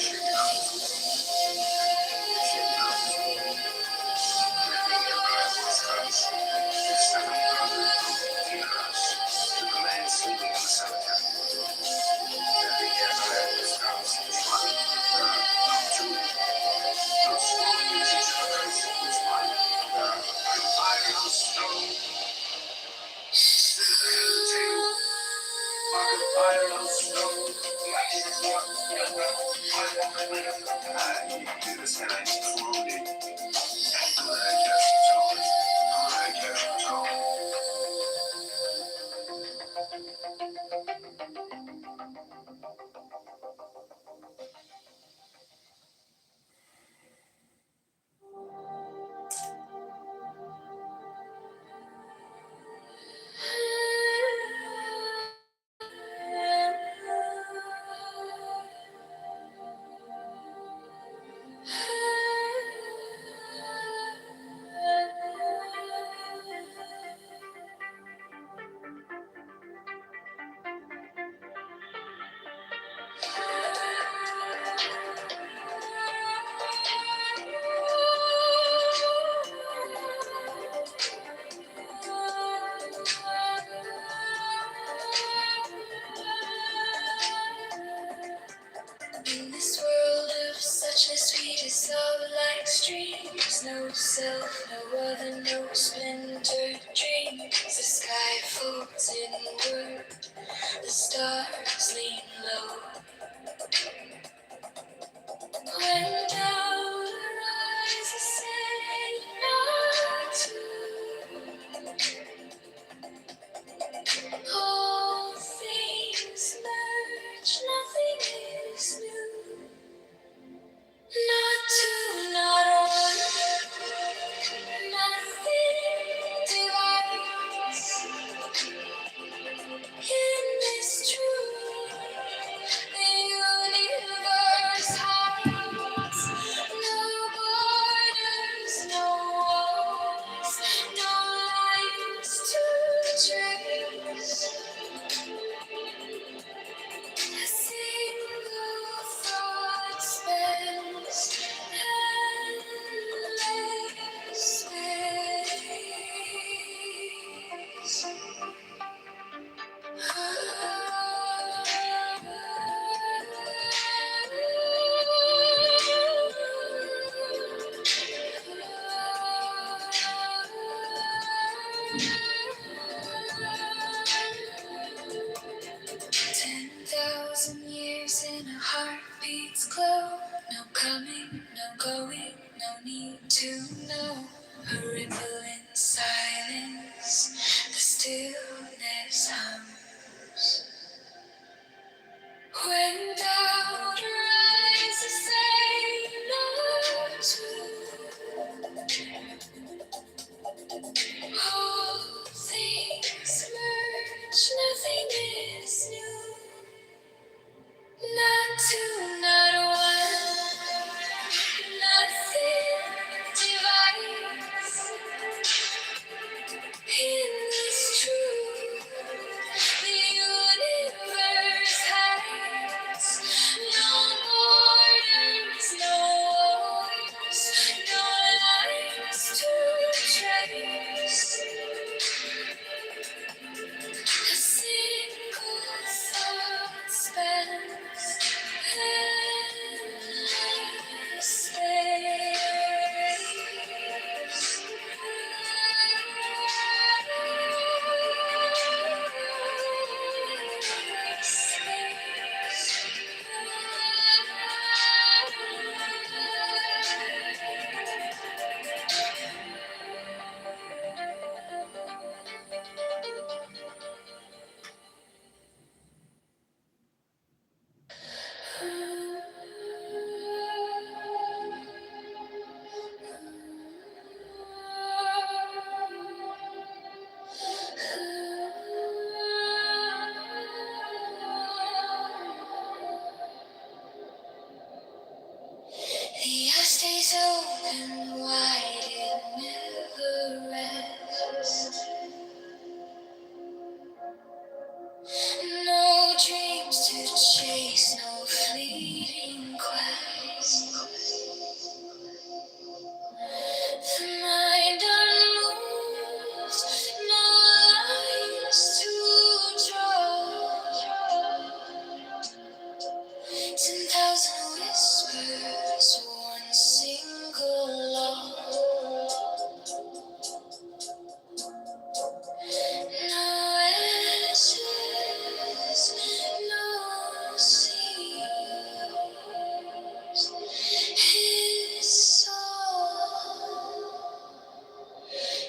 muchness we dissolve like streams. No self, no other, no splintered dreams. The sky folds inward, the stars lean low. When doubt arises, say not to. All things merge, nothing is new. Not two, not one, nothing divides. In this truth, the universe hides. No borders, no walls, no lines to trace. A single thought spans endless space. 10,000 years in a heartbeat's glow. No coming, no going, no need to know. A ripple in silence, the stillness hums. When doubt rises, say no to. All things merge, nothing is new. Not two, not one, nothing divides. In this truth, the universe hides. No borders, no walls, no lines to trace. A single thought spans endless space. The eye stays open wide, it never rests. No dreams to chase, no fleeting quest. The mind unmoved, no lines to draw. 10,000 whispers, one single law. No ashes, no seas. His soul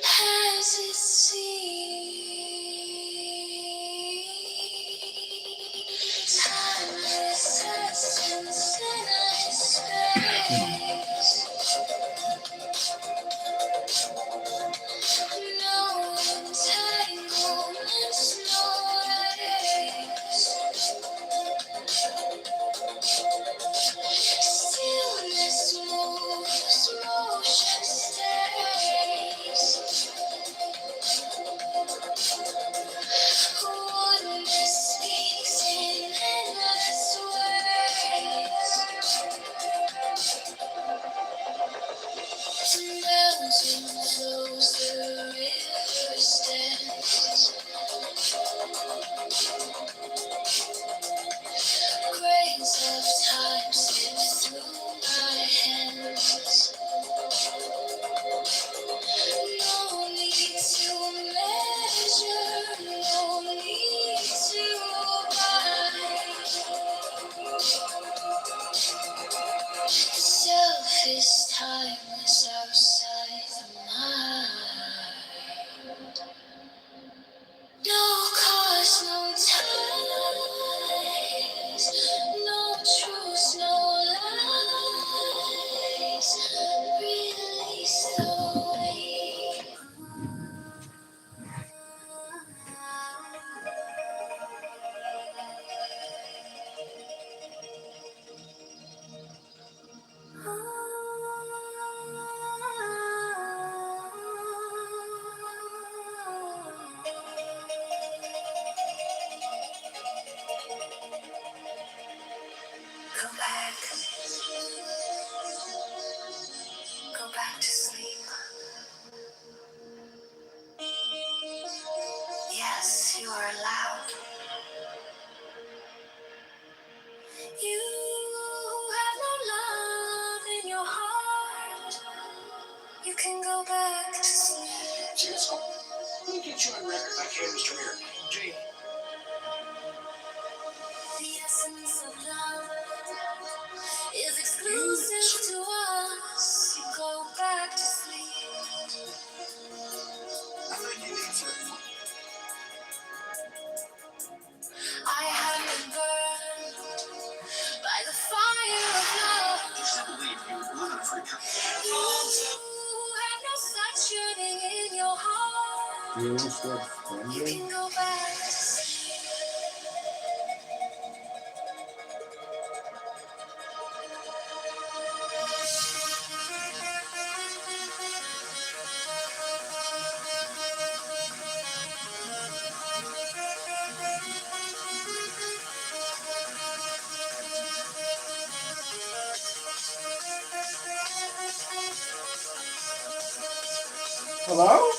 has its seeds. Timeless essence in a space. No entanglements, no waves. Stillness moves, motion stays. Oneness speaks in endless ways. is timeless outside the mind. No cause, no ties, no truth, no lies. Release the weight. Go back. Go back to sleep. Yes, you are allowed. You have no love in your heart. You can go back to sleep. Cheers. Let me get you on record like hey, Mr. Mayor. Jay. The essence of love is exclusive to us. You go back to sleep. I think you need to. I have been burned by the fire of love. Just believe you were living for the You have no such yearning in your heart. You start You can go back to sleep. Hello?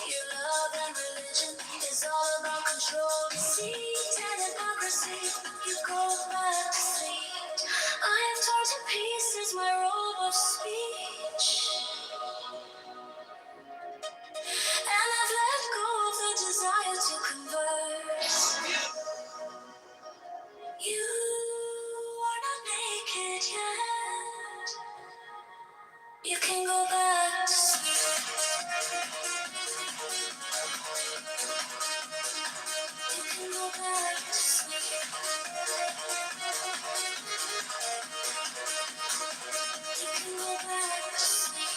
Your love and religion is all about control, deceit, and hypocrisy. You go back to sleep. I have torn to pieces my robe of speech, and I've let go of the desire to converse. You are not naked yet. You can go back to sleep. You can go back to sleep. You can go back to sleep.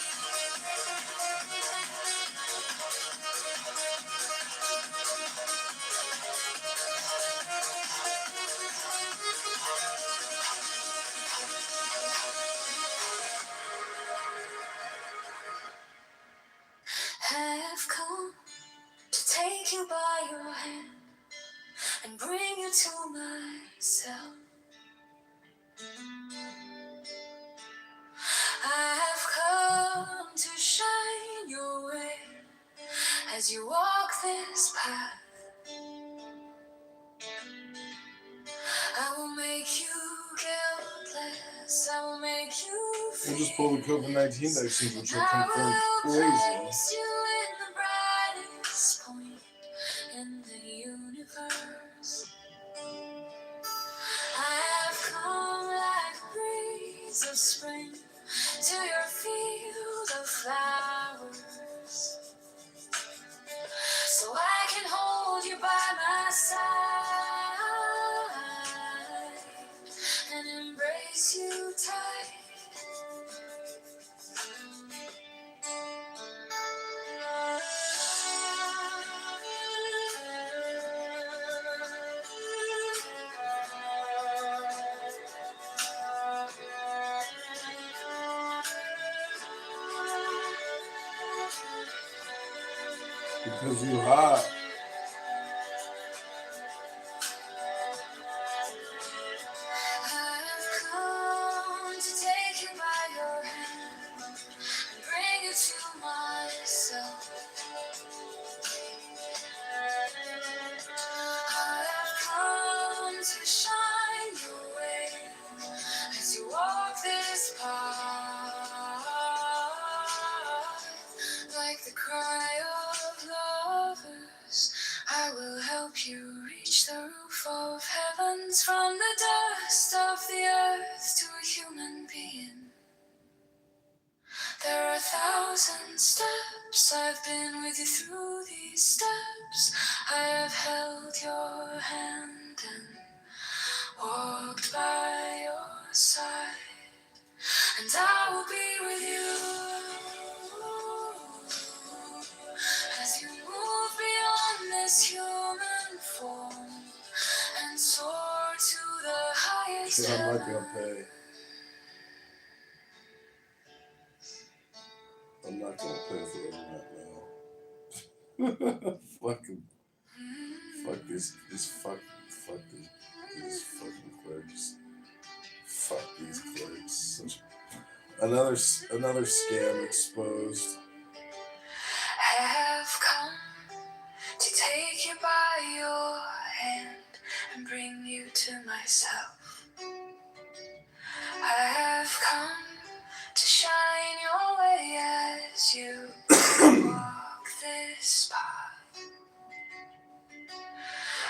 Have come to take you by your hand and bring you to myself. I have come to shine your way as you walk this path. I will make you guiltless. I will make you free. I just pulled the COVID-19 vaccines, which are confirmed I will crazy. place you in the brightest point in the universe. I have come like a breeze of spring to your field of flowers, so I can hold you by my side and embrace you tight. Because you hot. I've come to take you by your hand and bring you to myself. I've come to shine your way as you walk this path, like the cry of lovers. I will help you reach the roof of heavens, from the dust of the earth to a human being. There are 1,000 steps, I've been with you through these steps. I have held your hand and walked by your side, and I will be with you as you move beyond this human form and soar to the highest Shit, I'm not heaven. gonna pay. I'm not gonna pay for internet now. Fucking, fuck these fucking clerks. Fuck these clerks. Another scam exposed. I have come to take you by your hand and bring you to myself. I have come to shine your way as you walk this path.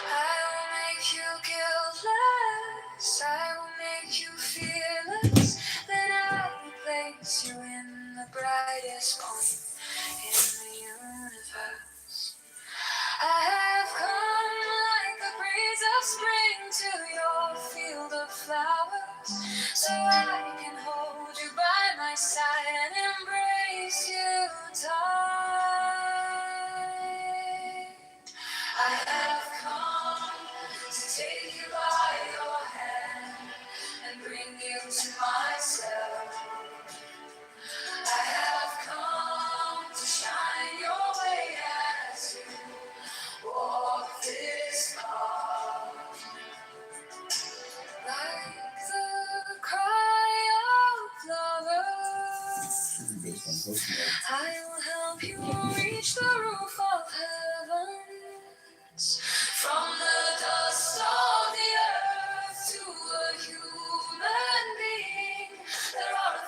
I will make you guiltless, I will make you fearless, then I will place you in the brightest point in the universe. I have come like the breeze of spring to your field of flowers, so I can hold you by my side and embrace you tight. I have come to take you by your hand and bring you to myself. I have come to shine your way as you walk this path, like the cry of lovers. I will help you reach the roof of heavens, from the dust of the earth to a human being. There are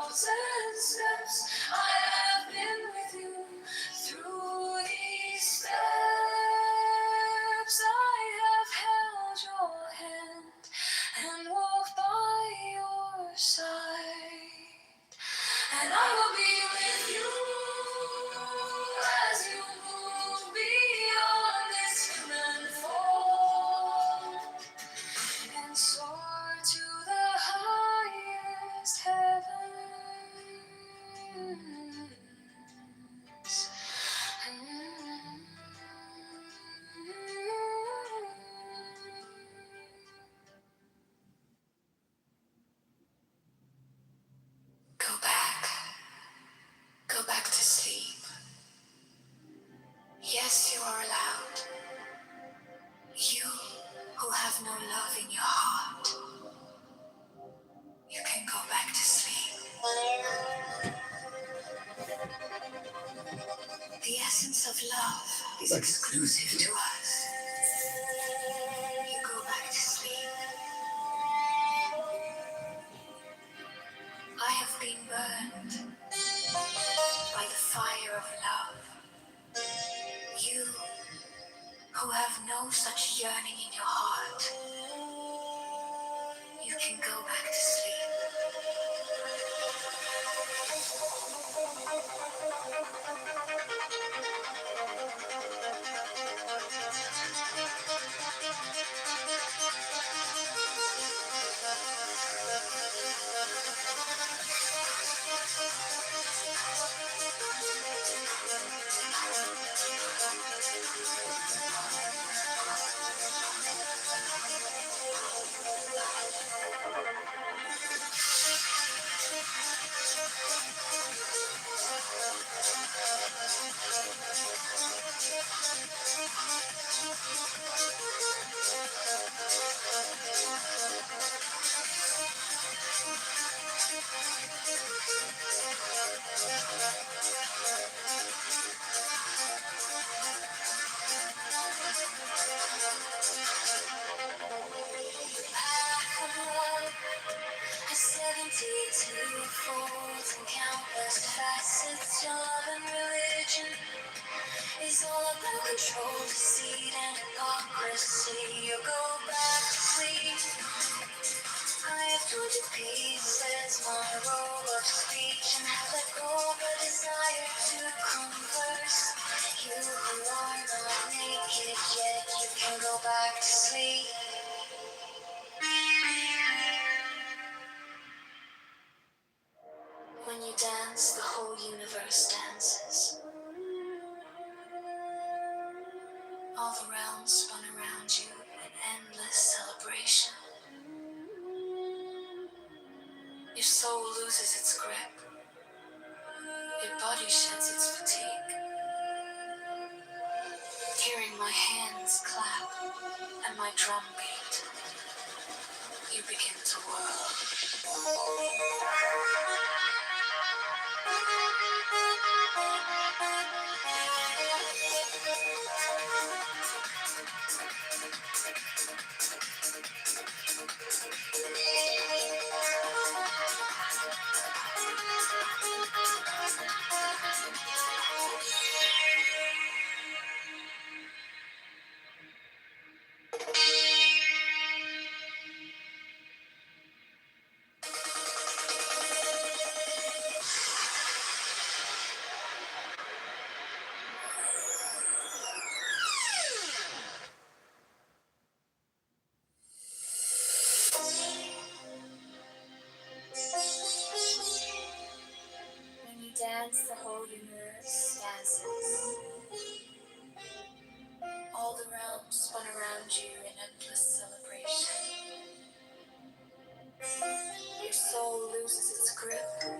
1,000 steps. I have been with you through these steps. I have held your hand and walked by your side, and I will be with you as you move beyond this human form and soar to the highest heavens. Go back to sleep. Yes, you are allowed. You who have no love in your heart, you can go back to sleep. The essence of love is exclusive to us. You go back to sleep. I have been burned by the fire of love. You who have no such yearning in your heart, you can go back to sleep. and countless facets. Your love and religion is all about control, deceit, and hypocrisy. You go back to sleep. I have torn to pieces my robe of speech and have let go of a desire to converse. You who are not naked yet, you can go back to sleep. When you dance, the whole universe dances. All the realms spun around you in endless celebration. Your soul loses its grip. Your body sheds its fatigue. Hearing my hands clap and my drum beat, you begin to whirl. When you dance, the whole universe dances. All the realms spun around you in endless celebration. Your soul loses its grip.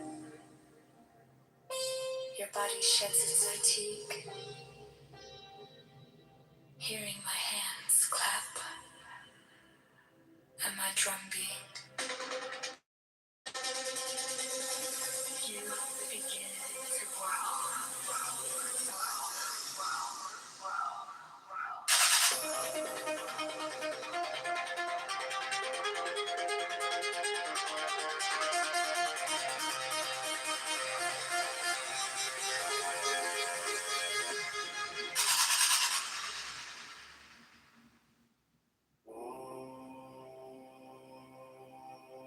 Your body sheds its fatigue. Hearing my hands clap and my drum beat, you begin to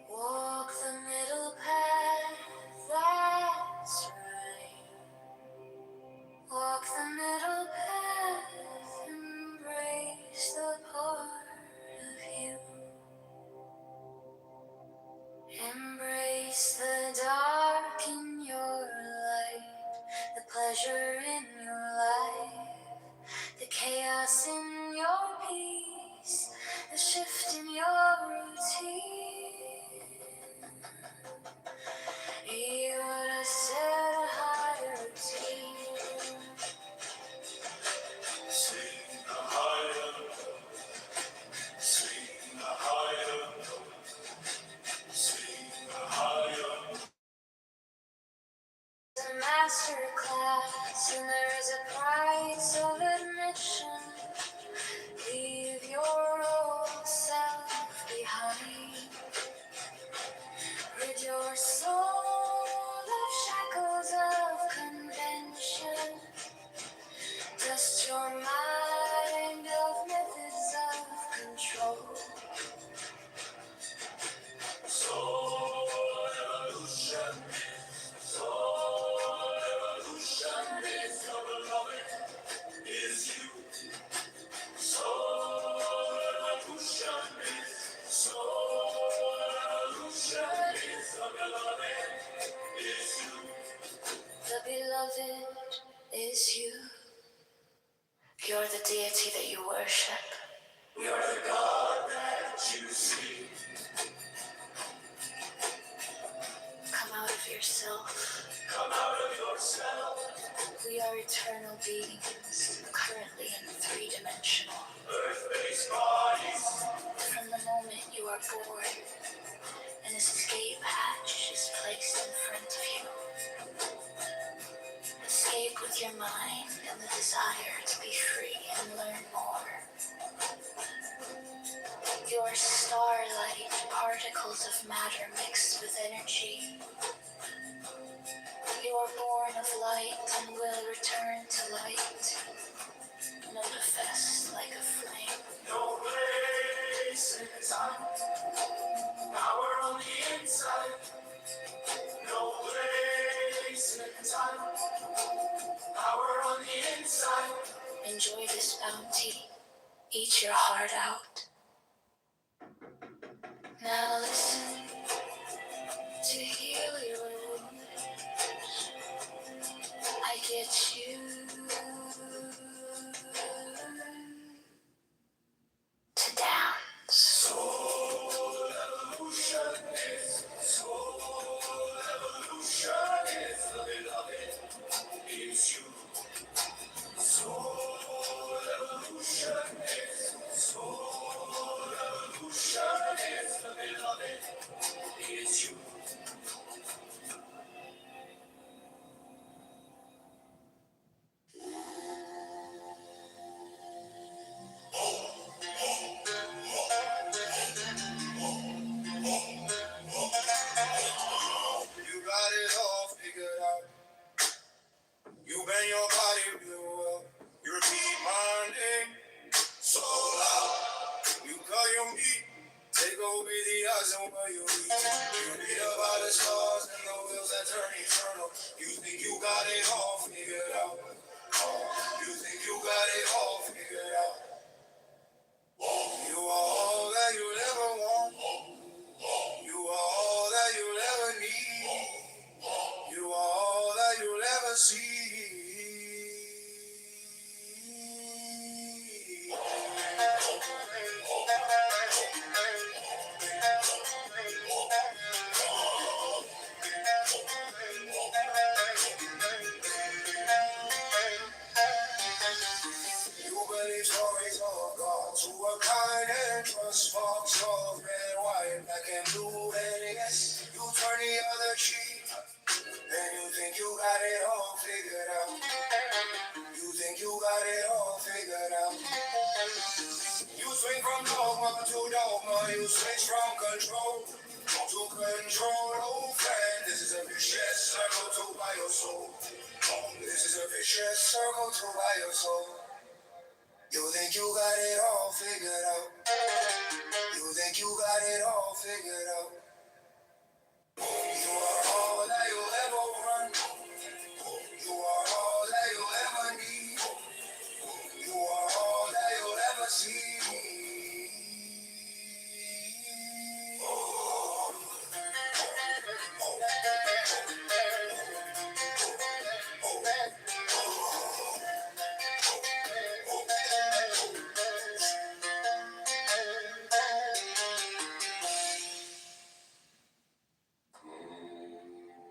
walk the middle path, that's right. Walk the middle path, embrace the part of you. Embrace the dark in your light, the pleasure in your life, the chaos in your peace, the shift in your routine. You gotta set a higher routine. Sing a higher note, sing a higher note, sing a higher note. A master class, and there is a price of admission. Leave your old self behind. Rid your soul of shackles of convention. Dust your mind of methods of control. Soul evolution, soul evolution is your beloved, is you. Soul evolution is, soul evolution is the beloved, is you. The beloved is you. You're the deity that you worship. You're the God that you see. Come out of yourself. Come out of yourself. We are eternal beings, currently in three-dimensional earth-based bodies. From the moment you are born, an escape hatch is placed in front of you. Escape with your mind and the desire to be free and learn more. You are starlight, particles of matter mixed with energy. eat your heart out. Now listen to heal your wound. I get you to dance. Soul evolution is the beloved is you. Soul evolution is the beloved is you. You got it all figured out. You bend your body real well. You repeat my name so loud. You call your meat. Take over the odds and where you reach. You read about the stars and the wheels that turn eternal. You think you got it all figured out. You think you got it all figured out. You are all that you'll ever want. You are all that you'll ever need. You are all that you'll ever see. You believe stories of gods who are kind and trust fox of red, white, black and blue, and yes, you turn the other cheek, and you think you got it all figured out. You think you got it all figured out. You swing from dogma to dogma, you switch from control to control. Oh friend, this is a vicious circle to buy your soul. This is a vicious circle to buy your soul. You think you got it all figured out. You think you got it all figured out. You are all that you'll ever want. You are all that you'll ever need. You are all that you'll ever see.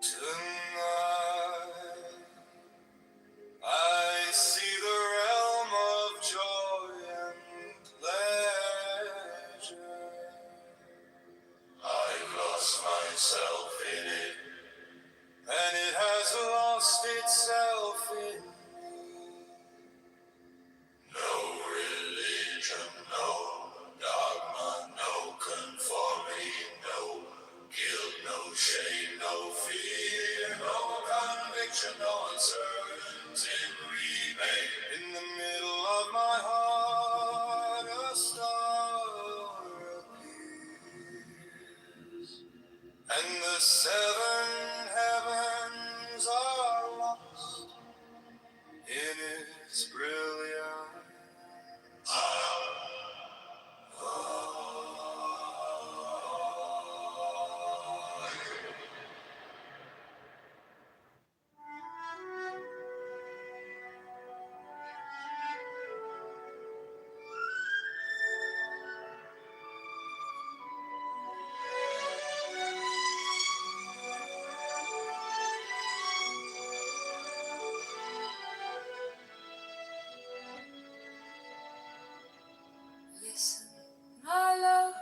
Tonight, I see the realm of joy and pleasure. I've lost myself in it, and it has lost itself in me. No religion, no dogma, no conformity, no guilt, no shame, no fear, no conviction, no uncertain remain. In the middle of my heart, a star appears, and the seven heavens are lost in its brilliance. Listen, my love,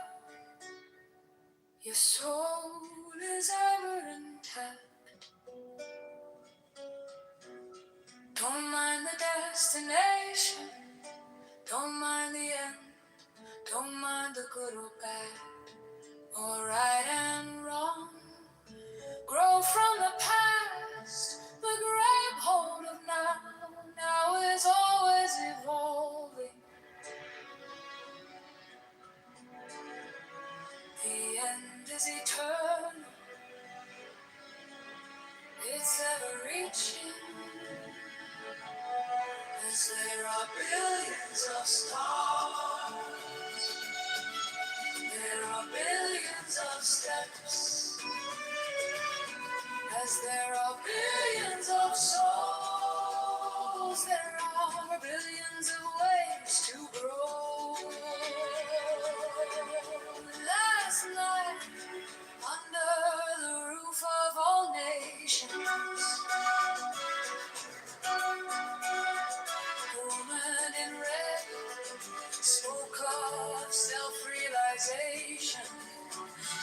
your soul is ever intact. Don't mind the destination, don't mind the end, don't mind the good or bad, or right and wrong. Grow from the past, but grab hold of now. Now is always evolving. The end is eternal, it's ever reaching. As there are billions of stars, there are billions of steps. As there are billions of souls, there are billions of ways to grow. Last night, under the roof of all nations, the woman in red spoke of self-realization.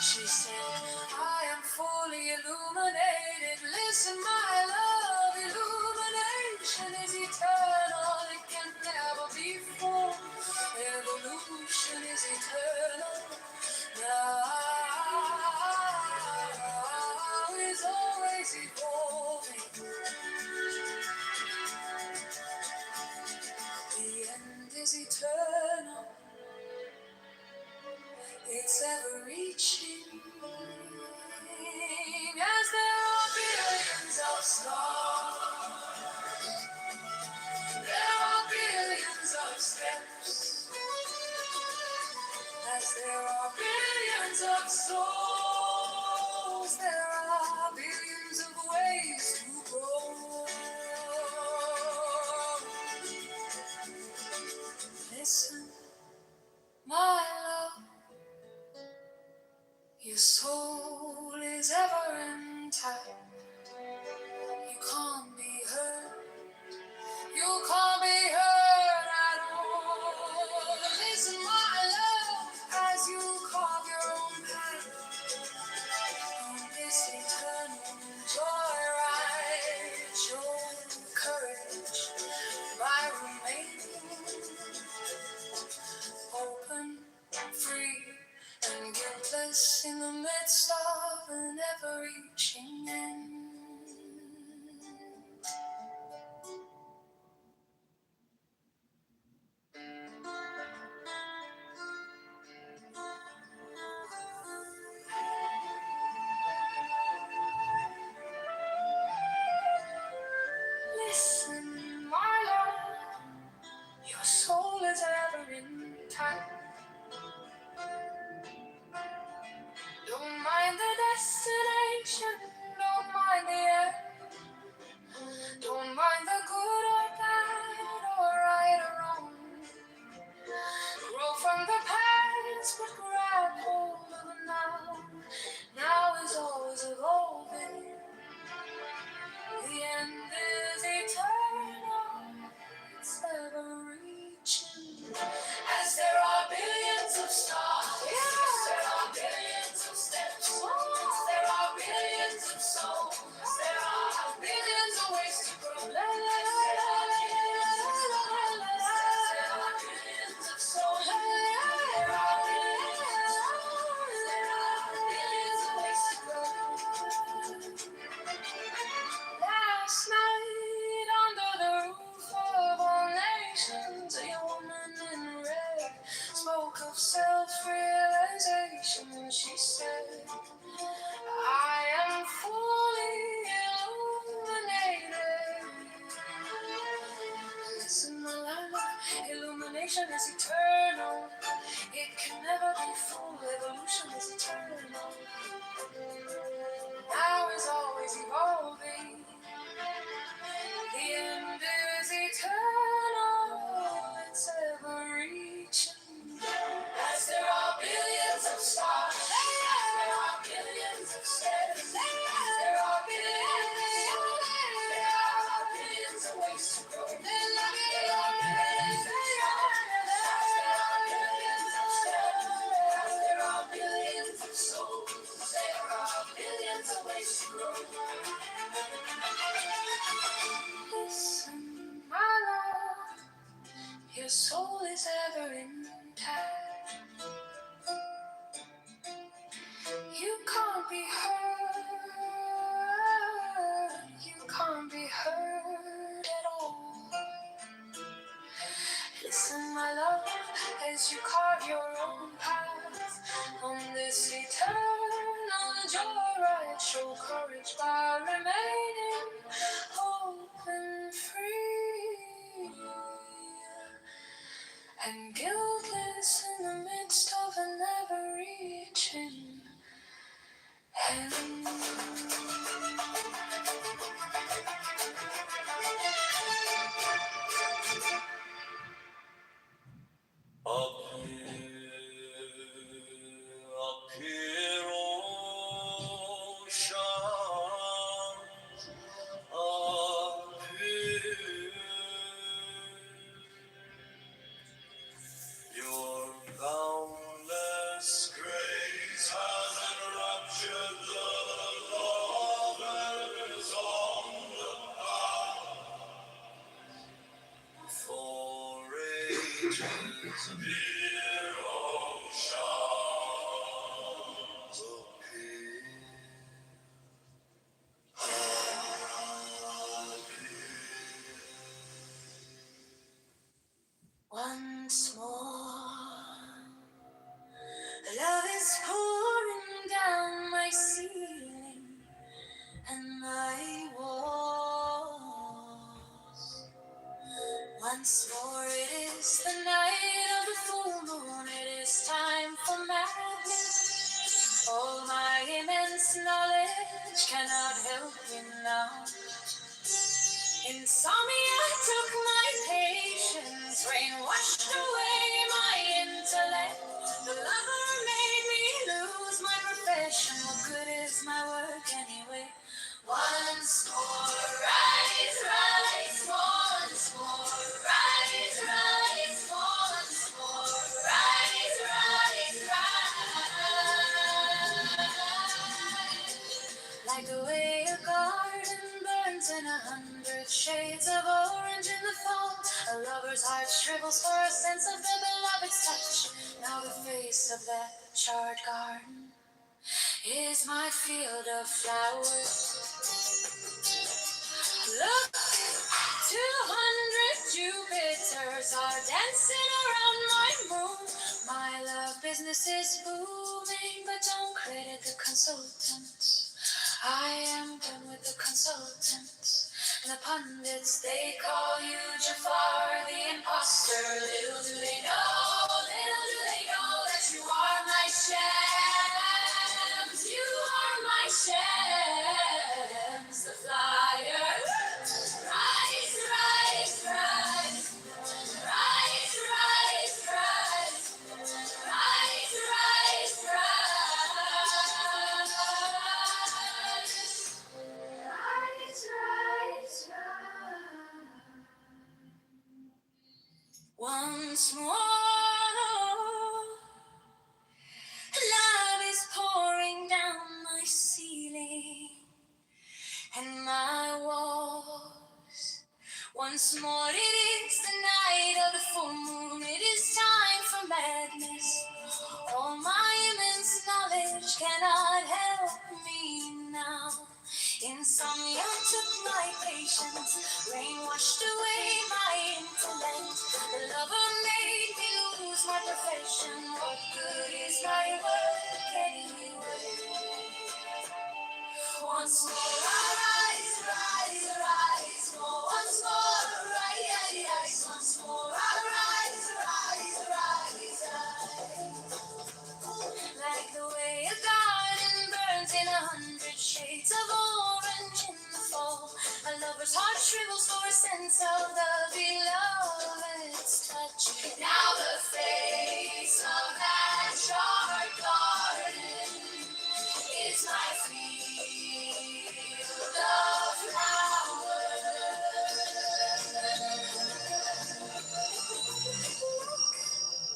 She said, I am fully illuminated. Listen, my love, illumination is eternal. It can never be full. Evolution is eternal. Now is always evolving. The end is eternal. It's ever reaching. As there are billions of stars, there are billions of steps. As there are billions of souls, there are billions of ways to grow. Listen, my love, your soul is ever intact. You can't be hurt. You can't be hurt at all. Listen, my love, as you carve your own path on this eternal joyride. Show courage by remaining open, free, and guiltless in the midst of an ever-reaching end. Listen, my love, your soul is ever intact. Don't mind the destination, don't mind the end. Don't mind the good or bad, or right or wrong. Grow from the past, but grab hold of the now. Now is always evolving. The end is eternal, it's ever reaching. As there are billions of stars, there are billions of steps. There are billions of souls, there are billions of ways to grow. There are billions of souls, there are billions of ways to grow. Last night, under the roof of all nations, a woman in red spoke of self-realization. She said, I am fully illuminated. Listen, my love, illumination is eternal. It can never be full. Evolution is eternal. Now is always evolving. The end is eternal. It's ever reaching. As there are billions of stars, there are billions of steps. There are billions of ways to grow. There are billions of steps. There are billions of souls. There are billions of ways to grow. Listen, my love, your soul is ever intact. You can't be hurt. You can't be hurt at all. Listen, my love, as you carve your own path on this eternal joyride. Show courage by remaining open, free. and guiltless in the midst of an ever-reaching hand. Up here, ocean, up here, your boundless grace has enraptured the lovers on the path for ages. Dear oceans once more, love is pouring down my ceiling and my walls. Once more, it is the night of the full moon. It is time for madness. All my immense knowledge cannot help me now. Insomnia took my patience, rain washed away my intellect. The lover made me lose my profession. What good is my work anyway? Once more, rise, rise, once more, rise, rise, once more, rise, rise, rise. Like the way a garden burns in 100 shades of orange in the fall. A lover's heart shrivels for a sense of the beloved's touch. Now the face of that charred garden is my field of flowers. Look, 200 Jupiters are dancing around my moon. My love business is booming, but don't credit the consultants. I am done with the consultants. And the pundits, they call you Jafar the imposter. Little do they know that you are my shams. You are my shams, the flyer. Rise, rise, rise. Rise, rise, rise. Rise, rise, rise. Rise, rise, rise. Once more, love is pouring down my ceiling and my walls. Once more, it is the night of the full moon. It is time for madness. All my immense knowledge cannot help me now. Insomnia took my patience, rain washed away my intellect. The lover made me lose my profession. What good is my work anyway? Once more, rise, rise, rise. Once more, rise. Once more, rise, rise, rise. Like the way a garden burns in 100 shades of orange in the fall. A lover's heart shrivels for a sense of the beloved's touch. Now the face of that charred garden is my field of flowers.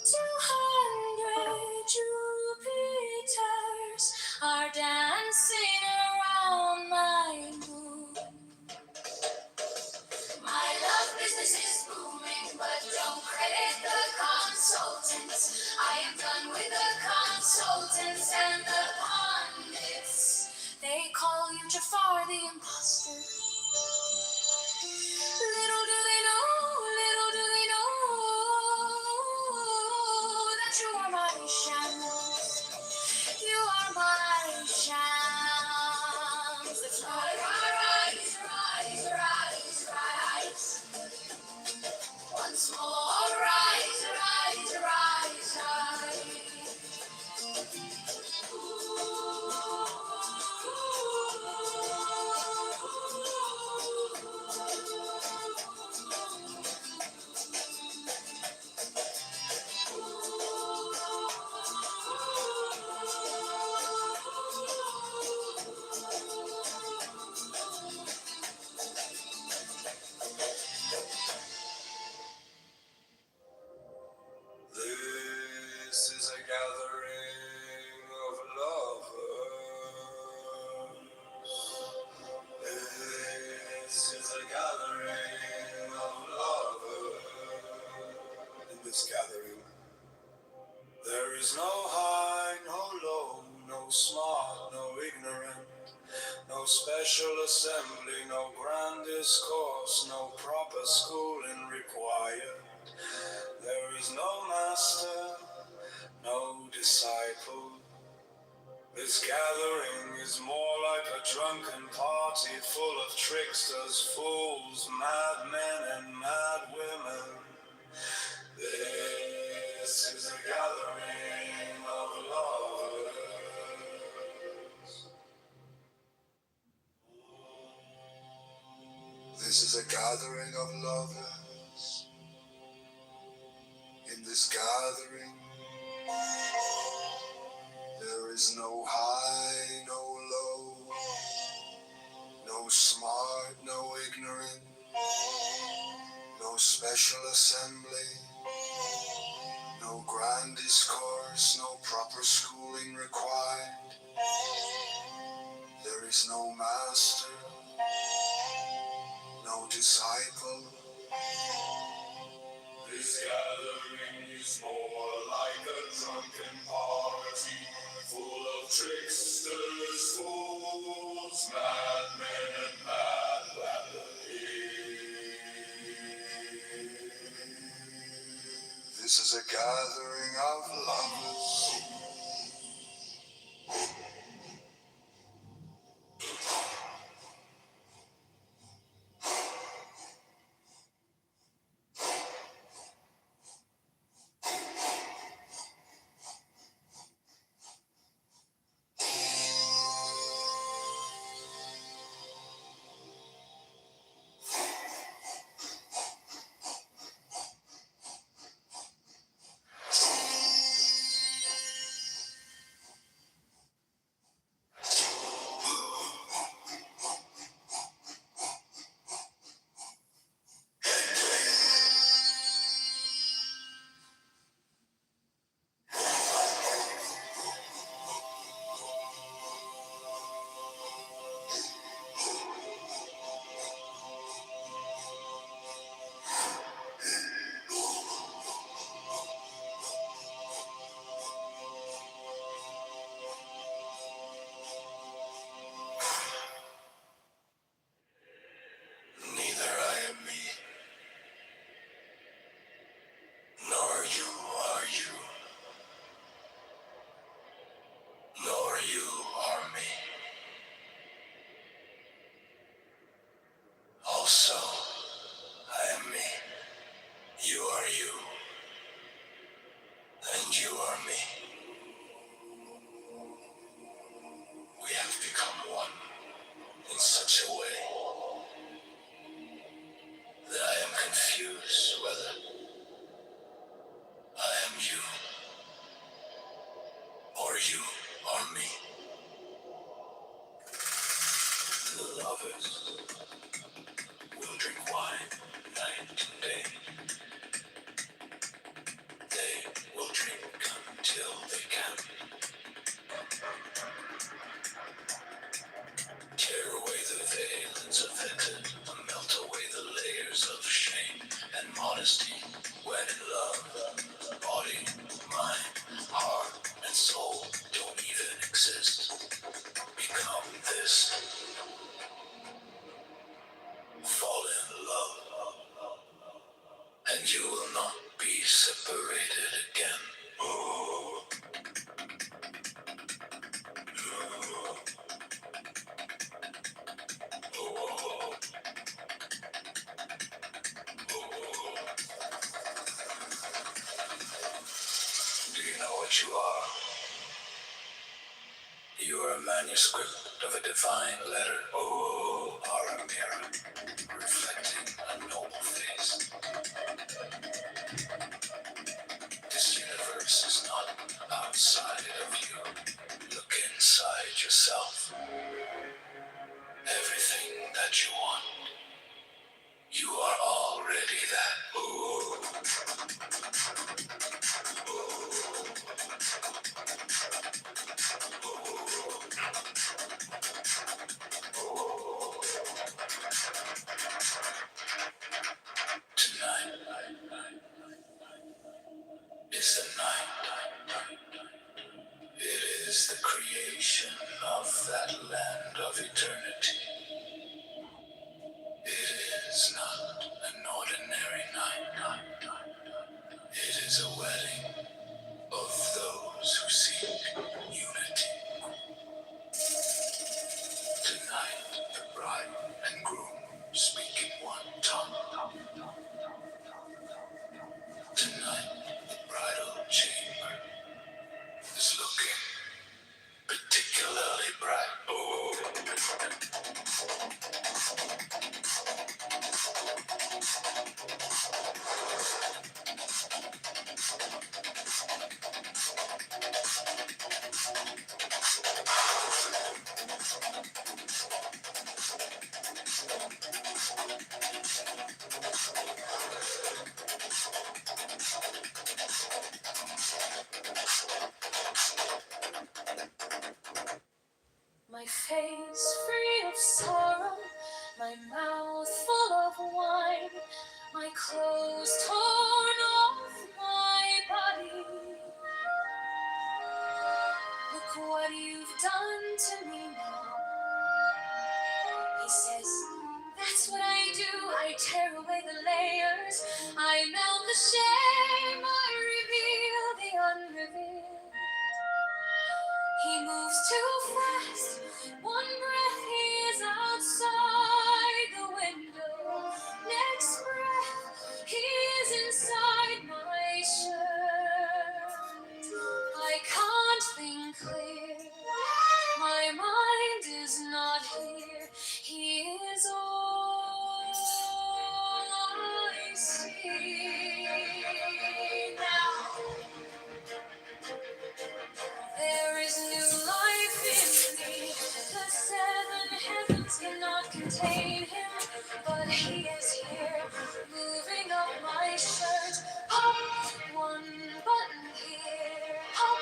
200 Jupiters are dancing around my moon. My love business is booming, but don't credit the consultants. I am done with the consultants and the pundits. They call you Jafar the imposter. Little do they know that you are my shams. You are my shams. Let's rise, rise, rise, rise. Once more, rise, rise. special assembly, no grand discourse, no proper schooling required. There is no master, no disciple. This gathering is more like a drunken party full of tricksters, fools, madmen, and mad women. This is a gathering of lovers. This is a gathering of lovers. In this gathering, there is no high, no low, no smart, no ignorant, no special assembly, no grand discourse, no proper schooling required. There is no master, no disciple. This gathering is more like a drunken party, full of tricksters, fools, madmen, and mad This is a gathering of lovers. Neither I am me, nor you are you, nor you are me. Also, I am me, you are you, and you are me. We have become one in such a way that I am confused whether I am you or you are me. The lovers will drink wine night and day. They will drink until they can. Tear away the veils of hatred, melt away the layers of shame and modesty. When in love, body, mind, heart, and soul don't even exist. Become this. Fall in love, and you will not be separated again. Oh. Do you know what you are? You are a manuscript of a divine letter. Oh, are a mirror, reflecting a noble face. This universe is not outside of you. Look inside yourself. Everything that you want, you are already that. Oh. Tonight is the night. It is the creation of that land of eternity. My face free of sorrow, my mouth full of wine, my clothes torn off my body. Look what you've done to me now. He says, that's what I do. I tear away the layers. I melt the shame. I reveal the unrevealed. He moves too fast. One breath, he is outside the window. Next breath, he is inside my shirt. I can't think clear. My mind is not here. He is all I see now. There is new life in me. The seven heavens cannot contain him, but he is here, moving up my shirt. Pop, one button here. Pop,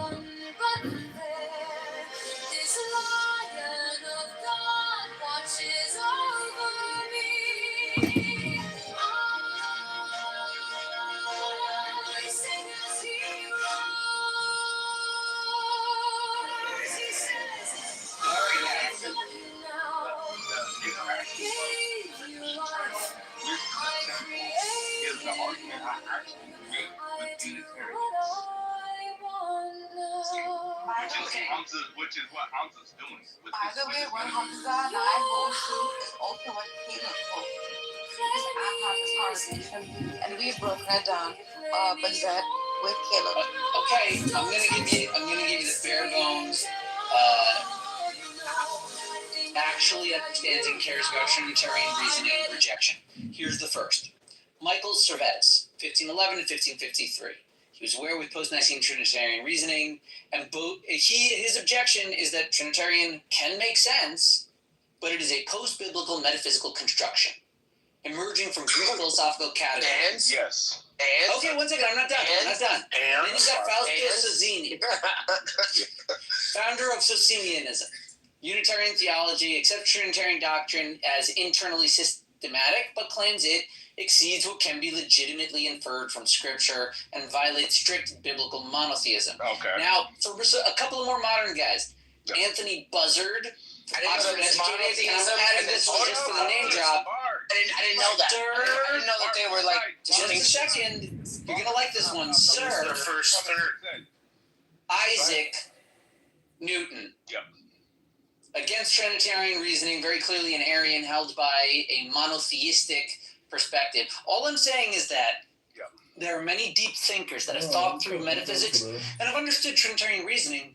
one button there. This lion of God watches over me. I sing as he roars. He says, I love you now. I gave you life. I created you. I do what I want now. Which is what Hamza's doing. By the way, when Hamza and I go to is also what Caleb told me. Because I had this conversation and we've broken it down. But that with Caleb. Okay, I'm gonna give you the bare bones. Actually understands and cares about Trinitarian reasoning and rejection. Here's the first. Michael Servetus, 1511 to 1553. He was aware with post-Nicene Trinitarian reasoning, and his objection is that Trinitarian can make sense, but it is a post-biblical metaphysical construction, emerging from Greek philosophical categories. Yes. Okay, one second, I'm not done. Then you've got Fausto Sozzini, founder of Socinianism. Unitarian theology accepts Trinitarian doctrine as internally systematic, but claims it exceeds what can be legitimately inferred from Scripture and violates strict biblical monotheism. Okay. Now, for a couple of more modern guys, Anthony Buzzard, Oxford educated, and I'm adding this one just for the name drop. I didn't know that. I didn't know that they were like. Just a second, you're gonna like this one, sir. The first third. Isaac Newton. Yep. Against Trinitarian reasoning, very clearly an Arian held by a monotheistic perspective. All I'm saying is that there are many deep thinkers that have thought through metaphysics and have understood Trinitarian reasoning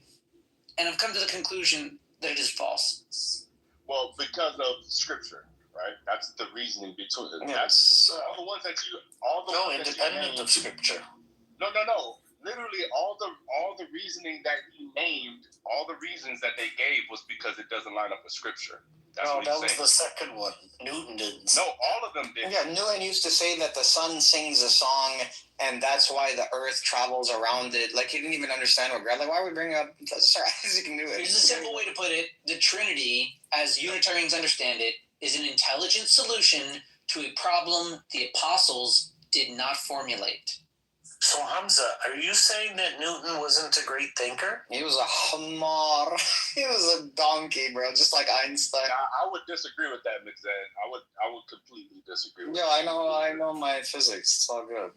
and have come to the conclusion that it is false. Well, because of Scripture, right? That's the reasoning between it. Yeah, That's all the ones that independent of Scripture. No. Literally, all the reasoning that he named, all the reasons that they gave was because it doesn't line up with Scripture. That's what that was the second one. Newton didn't. No, all of them did. Yeah, Newton used to say that the sun sings a song, and that's why the earth travels around it. Like, he didn't even understand what God. Like, why are we bringing up Sir Isaac Newton? Here's a simple way to put it. The Trinity, as Unitarians understand it, is an intelligent solution to a problem the apostles did not formulate. So, Hamza, are you saying that Newton wasn't a great thinker? He was a hamar. He was a donkey, bro, just like Einstein. I would disagree with that, McZan. I would completely disagree with that. I know my physics. It's all good.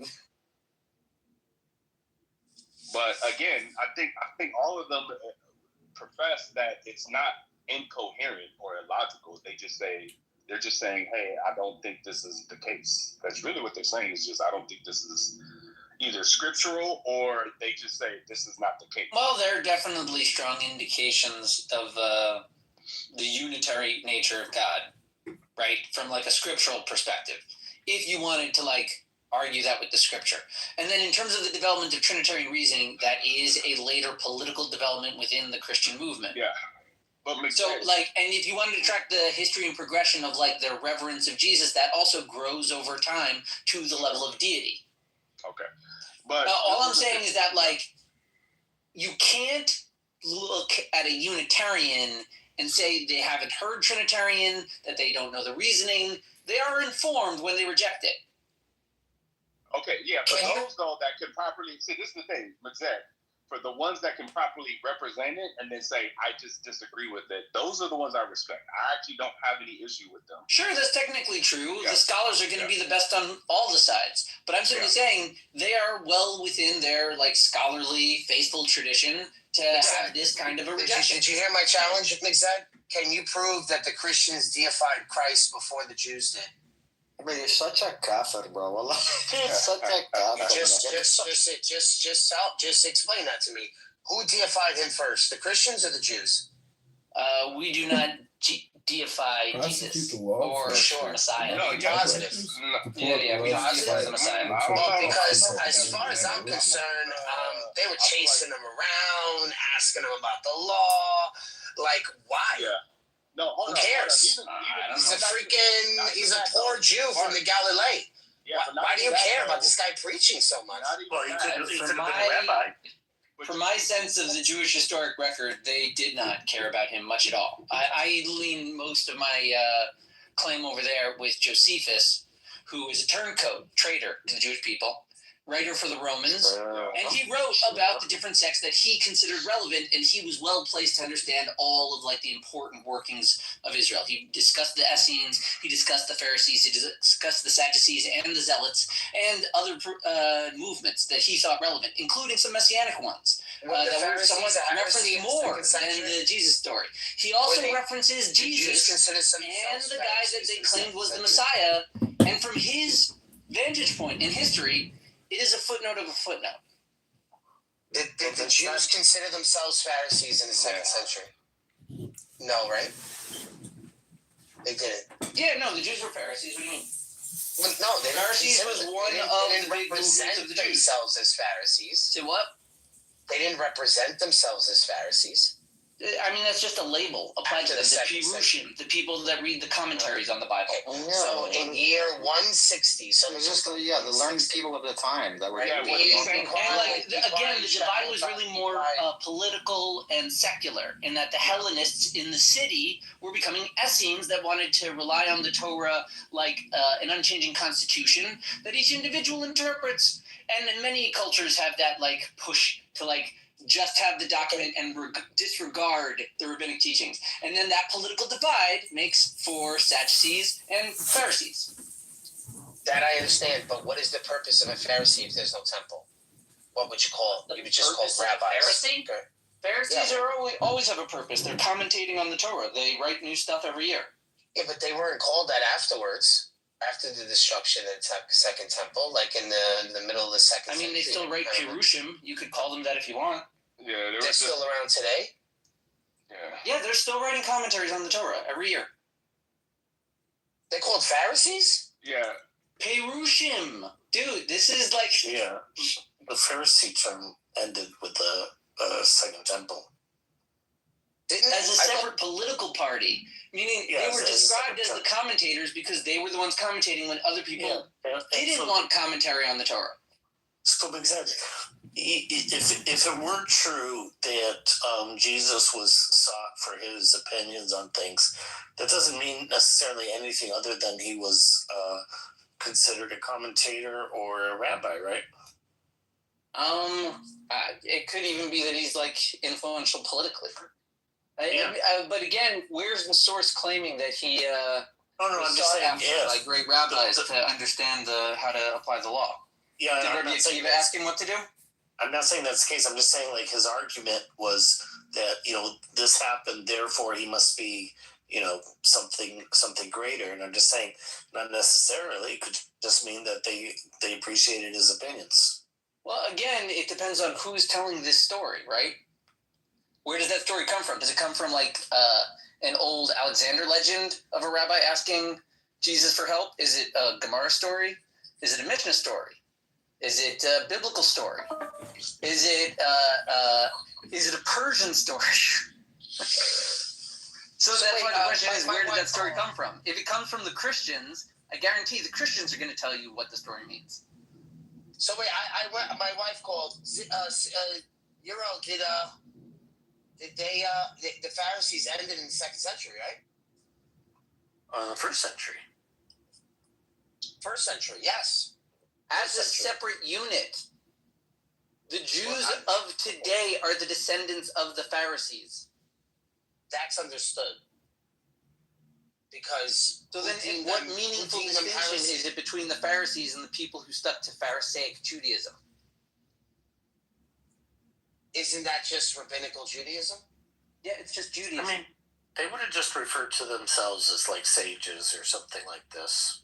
But again, I think all of them profess that it's not incoherent or illogical. They're just saying, hey, I don't think this is the case. That's really what they're saying. Is just I don't think this is either scriptural, or they just say this is not the case. Well, there are definitely strong indications of the unitary nature of God, right? From like a scriptural perspective, if you wanted to like argue that with the Scripture. And then in terms of the development of Trinitarian reasoning, that is a later political development within the Christian movement. Yeah. So, like, and if you wanted to track the history and progression of, like, their reverence of Jesus, that also grows over time to the level of deity. Okay. But all I'm saying is that, like, you can't look at a Unitarian and say they haven't heard Trinitarian, that they don't know the reasoning. They are informed when they reject it. Okay, yeah, for those, though, that can properly... See, this is the thing, Mazette. For the ones that can properly represent it and then say, I just disagree with it, those are the ones I respect. I actually don't have any issue with them. Sure, that's technically true. Yeah. The scholars are going to be the best on all the sides. But I'm simply saying they are well within their, like, scholarly, faithful tradition to have this kind of a rejection. Did you hear my challenge, McZed? Can you prove that the Christians deified Christ before the Jews did? I mean, you're such a kafir, bro. You're such a kafir. Just explain that to me. Who deified him first, the Christians or the Jews? We do not deify Jesus or Messiah. No, you're positive. Yeah, we don't deify the Messiah. Well, because as far as I'm concerned, they were chasing him around, asking him about the law. Like, why? Yeah. No, who cares? He's a poor Jew from the Galilee. Yeah, why do you care about this guy preaching so much? Well, he could have been a rabbi. From my sense of the Jewish historic record, they did not care about him much at all. I lean most of my claim over there with Josephus, who is a turncoat, traitor to the Jewish people, writer for the Romans, and he wrote about the different sects that he considered relevant, and he was well placed to understand all of, like, the important workings of Israel. He discussed the Essenes, he discussed the Pharisees, he discussed the Sadducees and the Zealots, and other movements that he thought relevant, including some Messianic ones that were somewhat referenced more than the Jesus story. He also references Jesus and the guy that they claimed was the Messiah, and from his vantage point in history, it is a footnote of a footnote. Did the Jews consider themselves Pharisees in the 2nd century? No, right? They didn't. Yeah, no, the Jews were Pharisees. What do you mean? Well, no, the Pharisees was one of the big movements of the Jews. Themselves as Pharisees. Say what? They didn't represent themselves as Pharisees. I mean, that's just a label applied to them. The Perushim, the people that read the commentaries on the Bible. No. So in year 160, so it's just the learned people of the time that were. And like again, the divide was really more political and secular, in that the Hellenists in the city were becoming Essenes that wanted to rely on the Torah like an unchanging constitution that each individual interprets. And in many cultures have that like push to like just have the document and disregard the rabbinic teachings. And then that political divide makes for Sadducees and Pharisees. That I understand, but what is the purpose of a Pharisee if there's no temple? What would you call it? You would just call rabbis. Pharisee? Pharisees always have a purpose. They're commentating on the Torah. They write new stuff every year. Yeah, but they weren't called that afterwards. After the destruction of the Second Temple, like in the middle of the Second Century. I mean, they still write Pirushim. You could call them that if you want. Yeah, they're still around today? Yeah, they're still writing commentaries on the Torah every year. They're called Pharisees? Yeah. Pirushim. Dude, this is like... Yeah, the Pharisee term ended with the Second Temple. As a separate political party, meaning they were described as the commentators because they were the ones commentating when other people didn't want commentary on the Torah. So exactly. If it were true that Jesus was sought for his opinions on things, that doesn't mean necessarily anything other than he was considered a commentator or a rabbi, right? It could even be that he's like influential politically. But again, where's the source claiming that he I'm just saying, like great rabbis to understand how to apply the law? Yeah, did Rabbi Akiva ask him what to do? I'm not saying that's the case. I'm just saying like his argument was that this happened, therefore he must be something greater. And I'm just saying not necessarily. It could just mean that they appreciated his opinions. Well, again, it depends on who's telling this story, right? Where does that story come from? Does it come from like an old Alexander legend of a rabbi asking Jesus for help? Is it a Gemara story? Is it a Mishnah story? Is it a biblical story? Is it a Persian story? So that's why the question is, where did that story come from? If it comes from the Christians, I guarantee the Christians are going to tell you what the story means. So wait, my wife called. Euro, did they the Pharisees ended in the 2nd century, right? 1st century. 1st century, yes. As a separate unit, the Jews of today are the descendants of the Pharisees. That's understood. Because so then, what meaningful distinction is it between the Pharisees and the people who stuck to Pharisaic Judaism? Isn't that just rabbinical Judaism? Yeah, it's just Judaism. I mean, they would have just referred to themselves as like sages or something like this.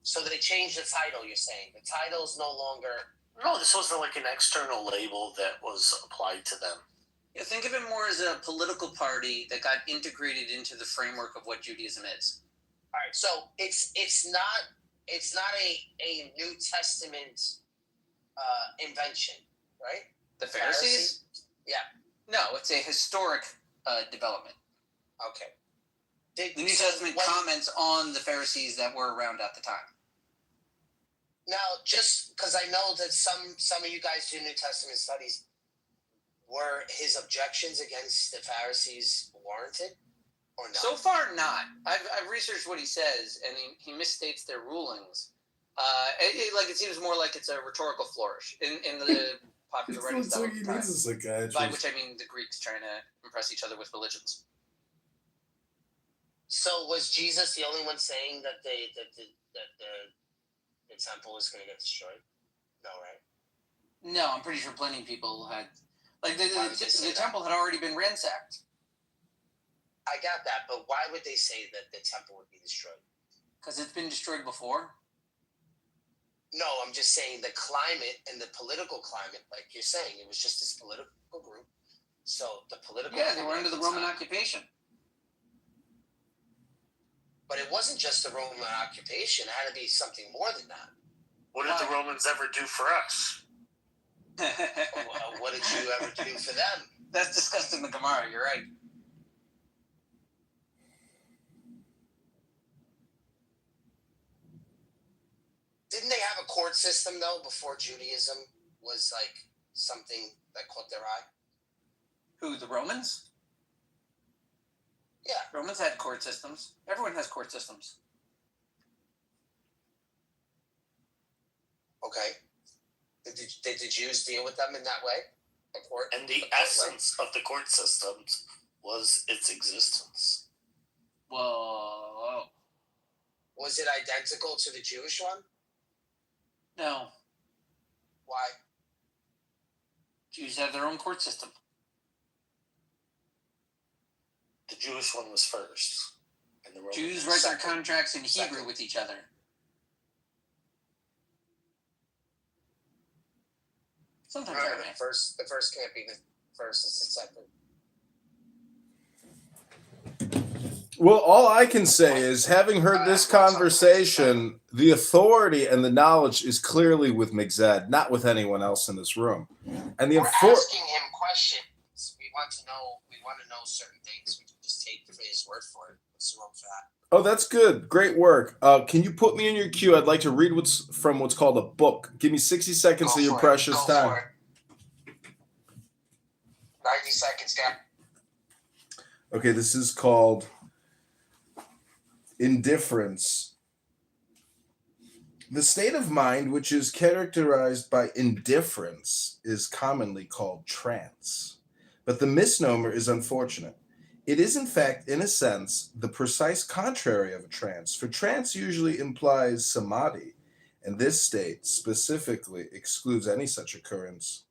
So they changed the title, you're saying? The title's no longer... No, this was like an external label that was applied to them. Yeah, think of it more as a political party that got integrated into the framework of what Judaism is. All right, so it's not a New Testament invention, right? The Pharisees? Yeah. No, it's a historic development. Okay. The New Testament comments on the Pharisees that were around at the time. Now, just because I know that some of you guys do New Testament studies, were his objections against the Pharisees warranted or not? So far, not. I've researched what he says, and he misstates their rulings. It seems more like it's a rhetorical flourish in the popular writing style of the time. By which I mean the Greeks trying to impress each other with religions. So was Jesus the only one saying that the temple was going to get destroyed? No, right? No, I'm pretty sure plenty of people had. Like the temple had already been ransacked. I got that, but why would they say that the temple would be destroyed? Because it's been destroyed before. No, I'm just saying the climate and the political climate, like you're saying, it was just this political group. So the political... Yeah, they were under the Roman occupation. But it wasn't just the Roman occupation. It had to be something more than that. What did the Romans ever do for us? What did you ever do for them? That's discussed in the Gemara, you're right. Didn't they have a court system, though, before Judaism was, like, something that caught their eye? Who, the Romans? Yeah. Romans had court systems. Everyone has court systems. Okay. Did the Jews deal with them in that way? And the essence of the court systems was its existence. Whoa. Was it identical to the Jewish one? No. Why? Jews have their own court system. The Jewish one was first. And the Roman Jews write their contracts in Hebrew with each other. Sometimes the first can't be the first, it's the second. Well, all I can say is, having heard this conversation, the authority and the knowledge is clearly with Migzad, not with anyone else in this room. And We're asking him questions. We want to know certain things. We can just take his word for it. What's wrong with that? Oh, that's good. Great work. Can you put me in your queue? I'd like to read what's called a book. Give me 60 seconds of your precious time. 90 seconds, Cap. Okay, this is called Indifference. The state of mind which is characterized by indifference is commonly called trance. But the misnomer is unfortunate. It is, in fact, in a sense, the precise contrary of a trance, for trance usually implies samadhi, and this state specifically excludes any such occurrence.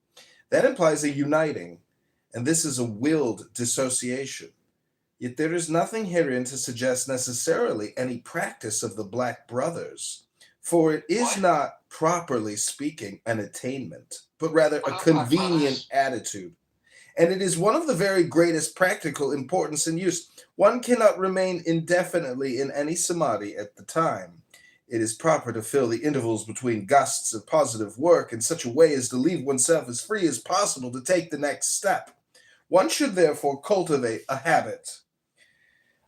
That implies a uniting, and this is a willed dissociation. Yet there is nothing herein to suggest necessarily any practice of the Black Brothers, for it is not, properly speaking, an attainment, but rather a convenient attitude. And it is one of the very greatest practical importance and use. One cannot remain indefinitely in any samadhi at the time. It is proper to fill the intervals between gusts of positive work in such a way as to leave oneself as free as possible to take the next step. One should therefore cultivate a habit.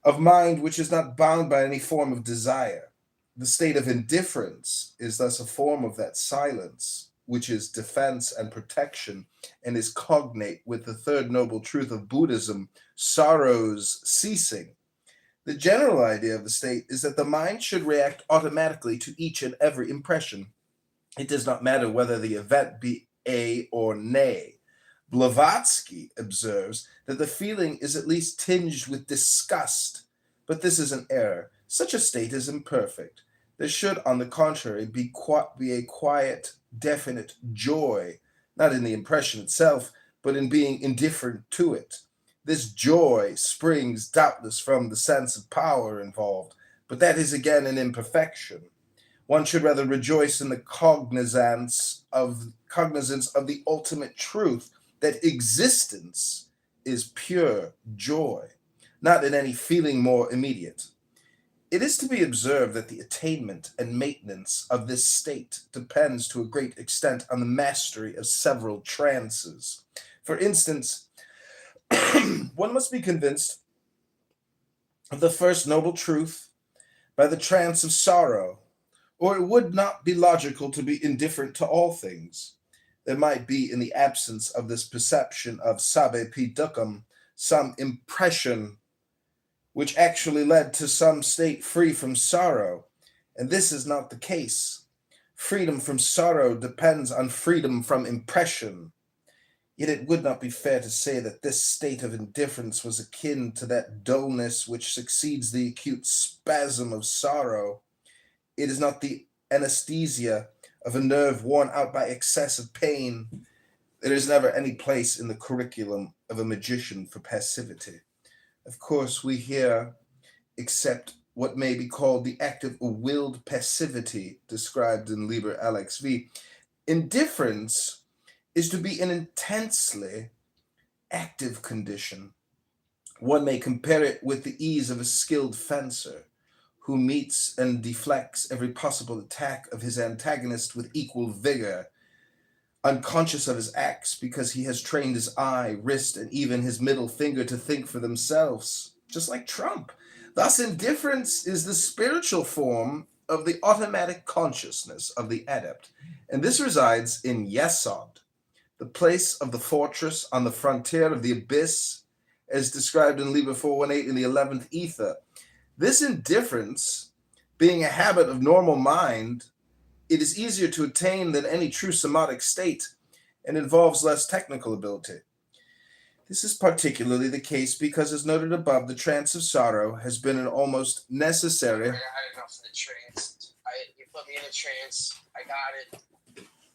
of mind which is not bound by any form of desire. The state of indifference is thus a form of that silence, which is defense and protection, and is cognate with the third noble truth of Buddhism, sorrow's ceasing. The general idea of the state is that the mind should react automatically to each and every impression. It does not matter whether the event be A or nay. Blavatsky observes that the feeling is at least tinged with disgust, but this is an error. Such a state is imperfect. There should, on the contrary, be a quiet, definite joy, not in the impression itself, but in being indifferent to it. This joy springs doubtless from the sense of power involved, but that is again an imperfection. One should rather rejoice in the cognizance of the ultimate truth that existence is pure joy, not in any feeling more immediate. It is to be observed that the attainment and maintenance of this state depends to a great extent on the mastery of several trances. For instance, one must be convinced of the first noble truth by the trance of sorrow, or it would not be logical to be indifferent to all things. There might be, in the absence of this perception of sabe pi dukkam, some impression which actually led to some state free from sorrow, and this is not the case. Freedom from sorrow depends on freedom from impression. Yet it would not be fair to say that this state of indifference was akin to that dullness which succeeds the acute spasm of sorrow. It is not the anesthesia of a nerve worn out by excessive pain. There is never any place in the curriculum of a magician for passivity. Of course, we here accept what may be called the active or willed passivity described in Liber LXV. Indifference is to be an intensely active condition. One may compare it with the ease of a skilled fencer who meets and deflects every possible attack of his antagonist with equal vigor, unconscious of his acts because he has trained his eye, wrist, and even his middle finger to think for themselves, just like Trump. Thus, indifference is the spiritual form of the automatic consciousness of the adept, and this resides in Yesod, the place of the fortress on the frontier of the abyss, as described in Liber 418 in the 11th ether. This indifference, being a habit of normal mind, it is easier to attain than any true samadhic state and involves less technical ability. This is particularly the case because, as noted above, the trance of sorrow has been an almost necessary... I had enough of the trance. You put me in a trance. I got it.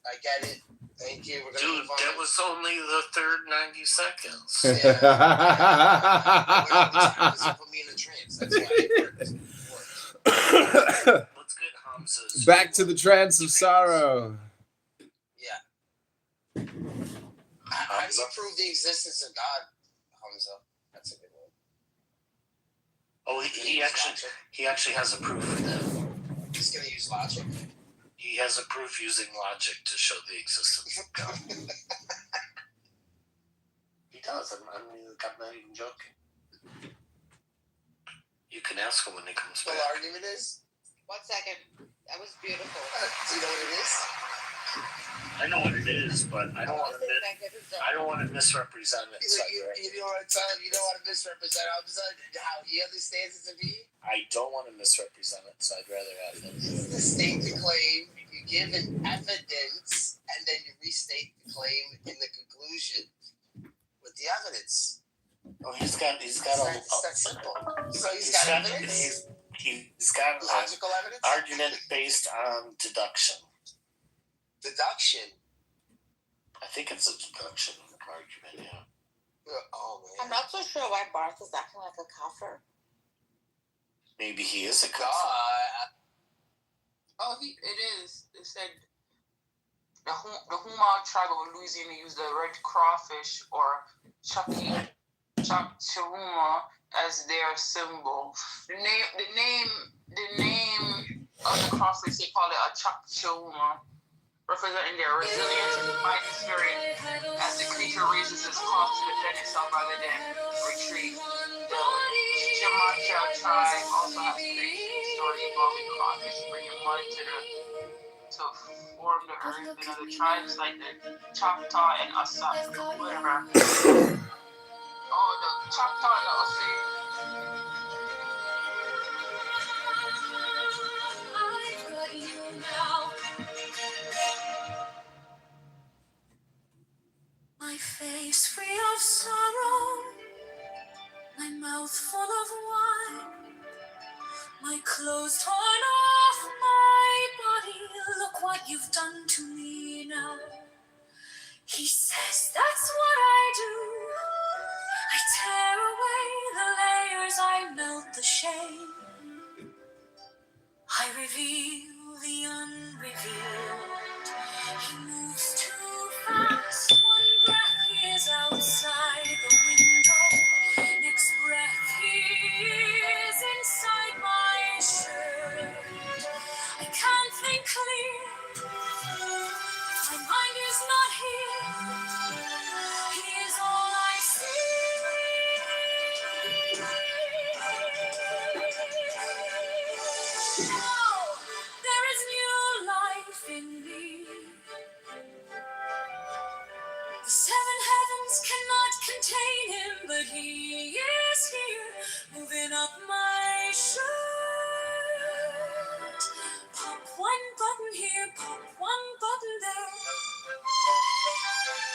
I get it. Thank you. We're gonna move on. That was only the third 90 seconds. Yeah. You put me in a trance. That's why it worked. Let's get Hamza's. Back to the trance of sorrow. Yeah. How do you prove the existence of God, Hamza? That's a good one. Oh, he actually has a proof for that. He's gonna use logic. He has a proof using logic to show the existence of God. He does. I'm not even joking. You can ask him when he comes back. What the argument is? 1 second. That was beautiful. Do you know what it is? I know what it is, but I don't want to misrepresent it. You know what I'm telling you? You don't want to misrepresent how he understands it to be? I don't want to misrepresent it, so I'd rather have him. This is the state the claim. You give an evidence, and then you restate the claim in the conclusion with the evidence. Oh, he's got that's simple. So he's got evidence. He's got logical evidence. Argument based on deduction. Deduction. I think it's a deduction argument. Yeah. Oh man. I'm not so sure why Barth is acting like a kafir. Maybe he is a kafir. It is. It said the Huma tribe of Louisiana used the red crawfish or chakchiruma as their symbol. The name of the crawfish, they call it a chakchiruma, representing their resilience and fighting spirit as the creature raises its claws to defend itself rather than retreat. The Chamacha tribe also has creation story involving caucus bringing mud to form the earth, and other tribes like the Choctaw and whatever. Oh, the Choctaw and the Osage. I've got you now. My face free of sorrow, my mouth full of wine, my clothes torn off my body. Look what you've done to me now. He says that's what I do. I tear away the layers, I melt the shame. I reveal the unrevealed. He moves too fast. One breath he is outside the window. Next breath he is inside my shirt. I can't think clear. My mind is not here. He is all I see. Now there is new life in me. The seven heavens cannot contain him, but he is here, moving up my shirt. Pop one button here, pop one button there.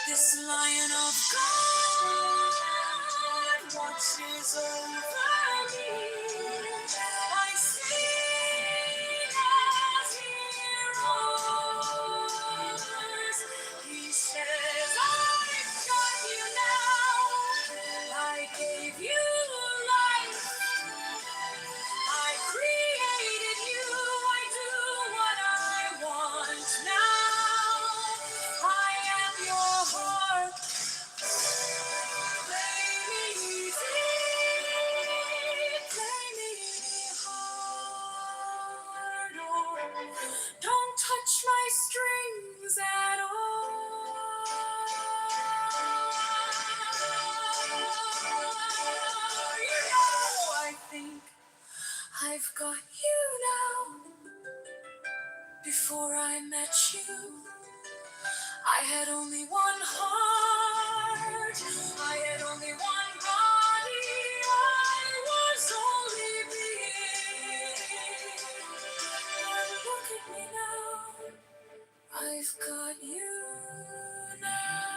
This Lion of God watches over me. I sing as he roars. He says, I've got you now. I gave you life. I created you. I do what I want now. I am your heart. Play me easy. Play me hard. Oh, don't touch my strings at all. You know, I think I've got you now. Before I met you, I had only one heart. I had only one body. I was only being. And look at me now. I've got you now.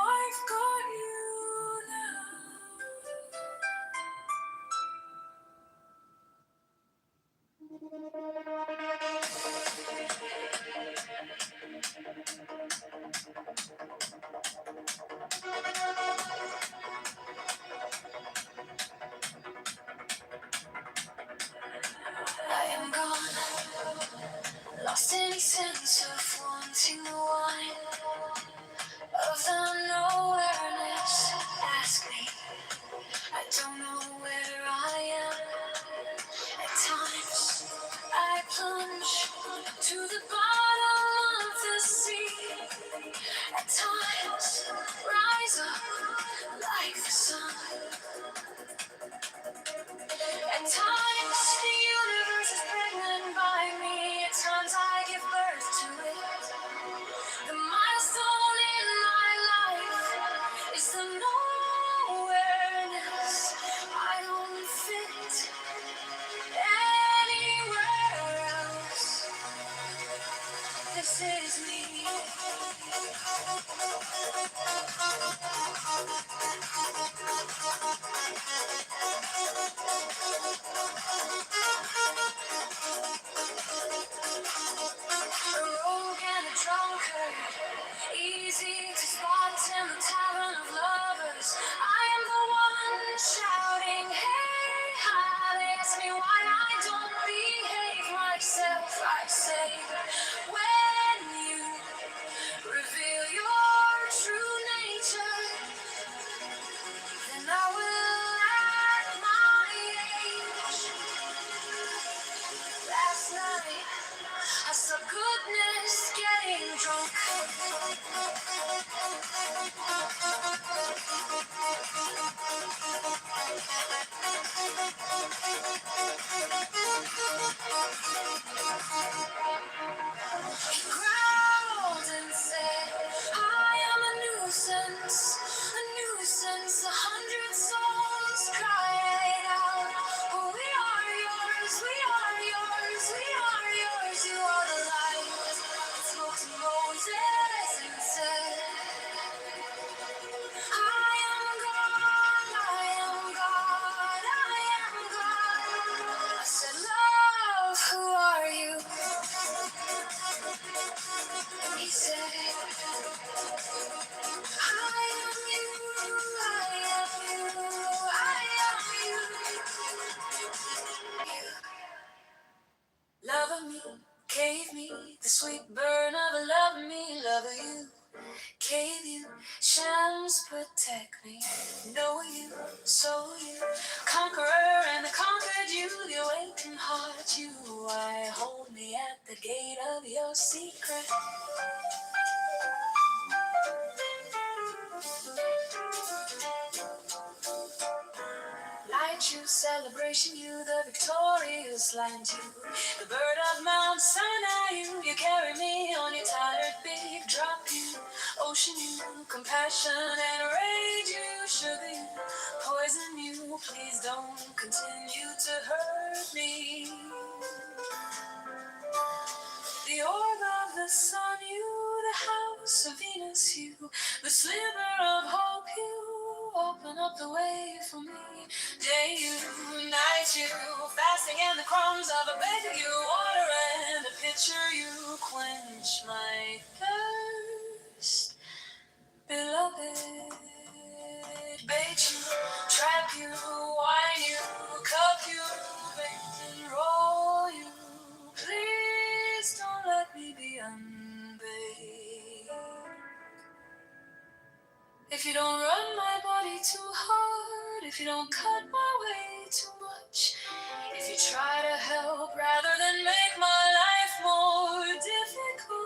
I've got you now. I am gone, lost any sense of wanting the wine of the nowhereness. Ask me, I don't know where I am. At times, I plunge to the bottom of the sea. At times, rise up like the sun. At times, the universe is pregnant by me. At times, I give birth to it. The milestone in my life is the nowhereness. I don't fit anywhere else. This is me. A rogue and a drunkard, easy to spot in the tavern of lovers. I am the one shouting, hey, hi. They ask me why I don't behave myself. I say, when you reveal your true nature, then I will act my age. Last night, I saw goodness getting drunk. gave me the sweet burn of a love me, love you. Gave you shams protect me. Know you, so you. Conqueror and the conquered you. The awakened heart you. Why hold me at the gate of your secret? Light you, celebration you, the victorious land you, the bird of Mount Sinai you, you carry me on your tattered beak, drop you, ocean you, compassion and rage you, sugar you, poison you, please don't continue to hurt me. The orb of the sun you, the house of Venus you, the sliver of hope you, open up the way for me. Day you, night you, fasting in the crumbs of a baker you, water and a pitcher you, quench my thirst, beloved. Bait you, trap you, wine you, cup you, bait and roll you. Please don't let me be unbathed. If you don't run my body too hard, if you don't cut my way too much, if you try to help rather than make my life more difficult,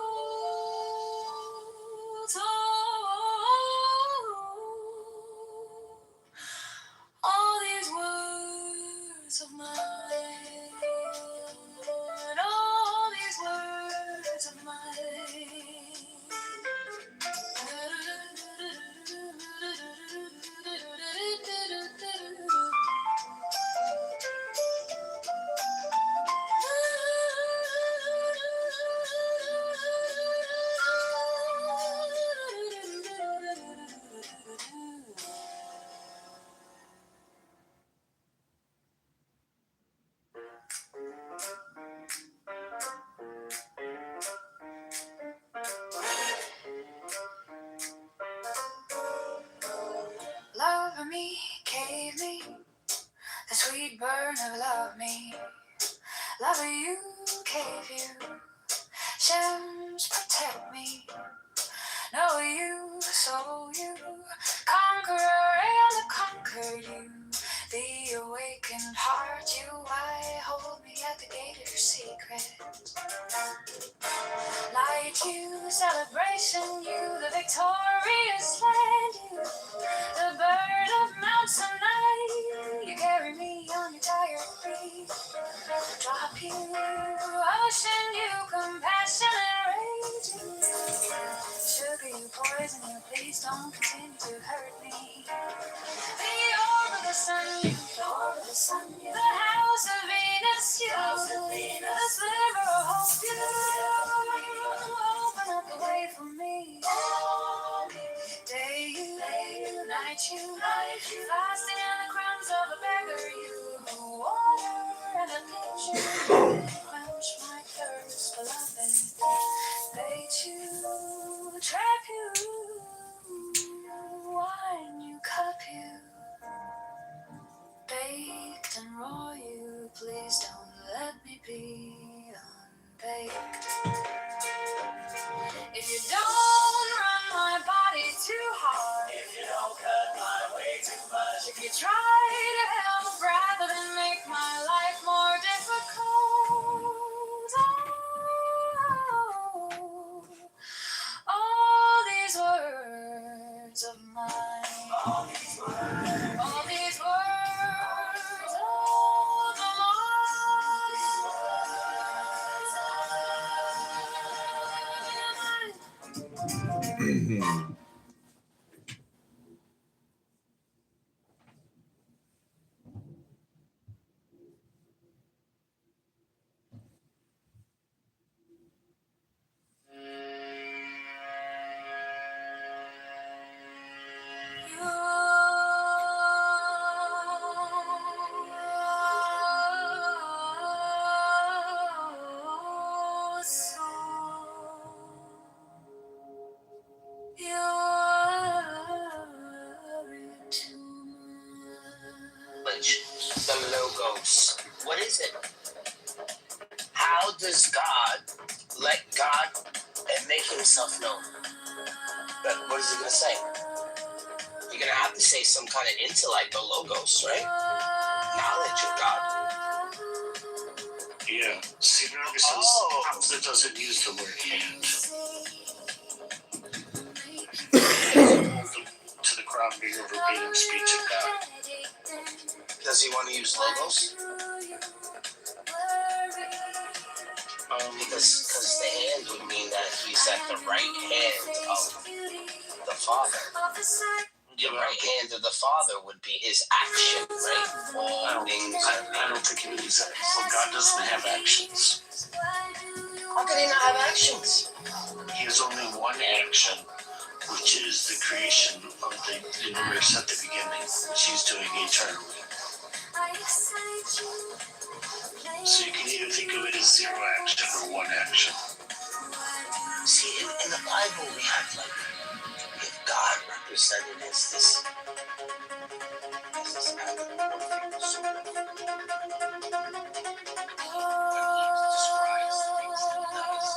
all these words of mine, all these words of mine. Love me, gave me the sweet burn of love me. Love you, gave you shams protect me. Know you, so you. Conqueror and conquer you. The awakened heart you. Why hold me at the gate of your secret? Light you, celebration you. The victorious land you. The bird of Mount Sinai, you carry me on your tired feet. Drop you, ocean you, compassion and rage you. Sugar you, poison you, please don't continue to hurt me. The orb of the sun you, the orb of the sun you. The house of Venus you, the sliver of hope you. Open up the way for me. Day you, night you, fasting in the crumbs of a beggar you, water and a pitcher, quench my thirst, beloved, bait you, trap you, wine you, cup you, baked and raw you, please don't let me be unbaked. If you don't run my body too hard, if you don't cut my way too much, if you try to help rather than make my life more difficult, all these words of mine, all these words, all these words of mine. The logos. What is it? How how does God let God and make himself known? But what is he going to say? You're going to have to say some kind of intellect or logos, right? Knowledge of God. Yeah. See, Nergus doesn't use the word hand. To the crown being a verbatim speech of God. Does he want to use logos? Because the hand would mean that he's at the right hand of the Father. The right hand of the Father would be his action, right? I don't think he means that. Well, God doesn't have actions. How can he not have actions? He has only one action, which is the creation of the universe at the beginning, which he's doing eternally. So you can either think of it as zero action or one action. See, in the Bible, we have if God represented as this anthropomorphic sort of, when he describes the things that he does,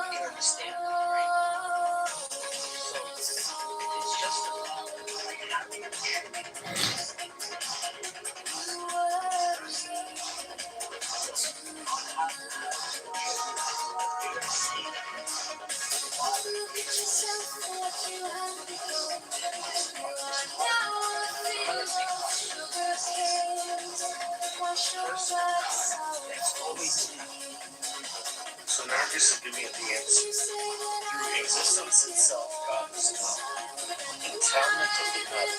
we can understand it, right? So, it's just about having a true So Narcus is giving it the answer. Through existence itself, God is God. Entailment of the God.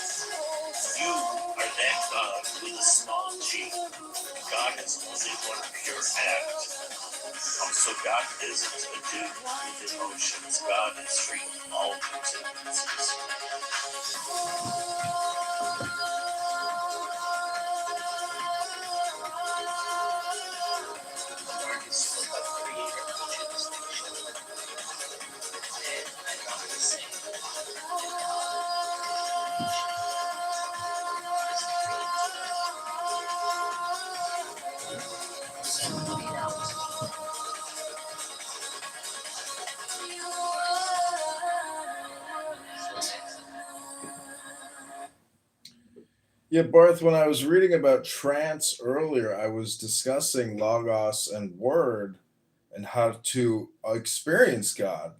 You are that God with a small g. God is only one pure act. Also, God isn't a dude with emotions. God is free of all contingencies. Yeah, Barth, when I was reading about trance earlier, I was discussing Logos and Word and how to experience God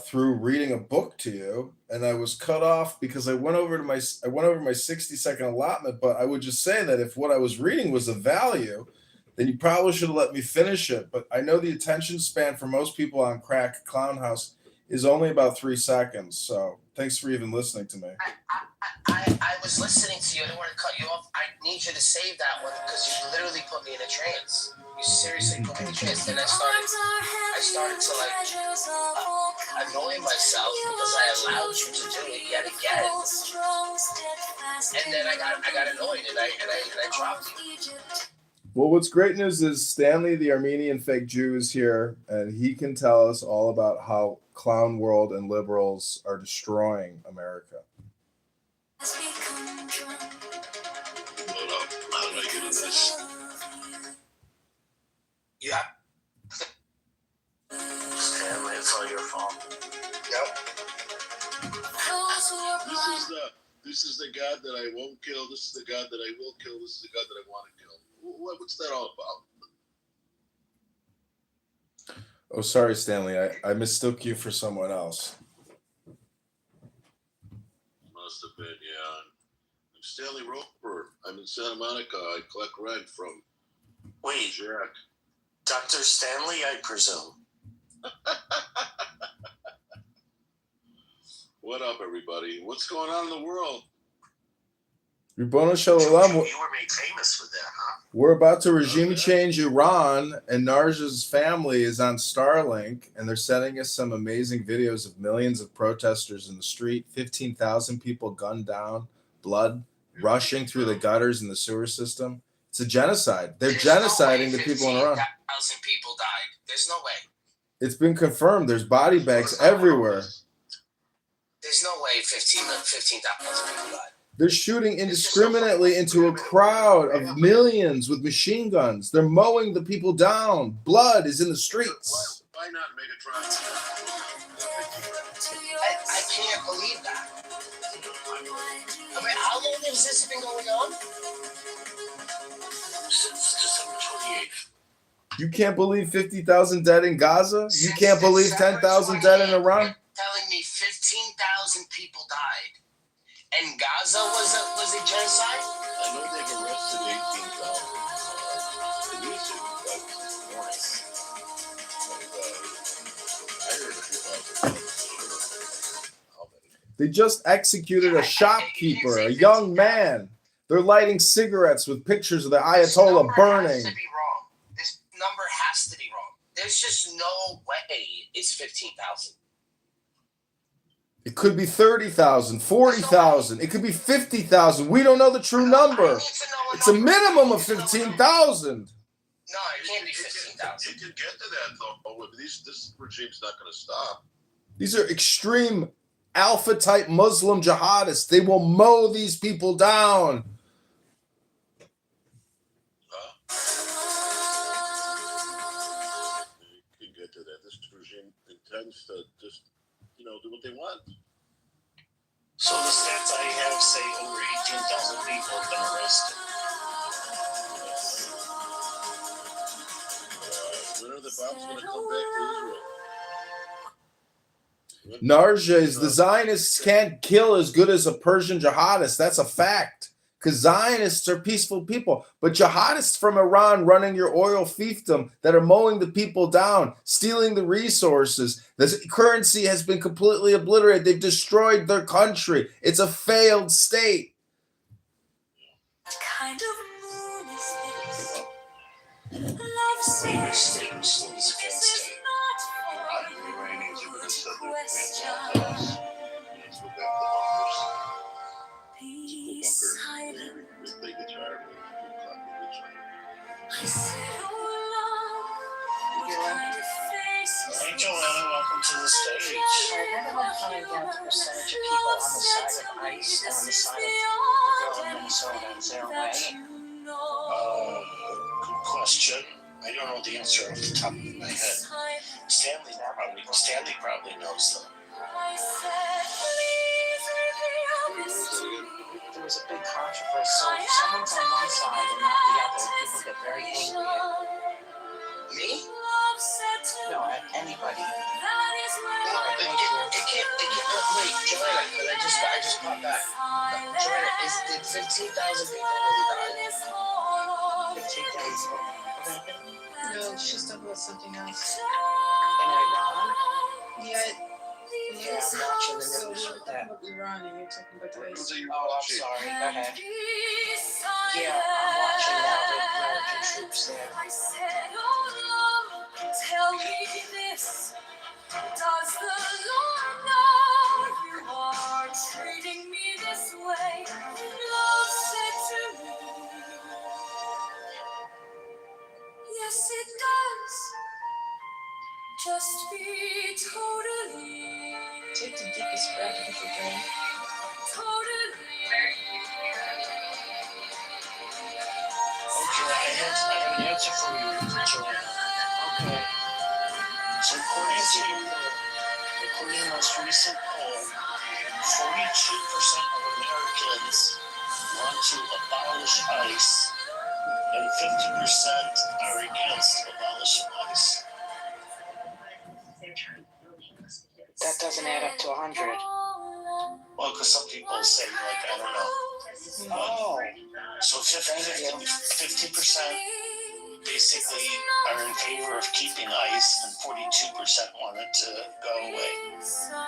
through reading a book to you. And I was cut off because I went over my 60-second allotment. But I would just say that if what I was reading was of value, then you probably should have let me finish it. But I know the attention span for most people on Crack Clown House is only about 3 seconds. So thanks for even listening to me. I was listening to you. I didn't want to cut you off. I need you to save that one because you literally put me in a trance. You seriously put me in a trance. Then I started to annoy myself because I allowed you to do it yet again. And then I got annoyed and I dropped you. Well, what's great news is Stanley, the Armenian fake Jew, is here, and he can tell us all about how Clown World and liberals are destroying America. How did I get in this? Yeah. Stanley, it's all your fault. Yep. This is the God that I won't kill. This is the God that I will kill. This is the God that I want to kill. What's that all about? Oh, sorry, Stanley. I mistook you for someone else. Must have been, yeah. I'm Stanley Roper. I'm in Santa Monica. I collect rent from Jack. Dr. Stanley, I presume. What up, everybody? What's going on in the world? Ribono Shalom. You were made famous with that, huh? We're about to regime change Iran, and Narja's family is on Starlink, and they're sending us some amazing videos of millions of protesters in the street, 15,000 people gunned down, blood rushing through the gutters in the sewer system. It's a genocide. They're genociding the people in Iran. 15,000 people died. There's no way. It's been confirmed. There's body bags everywhere. There's no way 15,000 people died. They're shooting indiscriminately into a crowd of millions with machine guns. They're mowing the people down. Blood is in the streets. Why not Megatron? I can't believe that. I mean, how long has this been going on? Since December 28th. You can't believe 50,000 dead in Gaza? You can't believe 10,000 dead in Iran? Telling me 15,000 people died. And Gaza was a genocide? I know they've arrested 18,000. The news said that this morning. I heard a few thousand. They just executed a shopkeeper, a young man. They're lighting cigarettes with pictures of the Ayatollah burning. Has to be wrong. This number has to be wrong. There's just no way it's 15,000. It could be 30,000, 40,000. It could be 50,000. We don't know the true number. It's a minimum of 15,000. No, it can't be 15,000. It could get to that, though. This regime's not going to stop. These are extreme alpha-type Muslim jihadists. They will mow these people down. It could get to that. This regime intends to just, do what they want. So the stats I have say over 18,000 people have been arrested. When are the bombs going to come back to Israel? Narges, the Zionists can't kill as good as a Persian jihadist. That's a fact. Because Zionists are peaceful people. But jihadists from Iran running your oil fiefdom that are mowing the people down, stealing the resources. The currency has been completely obliterated. They've destroyed their country. It's a failed state. Kind of moon is this? Love seems not question. Peace silent. I said, oh love, what kind of face is Hey this? Joanna, welcome to the stage. I never want to find out the percentage of people on the side of ICE and on the side of the girl in Minnesota and Zero Way. Good question. I don't know the answer off the top of my head. Stanley probably knows them. I said, please reveal this to me. There was a big controversy. So if someone's on one side and not the other, people get very angry at Me? no, at anybody. Wait, Joanna, because I just popped back. Joanna, did 15,000 people really die? 15,000. No, she's talking about something else. In Iran? Yeah. Yeah, I'm watching the news with that. Iran and you're talking about the ICE. Oh, I'm sorry. Go ahead. Yeah, I'm watching now the American troops there. I said, oh Lord, tell me this. Does the Lord know you are treating me this way? Love said to me, yes it does. Just be totally. Take the deepest breath if you can. Totally. Okay, I have an answer for you, Joanna. Okay. So according to the most recent poll, 42% of Americans want to abolish ICE, and 50% are against abolishing ICE. That doesn't add up to 100. Well, because some people say, like, I don't know. Oh. So 50% basically are in favor of keeping ICE, and 42% want it to go away.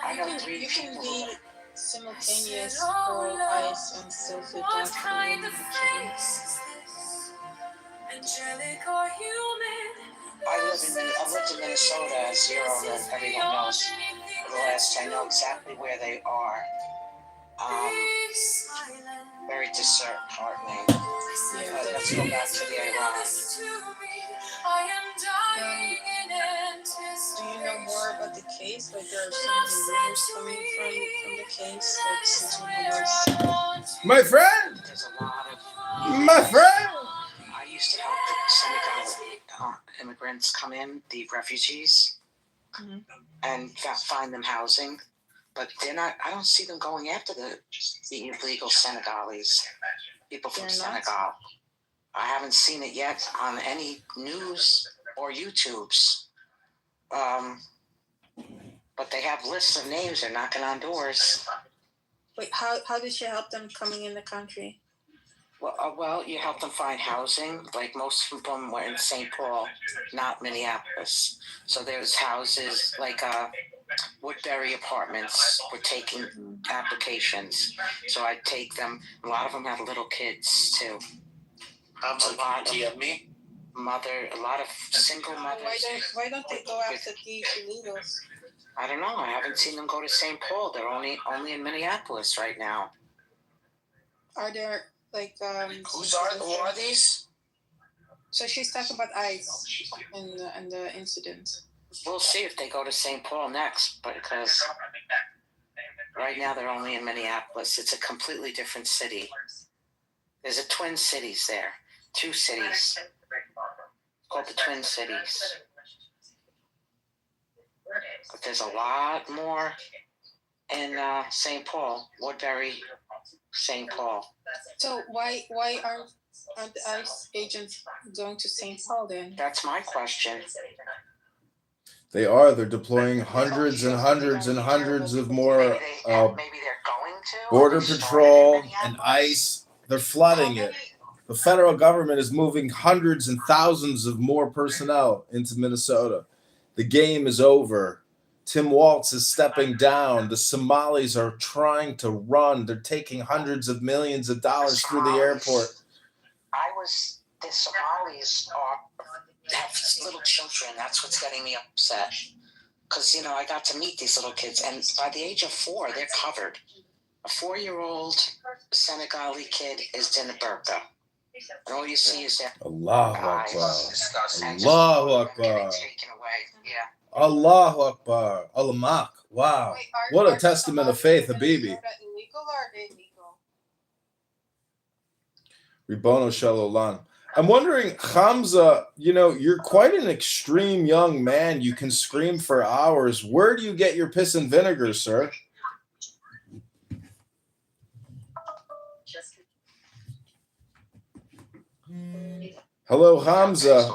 I know three You can people be who simultaneous pro-ICE and still feel What comfortable kind in of the face is this? Angelic or human? I've lived in Minnesota, as Zero and everyone knows, for the last, I know exactly where they are. Very disheartening. Let's go back to the Iran. Do you know more about the case? Like there are so many rumors coming from the case that since was... My friend! There's a lot of... My friend! I used to help the Senegal immigrants come in, the refugees, and find them housing. But they're not, I don't see them going after the illegal Senegalese, people from Senegal. I haven't seen it yet on any news or YouTubes. But they have lists of names. They're knocking on doors. Wait, how did she help them coming in the country? Well, you help them find housing. Like most of them were in St. Paul, not Minneapolis. So there's houses like Woodbury Apartments were taking applications. So I take them. A lot of them have little kids too. A lot of a lot of single mothers. Why don't they go after these illegals? I don't know. I haven't seen them go to St. Paul. They're only in Minneapolis right now. Are there like who are these? So she's talking about ICE and the incident. We'll see if they go to St. Paul next, but because right now they're only in Minneapolis. It's a completely different city. There's a Twin Cities there. 2 cities. Called the Twin Cities. But there's a lot more in St. Paul, Woodbury, St. Paul. So why aren't the ICE agents going to St. Paul then? That's my question. They are. They're deploying hundreds and hundreds and hundreds of more Border Patrol and ICE. They're flooding it. The federal government is moving hundreds and thousands of more personnel into Minnesota. The game is over. Tim Walz is stepping down. The Somalis are trying to run. They're taking hundreds of millions of dollars through the airport. The Somalis have little children. That's what's getting me upset. Because, I got to meet these little kids. And by the age of 4, they're covered. A 4-year-old Senegali kid is in a burqa. And all you see is that Allahu Akbar. Allahu Akbar. Allahu Akbar. Alamak. Wow. What a testament of faith, Habibi. Illegal or illegal? Ribono Shalom. I'm wondering, Hamza, you're quite an extreme young man. You can scream for hours. Where do you get your piss and vinegar, sir? Hello, Hamza.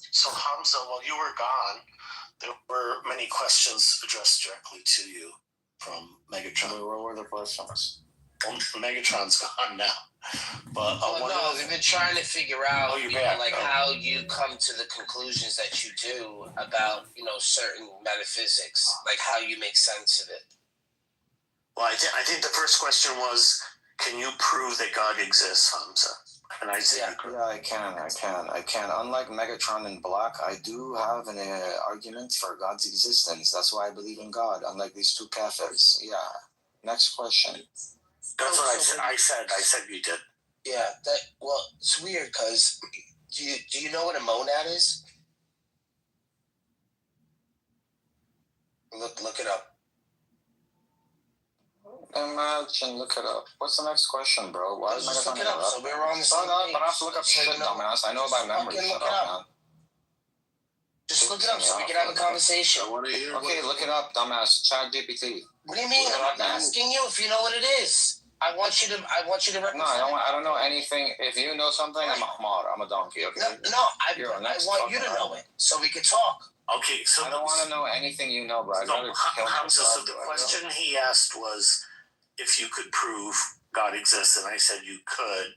So, Hamza, while you were gone, there were many questions addressed directly to you from Megatron. What were the questions? Well, Megatron's gone now. But we've been trying to figure out, how you come to the conclusions that you do about, certain metaphysics, like how you make sense of it. Well, I think the first question was, can you prove that God exists, Hamza? And I said, I can. Unlike Megatron and Black, I do have an argument for God's existence. That's why I believe in God, unlike these 2 kafirs. Yeah. Next question. That's what I said. I said you did. Yeah. It's weird because do you know what a monad is? Look it up. Imagine, look it up. What's the next question, bro? Why is Just look it up. So we're on the same page. But I have to look up shit, dumbass. I know by memory. Shut up, man. Just look it up so we can have a conversation. Okay, look it up, dumbass. Chat GPT. What do you mean? I'm asking you if you know what it is. I want you to represent. No, I don't know anything. If you know something, I'm a hamar. I'm a donkey. Okay. I want you to know it so we can talk. Okay, so I don't want to know anything you know, bro. Hamza, so the question he asked was if you could prove God exists, and I said you could.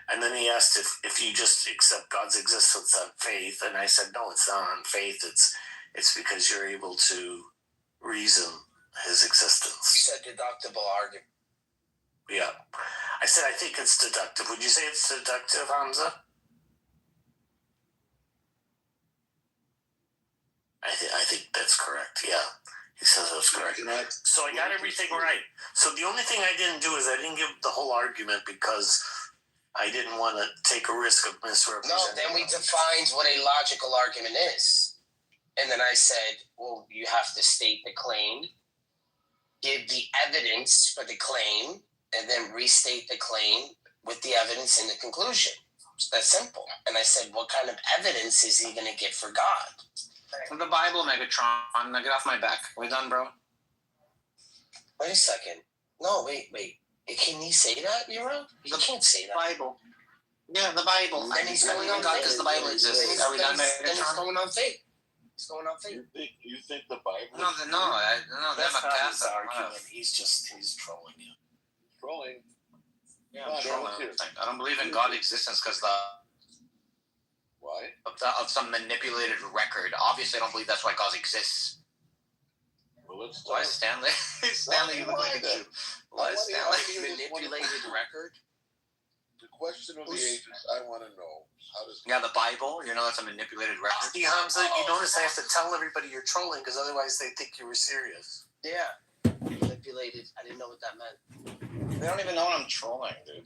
And then he asked if you just accept God's existence on faith, and I said no, it's not on faith. It's because you're able to reason his existence. You said deductible argument. Yeah, I said I think it's deductive. Would you say it's deductive, Hamza? I think that's correct. Yeah, he says that's correct. So I got everything right. So the only thing I didn't do is I didn't give the whole argument because I didn't want to take a risk of misrepresenting. No, then we defined what a logical argument is. And then I said, well, you have to state the claim, give the evidence for the claim, and then restate the claim with the evidence in the conclusion. It's that simple. And I said, what kind of evidence is he going to get for God? From the Bible, Megatron. Now get off my back. We done, bro? Wait a second. No, wait. Can he say that, Euro? He can't say that. Bible. Yeah, the Bible. And he's going on God faith. because the Bible exists. Are we done, Then he's Megatron? going on faith. He's going on faith. You think the Bible? No, is that's not not his argument. He's trolling you. Trolling. Yeah, No, trolling. I don't believe in God's existence because why? Of some manipulated record. Obviously, I don't believe that's why God exists. Well, let's Why Stanley? Stanley, you look like a Jew. Why Stanley? Manipulated record? The question of the ages, I want to know. How does the Bible. You know that's a manipulated record. See, Hamza, you notice I have to tell everybody you're trolling because otherwise they think you were serious. Yeah. Manipulated. I didn't know what that meant. They don't even know I'm trolling, dude.